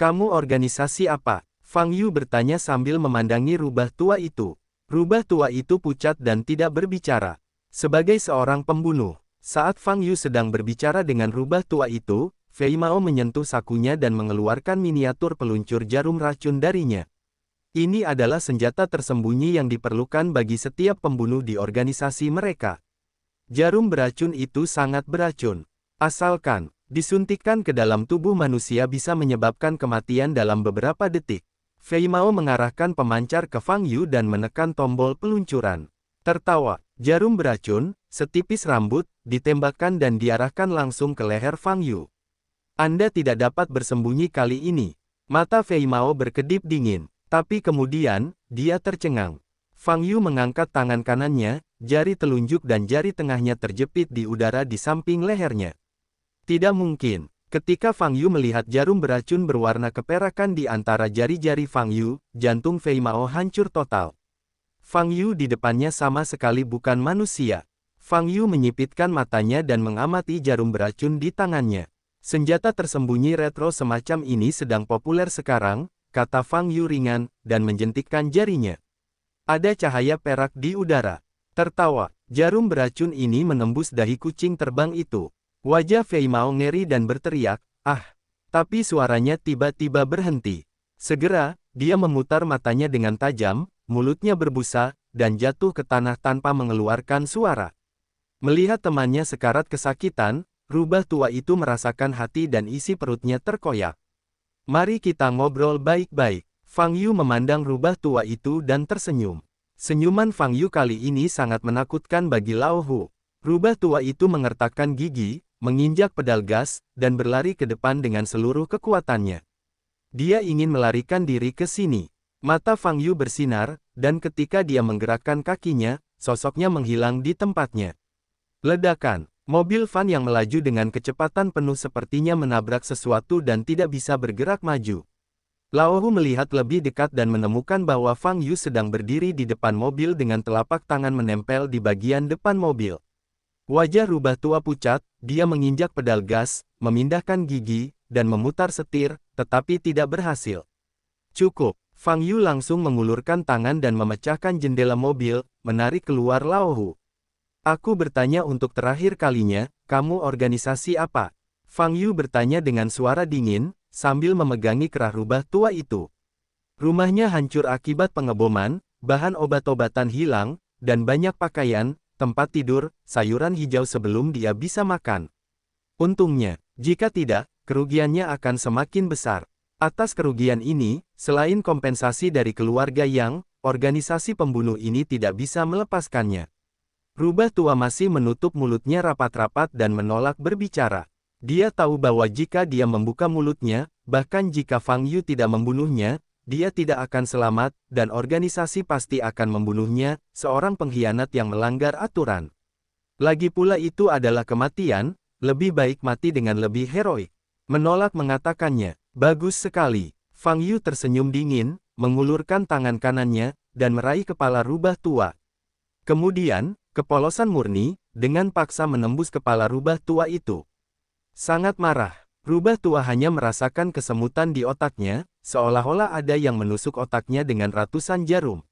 Kamu organisasi apa? Fang Yu bertanya sambil memandangi rubah tua itu. Rubah tua itu pucat dan tidak berbicara. Sebagai seorang pembunuh, saat Fang Yu sedang berbicara dengan rubah tua itu, Fei Mao menyentuh sakunya dan mengeluarkan miniatur peluncur jarum racun darinya. Ini adalah senjata tersembunyi yang diperlukan bagi setiap pembunuh di organisasi mereka. Jarum beracun itu sangat beracun. Asalkan disuntikkan ke dalam tubuh manusia bisa menyebabkan kematian dalam beberapa detik. Fei Mao mengarahkan pemancar ke Fang Yu dan menekan tombol peluncuran. Tertawa, jarum beracun, setipis rambut, ditembakkan dan diarahkan langsung ke leher Fang Yu. Anda tidak dapat bersembunyi kali ini. Mata Fei Mao berkedip dingin, tapi kemudian, dia tercengang. Fang Yu mengangkat tangan kanannya, jari telunjuk dan jari tengahnya terjepit di udara di samping lehernya. Tidak mungkin. Ketika Fang Yu melihat jarum beracun berwarna keperakan di antara jari-jari Fang Yu, jantung Fei Mao hancur total. Fang Yu di depannya sama sekali bukan manusia. Fang Yu menyipitkan matanya dan mengamati jarum beracun di tangannya. Senjata tersembunyi retro semacam ini sedang populer sekarang, kata Fang Yu ringan, dan menjentikkan jarinya. Ada cahaya perak di udara. Tertawa, jarum beracun ini menembus dahi kucing terbang itu. Wajah Fei Mao ngeri dan berteriak, "Ah!" Tapi suaranya tiba-tiba berhenti. Segera, dia memutar matanya dengan tajam, mulutnya berbusa, dan jatuh ke tanah tanpa mengeluarkan suara. Melihat temannya sekarat kesakitan, rubah tua itu merasakan hati dan isi perutnya terkoyak. Mari kita ngobrol baik-baik. Fang Yu memandang rubah tua itu dan tersenyum. Senyuman Fang Yu kali ini sangat menakutkan bagi Lao Hu. Rubah tua itu mengertakkan gigi, menginjak pedal gas, dan berlari ke depan dengan seluruh kekuatannya. Dia ingin melarikan diri ke sini. Mata Fang Yu bersinar, dan ketika dia menggerakkan kakinya, sosoknya menghilang di tempatnya. Ledakan. Mobil van yang melaju dengan kecepatan penuh sepertinya menabrak sesuatu dan tidak bisa bergerak maju. Lao Hu melihat lebih dekat dan menemukan bahwa Fang Yu sedang berdiri di depan mobil dengan telapak tangan menempel di bagian depan mobil. Wajah rubah tua pucat, dia menginjak pedal gas, memindahkan gigi, dan memutar setir, tetapi tidak berhasil. Cukup. Fang Yu langsung mengulurkan tangan dan memecahkan jendela mobil, menarik keluar Lao Hu. Aku bertanya untuk terakhir kalinya, kamu organisasi apa? Fang Yu bertanya dengan suara dingin, sambil memegangi kerah rubah tua itu. Rumahnya hancur akibat pengeboman, bahan obat-obatan hilang, dan banyak pakaian, tempat tidur, sayuran hijau sebelum dia bisa makan. Untungnya, jika tidak, kerugiannya akan semakin besar. Atas kerugian ini, selain kompensasi dari keluarga yang, organisasi pembunuh ini tidak bisa melepaskannya. Rubah tua masih menutup mulutnya rapat-rapat dan menolak berbicara. Dia tahu bahwa jika dia membuka mulutnya, bahkan jika Fang Yu tidak membunuhnya, dia tidak akan selamat, dan organisasi pasti akan membunuhnya, seorang pengkhianat yang melanggar aturan. Lagi pula itu adalah kematian, lebih baik mati dengan lebih heroik. Menolak mengatakannya. Bagus sekali. Fang Yu tersenyum dingin, mengulurkan tangan kanannya, dan meraih kepala rubah tua. Kemudian, kepolosan murni, dengan paksa menembus kepala rubah tua itu. Sangat marah, rubah tua hanya merasakan kesemutan di otaknya, seolah-olah ada yang menusuk otaknya dengan ratusan jarum.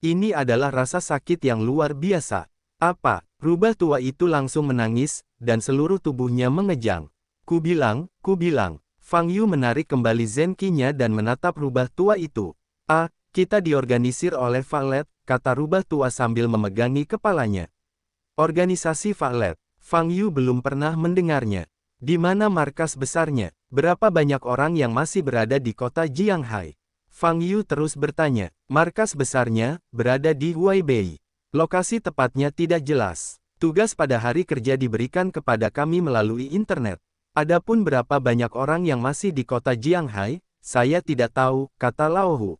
Ini adalah rasa sakit yang luar biasa. Apa? Rubah tua itu langsung menangis, dan seluruh tubuhnya mengejang. Kubilang. Fang Yu menarik kembali zenkinya dan menatap rubah tua itu. Ah, kita diorganisir oleh Valet, kata rubah tua sambil memegangi kepalanya. Organisasi Valet. Fang Yu belum pernah mendengarnya. Di mana markas besarnya? Berapa banyak orang yang masih berada di kota Jianghai? Fang Yu terus bertanya. Markas besarnya berada di Huaibei. Lokasi tepatnya tidak jelas. Tugas pada hari kerja diberikan kepada kami melalui internet. Adapun berapa banyak orang yang masih di kota Jianghai, saya tidak tahu, kata Laohu.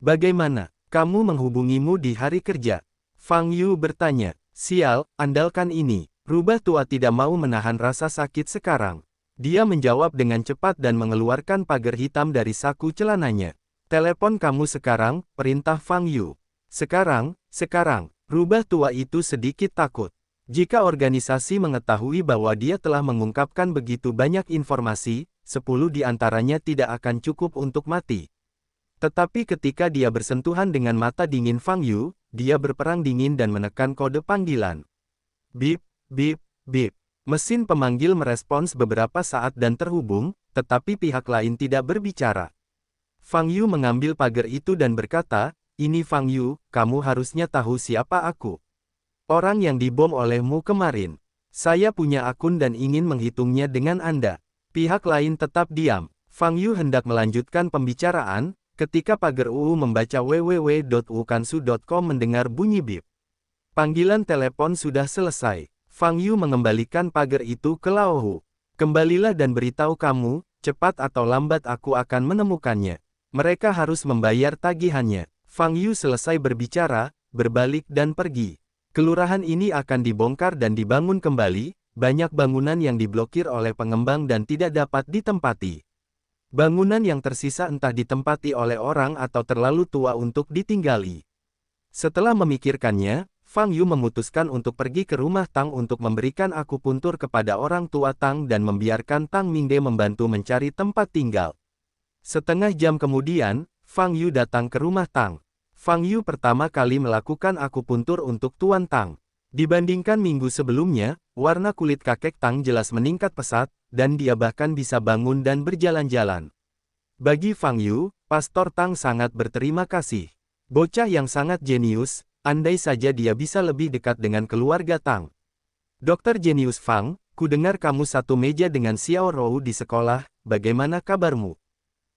Bagaimana, kamu menghubungimu di hari kerja? Fang Yu bertanya. Sial, andalkan ini. Rubah tua tidak mau menahan rasa sakit sekarang. Dia menjawab dengan cepat dan mengeluarkan pagar hitam dari saku celananya. Telepon kamu sekarang, perintah Fang Yu. Sekarang, rubah tua itu sedikit takut. Jika organisasi mengetahui bahwa dia telah mengungkapkan begitu banyak informasi, 10 di antaranya tidak akan cukup untuk mati. Tetapi ketika dia bersentuhan dengan mata dingin Fang Yu, dia berperang dingin dan menekan kode panggilan. Bip, bip, bip. Mesin pemanggil merespons beberapa saat dan terhubung, tetapi pihak lain tidak berbicara. Fang Yu mengambil pagar itu dan berkata, ini Fang Yu, kamu harusnya tahu siapa aku. Orang yang dibom olehmu kemarin. Saya punya akun dan ingin menghitungnya dengan Anda. Pihak lain tetap diam. Fang Yu hendak melanjutkan pembicaraan, ketika pagar UU membaca www.ukansu.com mendengar bunyi bip. Panggilan telepon sudah selesai. Fang Yu mengembalikan pagar itu ke Laohu. Kembalilah dan beritahu kamu, cepat atau lambat aku akan menemukannya. Mereka harus membayar tagihannya. Fang Yu selesai berbicara, berbalik dan pergi. Kelurahan ini akan dibongkar dan dibangun kembali, banyak bangunan yang diblokir oleh pengembang dan tidak dapat ditempati. Bangunan yang tersisa entah ditempati oleh orang atau terlalu tua untuk ditinggali. Setelah memikirkannya, Fang Yu memutuskan untuk pergi ke rumah Tang untuk memberikan akupuntur kepada orang tua Tang dan membiarkan Tang Mingde membantu mencari tempat tinggal. Setengah jam kemudian, Fang Yu datang ke rumah Tang. Fang Yu pertama kali melakukan akupuntur untuk Tuan Tang. Dibandingkan minggu sebelumnya, warna kulit kakek Tang jelas meningkat pesat, dan dia bahkan bisa bangun dan berjalan-jalan. Bagi Fang Yu, Pastor Tang sangat berterima kasih. Bocah yang sangat jenius, andai saja dia bisa lebih dekat dengan keluarga Tang. Dokter Jenius Fang, ku dengar kamu satu meja dengan Xiao Rou di sekolah, bagaimana kabarmu?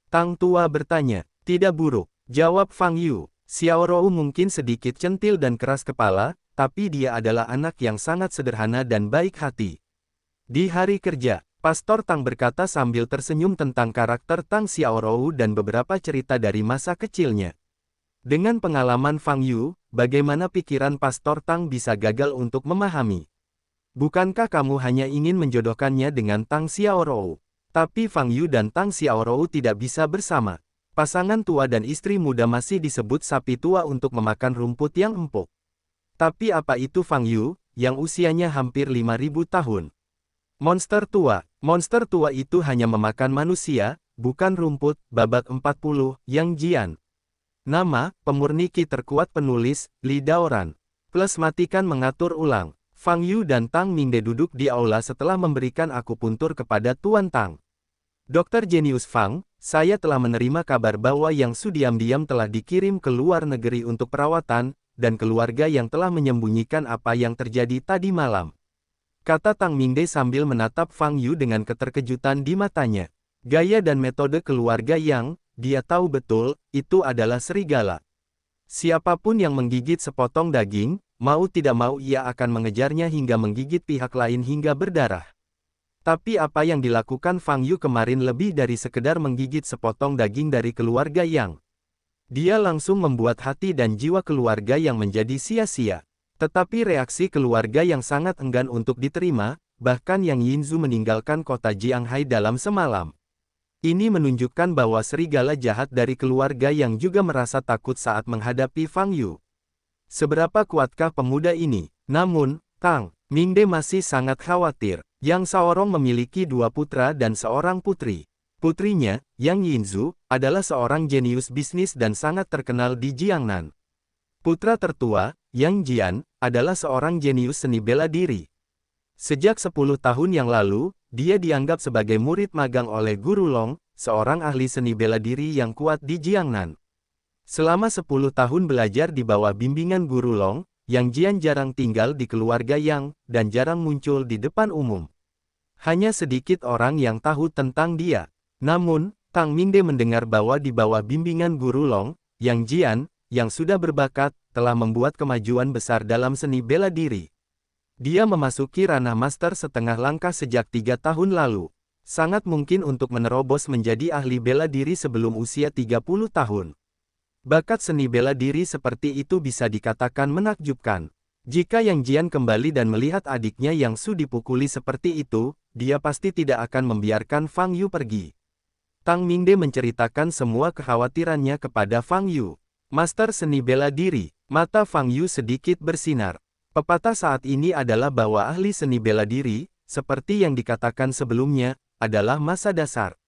Tang tua bertanya. Tidak buruk, jawab Fang Yu. Xiao Rou mungkin sedikit centil dan keras kepala, tapi dia adalah anak yang sangat sederhana dan baik hati. Di hari kerja, Pastor Tang berkata sambil tersenyum tentang karakter Tang Xiao Rou dan beberapa cerita dari masa kecilnya. Dengan pengalaman Fang Yu, bagaimana pikiran Pastor Tang bisa gagal untuk memahami? Bukankah kamu hanya ingin menjodohkannya dengan Tang Xiao Rou? Tapi Fang Yu dan Tang Xiao Rou tidak bisa bersama. Pasangan tua dan istri muda masih disebut sapi tua untuk memakan rumput yang empuk. Tapi apa itu Fang Yu, yang usianya hampir 5.000 tahun? Monster tua itu hanya memakan manusia, bukan rumput, babak 40, Yang Jian. Nama, pemurni ki terkuat penulis, Li Daoran. Plus matikan mengatur ulang. Fang Yu dan Tang Mingde duduk di aula setelah memberikan akupuntur kepada Tuan Tang. Dokter Jenius Fang, saya telah menerima kabar bahwa Yang Su diam-diam telah dikirim ke luar negeri untuk perawatan, dan keluarga yang telah menyembunyikan apa yang terjadi tadi malam. Kata Tang Mingde sambil menatap Fang Yu dengan keterkejutan di matanya. Gaya dan metode keluarga Yang, dia tahu betul, itu adalah serigala. Siapapun yang menggigit sepotong daging, mau tidak mau ia akan mengejarnya hingga menggigit pihak lain hingga berdarah. Tapi apa yang dilakukan Fang Yu kemarin lebih dari sekedar menggigit sepotong daging dari keluarga Yang. Dia langsung membuat hati dan jiwa keluarga Yang menjadi sia-sia. Tetapi reaksi keluarga Yang sangat enggan untuk diterima, bahkan Yang Yinzu meninggalkan kota Jianghai dalam semalam. Ini menunjukkan bahwa serigala jahat dari keluarga Yang juga merasa takut saat menghadapi Fang Yu. Seberapa kuatkah pemuda ini? Namun, Tang Mingde masih sangat khawatir. Yang Saorong memiliki 2 putra dan seorang putri. Putrinya, Yang Yinzu, adalah seorang jenius bisnis dan sangat terkenal di Jiangnan. Putra tertua, Yang Jian, adalah seorang jenius seni bela diri. Sejak 10 tahun yang lalu, dia dianggap sebagai murid magang oleh Guru Long, seorang ahli seni bela diri yang kuat di Jiangnan. Selama 10 tahun belajar di bawah bimbingan Guru Long, Yang Jian jarang tinggal di keluarga Yang, dan jarang muncul di depan umum. Hanya sedikit orang yang tahu tentang dia. Namun, Tang Mingde mendengar bahwa di bawah bimbingan Guru Long, Yang Jian, yang sudah berbakat, telah membuat kemajuan besar dalam seni bela diri. Dia memasuki ranah master setengah langkah sejak 3 tahun lalu. Sangat mungkin untuk menerobos menjadi ahli bela diri sebelum usia 30 tahun. Bakat seni bela diri seperti itu bisa dikatakan menakjubkan. Jika Yang Jian kembali dan melihat adiknya Yang Su dipukuli seperti itu, dia pasti tidak akan membiarkan Fang Yu pergi. Tang Mingde menceritakan semua kekhawatirannya kepada Fang Yu. Master seni bela diri, mata Fang Yu sedikit bersinar. Pepatah saat ini adalah bahwa ahli seni bela diri, seperti yang dikatakan sebelumnya, adalah masa dasar.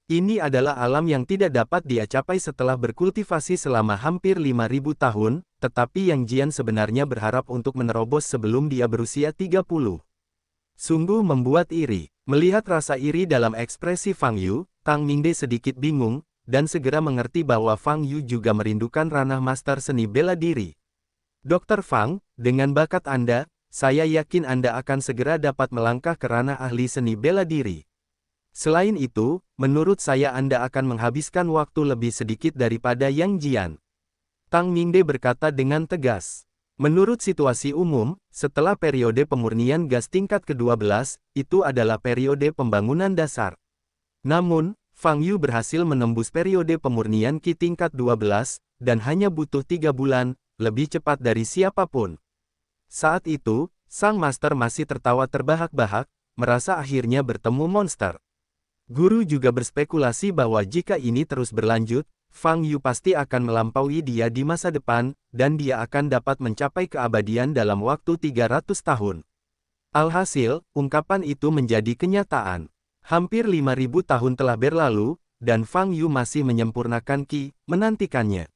Ini adalah alam yang tidak dapat dia capai setelah berkultivasi selama hampir 5.000 tahun, tetapi Yang Jian sebenarnya berharap untuk menerobos sebelum dia berusia 30. Sungguh membuat iri. Melihat rasa iri dalam ekspresi Fang Yu, Tang Mingde sedikit bingung, dan segera mengerti bahwa Fang Yu juga merindukan ranah master seni bela diri. Dr. Fang, dengan bakat Anda, saya yakin Anda akan segera dapat melangkah ke ranah ahli seni bela diri. Selain itu, menurut saya Anda akan menghabiskan waktu lebih sedikit daripada Yang Jian. Tang Mingde berkata dengan tegas. Menurut situasi umum, setelah periode pemurnian gas tingkat ke-12, itu adalah periode pembangunan dasar. Namun, Fang Yu berhasil menembus periode pemurnian Qi tingkat 12, dan hanya butuh 3 bulan, lebih cepat dari siapapun. Saat itu, sang master masih tertawa terbahak-bahak, merasa akhirnya bertemu monster. Guru juga berspekulasi bahwa jika ini terus berlanjut, Fang Yu pasti akan melampaui dia di masa depan, dan dia akan dapat mencapai keabadian dalam waktu 300 tahun. Alhasil, ungkapan itu menjadi kenyataan. Hampir 5.000 tahun telah berlalu, dan Fang Yu masih menyempurnakan Qi, menantikannya.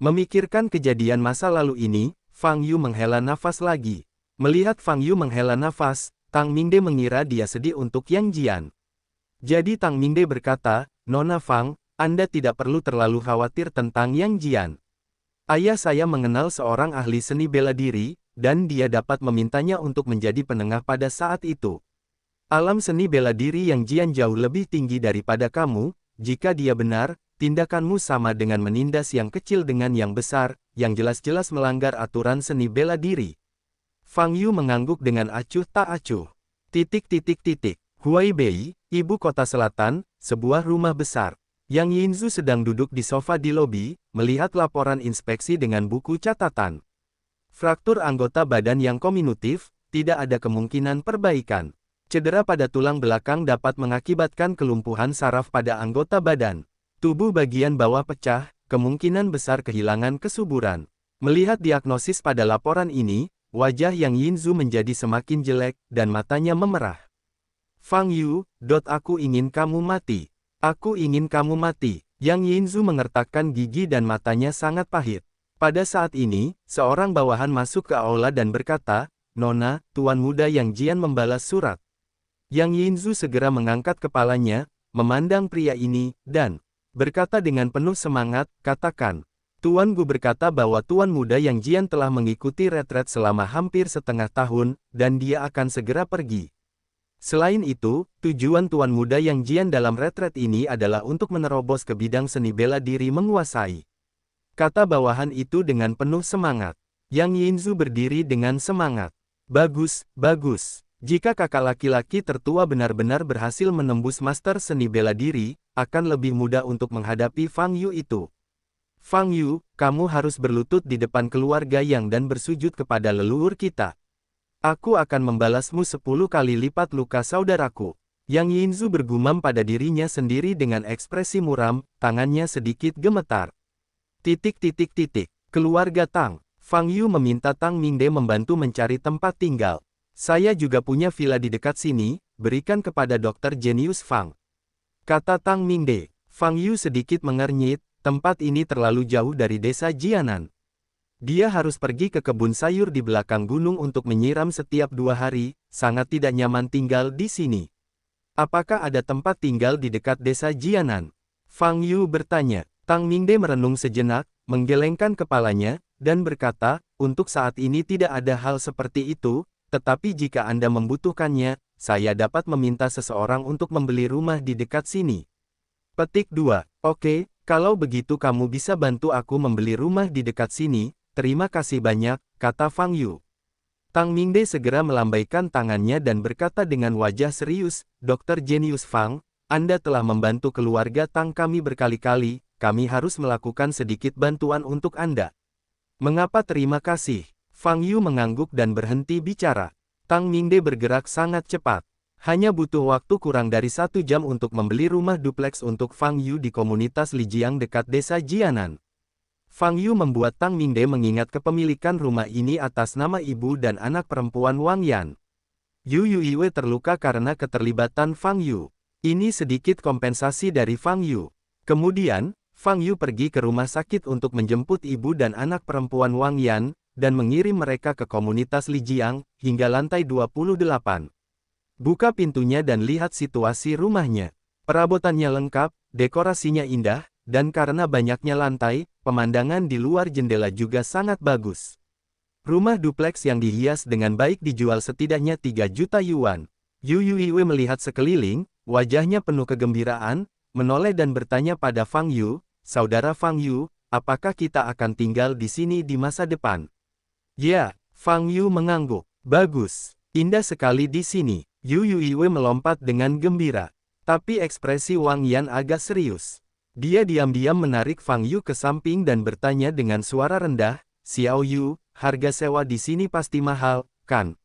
Memikirkan kejadian masa lalu ini, Fang Yu menghela nafas lagi. Melihat Fang Yu menghela nafas, Tang Mingde mengira dia sedih untuk Yang Jian. Jadi Tang Mingde berkata, Nona Fang, Anda tidak perlu terlalu khawatir tentang Yang Jian. Ayah saya mengenal seorang ahli seni bela diri, dan dia dapat memintanya untuk menjadi penengah pada saat itu. Alam seni bela diri Yang Jian jauh lebih tinggi daripada kamu, jika dia benar, tindakanmu sama dengan menindas yang kecil dengan yang besar, yang jelas-jelas melanggar aturan seni bela diri. Fang Yu mengangguk dengan acuh tak acuh. Huaibei, ibu kota selatan, sebuah rumah besar. Yang Yinzu sedang duduk di sofa di lobi, melihat laporan inspeksi dengan buku catatan. Fraktur anggota badan yang kominutif, tidak ada kemungkinan perbaikan. Cedera pada tulang belakang dapat mengakibatkan kelumpuhan saraf pada anggota badan. Tubuh bagian bawah pecah, kemungkinan besar kehilangan kesuburan. Melihat diagnosis pada laporan ini, wajah Yang Yinzu menjadi semakin jelek, dan matanya memerah. Fang Yu, aku ingin kamu mati. Aku ingin kamu mati. Yang Yinzu mengertakkan gigi dan matanya sangat pahit. Pada saat ini, seorang bawahan masuk ke aula dan berkata, Nona, Tuan Muda Yang Jian membalas surat. Yang Yinzu segera mengangkat kepalanya, memandang pria ini, dan berkata dengan penuh semangat, katakan. Tuan Gu berkata bahwa Tuan Muda Yang Jian telah mengikuti retret selama hampir setengah tahun, dan dia akan segera pergi. Selain itu, tujuan Tuan Muda Yang Jian dalam retret ini adalah untuk menerobos ke bidang seni bela diri menguasai. Kata bawahan itu dengan penuh semangat. Yang Yinzu berdiri dengan semangat. Bagus, bagus. Jika kakak laki-laki tertua benar-benar berhasil menembus master seni bela diri, akan lebih mudah untuk menghadapi Fang Yu itu. Fang Yu, kamu harus berlutut di depan keluarga Yang dan bersujud kepada leluhur kita. Aku akan membalasmu 10 kali lipat luka saudaraku. Yang Yinzu bergumam pada dirinya sendiri dengan ekspresi muram, tangannya sedikit gemetar. Keluarga Tang. Fang Yu meminta Tang Mingde membantu mencari tempat tinggal. Saya juga punya villa di dekat sini, berikan kepada Dr. Genius Fang. Kata Tang Mingde. Fang Yu sedikit mengernyit, tempat ini terlalu jauh dari desa Jianan. Dia harus pergi ke kebun sayur di belakang gunung untuk menyiram setiap 2 hari, sangat tidak nyaman tinggal di sini. Apakah ada tempat tinggal di dekat desa Jianan? Fang Yu bertanya. Tang Mingde merenung sejenak, menggelengkan kepalanya, dan berkata, untuk saat ini tidak ada hal seperti itu, tetapi jika Anda membutuhkannya, saya dapat meminta seseorang untuk membeli rumah di dekat sini. Petik 2. Oke, kalau begitu kamu bisa bantu aku membeli rumah di dekat sini. Terima kasih banyak, kata Fang Yu. Tang Mingde segera melambaikan tangannya dan berkata dengan wajah serius, Dr. Genius Fang, Anda telah membantu keluarga Tang kami berkali-kali, kami harus melakukan sedikit bantuan untuk Anda. Mengapa terima kasih? Fang Yu mengangguk dan berhenti bicara. Tang Mingde bergerak sangat cepat. Hanya butuh waktu kurang dari 1 jam untuk membeli rumah dupleks untuk Fang Yu di komunitas Lijiang dekat desa Jianan. Fang Yu membuat Tang Mingde mengingat kepemilikan rumah ini atas nama ibu dan anak perempuan Wang Yan. Yu Yuiwe terluka karena keterlibatan Fang Yu. Ini sedikit kompensasi dari Fang Yu. Kemudian, Fang Yu pergi ke rumah sakit untuk menjemput ibu dan anak perempuan Wang Yan, dan mengirim mereka ke komunitas Lijiang, hingga lantai 28. Buka pintunya dan lihat situasi rumahnya. Perabotannya lengkap, dekorasinya indah, dan karena banyaknya lantai, pemandangan di luar jendela juga sangat bagus. Rumah dupleks yang dihias dengan baik dijual setidaknya 3 juta yuan. Yu Yuiwe melihat sekeliling, wajahnya penuh kegembiraan, menoleh dan bertanya pada Fang Yu, Saudara Fang Yu, apakah kita akan tinggal di sini di masa depan? Ya, Fang Yu mengangguk. Bagus, indah sekali di sini. Yu Yuiwe melompat dengan gembira. Tapi ekspresi Wang Yan agak serius. Dia diam-diam menarik Fang Yu ke samping dan bertanya dengan suara rendah, Xiao Yu, harga sewa di sini pasti mahal, kan?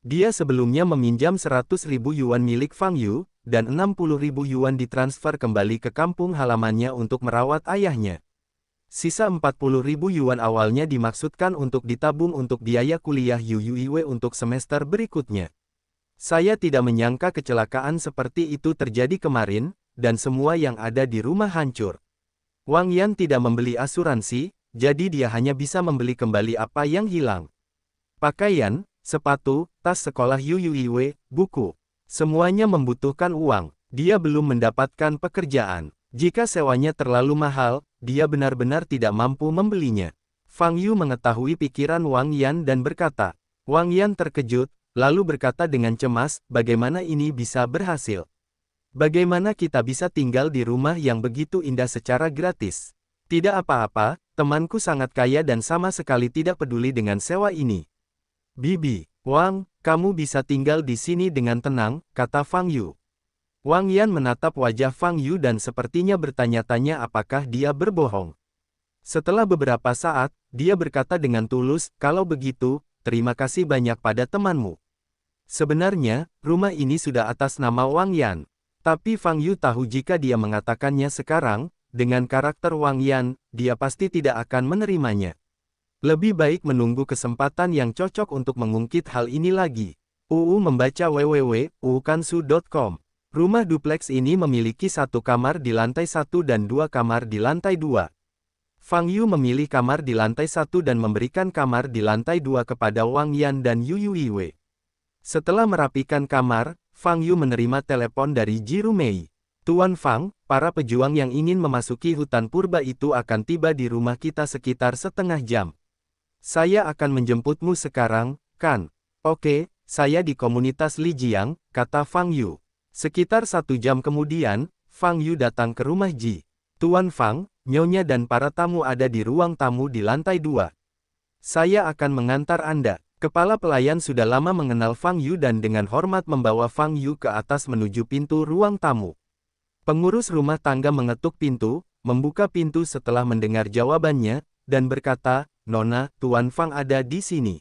Dia sebelumnya meminjam 100.000 yuan milik Fang Yu, dan 60.000 yuan ditransfer kembali ke kampung halamannya untuk merawat ayahnya. Sisa 40.000 yuan awalnya dimaksudkan untuk ditabung untuk biaya kuliah Yu Yuiwe untuk semester berikutnya. Saya tidak menyangka kecelakaan seperti itu terjadi kemarin, dan semua yang ada di rumah hancur. Wang Yan tidak membeli asuransi, jadi dia hanya bisa membeli kembali apa yang hilang. Pakaian, sepatu, tas sekolah Yu Yuiwe, buku. Semuanya membutuhkan uang. Dia belum mendapatkan pekerjaan. Jika sewanya terlalu mahal, dia benar-benar tidak mampu membelinya. Fang Yu mengetahui pikiran Wang Yan dan berkata. Wang Yan terkejut, lalu berkata dengan cemas, bagaimana ini bisa berhasil? Bagaimana kita bisa tinggal di rumah yang begitu indah secara gratis? Tidak apa-apa, temanku sangat kaya dan sama sekali tidak peduli dengan sewa ini. Bibi, Wang, kamu bisa tinggal di sini dengan tenang, kata Fang Yu. Wang Yan menatap wajah Fang Yu dan sepertinya bertanya-tanya apakah dia berbohong. Setelah beberapa saat, dia berkata dengan tulus, kalau begitu, terima kasih banyak pada temanmu. Sebenarnya, rumah ini sudah atas nama Wang Yan. Tapi Fang Yu tahu jika dia mengatakannya sekarang, dengan karakter Wang Yan, dia pasti tidak akan menerimanya. Lebih baik menunggu kesempatan yang cocok untuk mengungkit hal ini lagi. Membaca www.uukansu.com. Rumah dupleks ini memiliki 1 kamar di lantai 1 dan 2 kamar di lantai 2. Fang Yu memilih kamar di lantai 1 dan memberikan kamar di lantai 2 kepada Wang Yan dan Yu Yuiwe. Setelah merapikan kamar, Fang Yu menerima telepon dari Ji Rumei. Tuan Fang, para pejuang yang ingin memasuki hutan purba itu akan tiba di rumah kita sekitar setengah jam. Saya akan menjemputmu sekarang, kan? Oke, saya di komunitas Lijiang, kata Fang Yu. Sekitar 1 jam kemudian, Fang Yu datang ke rumah Ji. Tuan Fang, Nyonya dan para tamu ada di ruang tamu di lantai 2. Saya akan mengantar Anda. Kepala pelayan sudah lama mengenal Fang Yu dan dengan hormat membawa Fang Yu ke atas menuju pintu ruang tamu. Pengurus rumah tangga mengetuk pintu, membuka pintu setelah mendengar jawabannya, dan berkata, Nona, Tuan Fang ada di sini.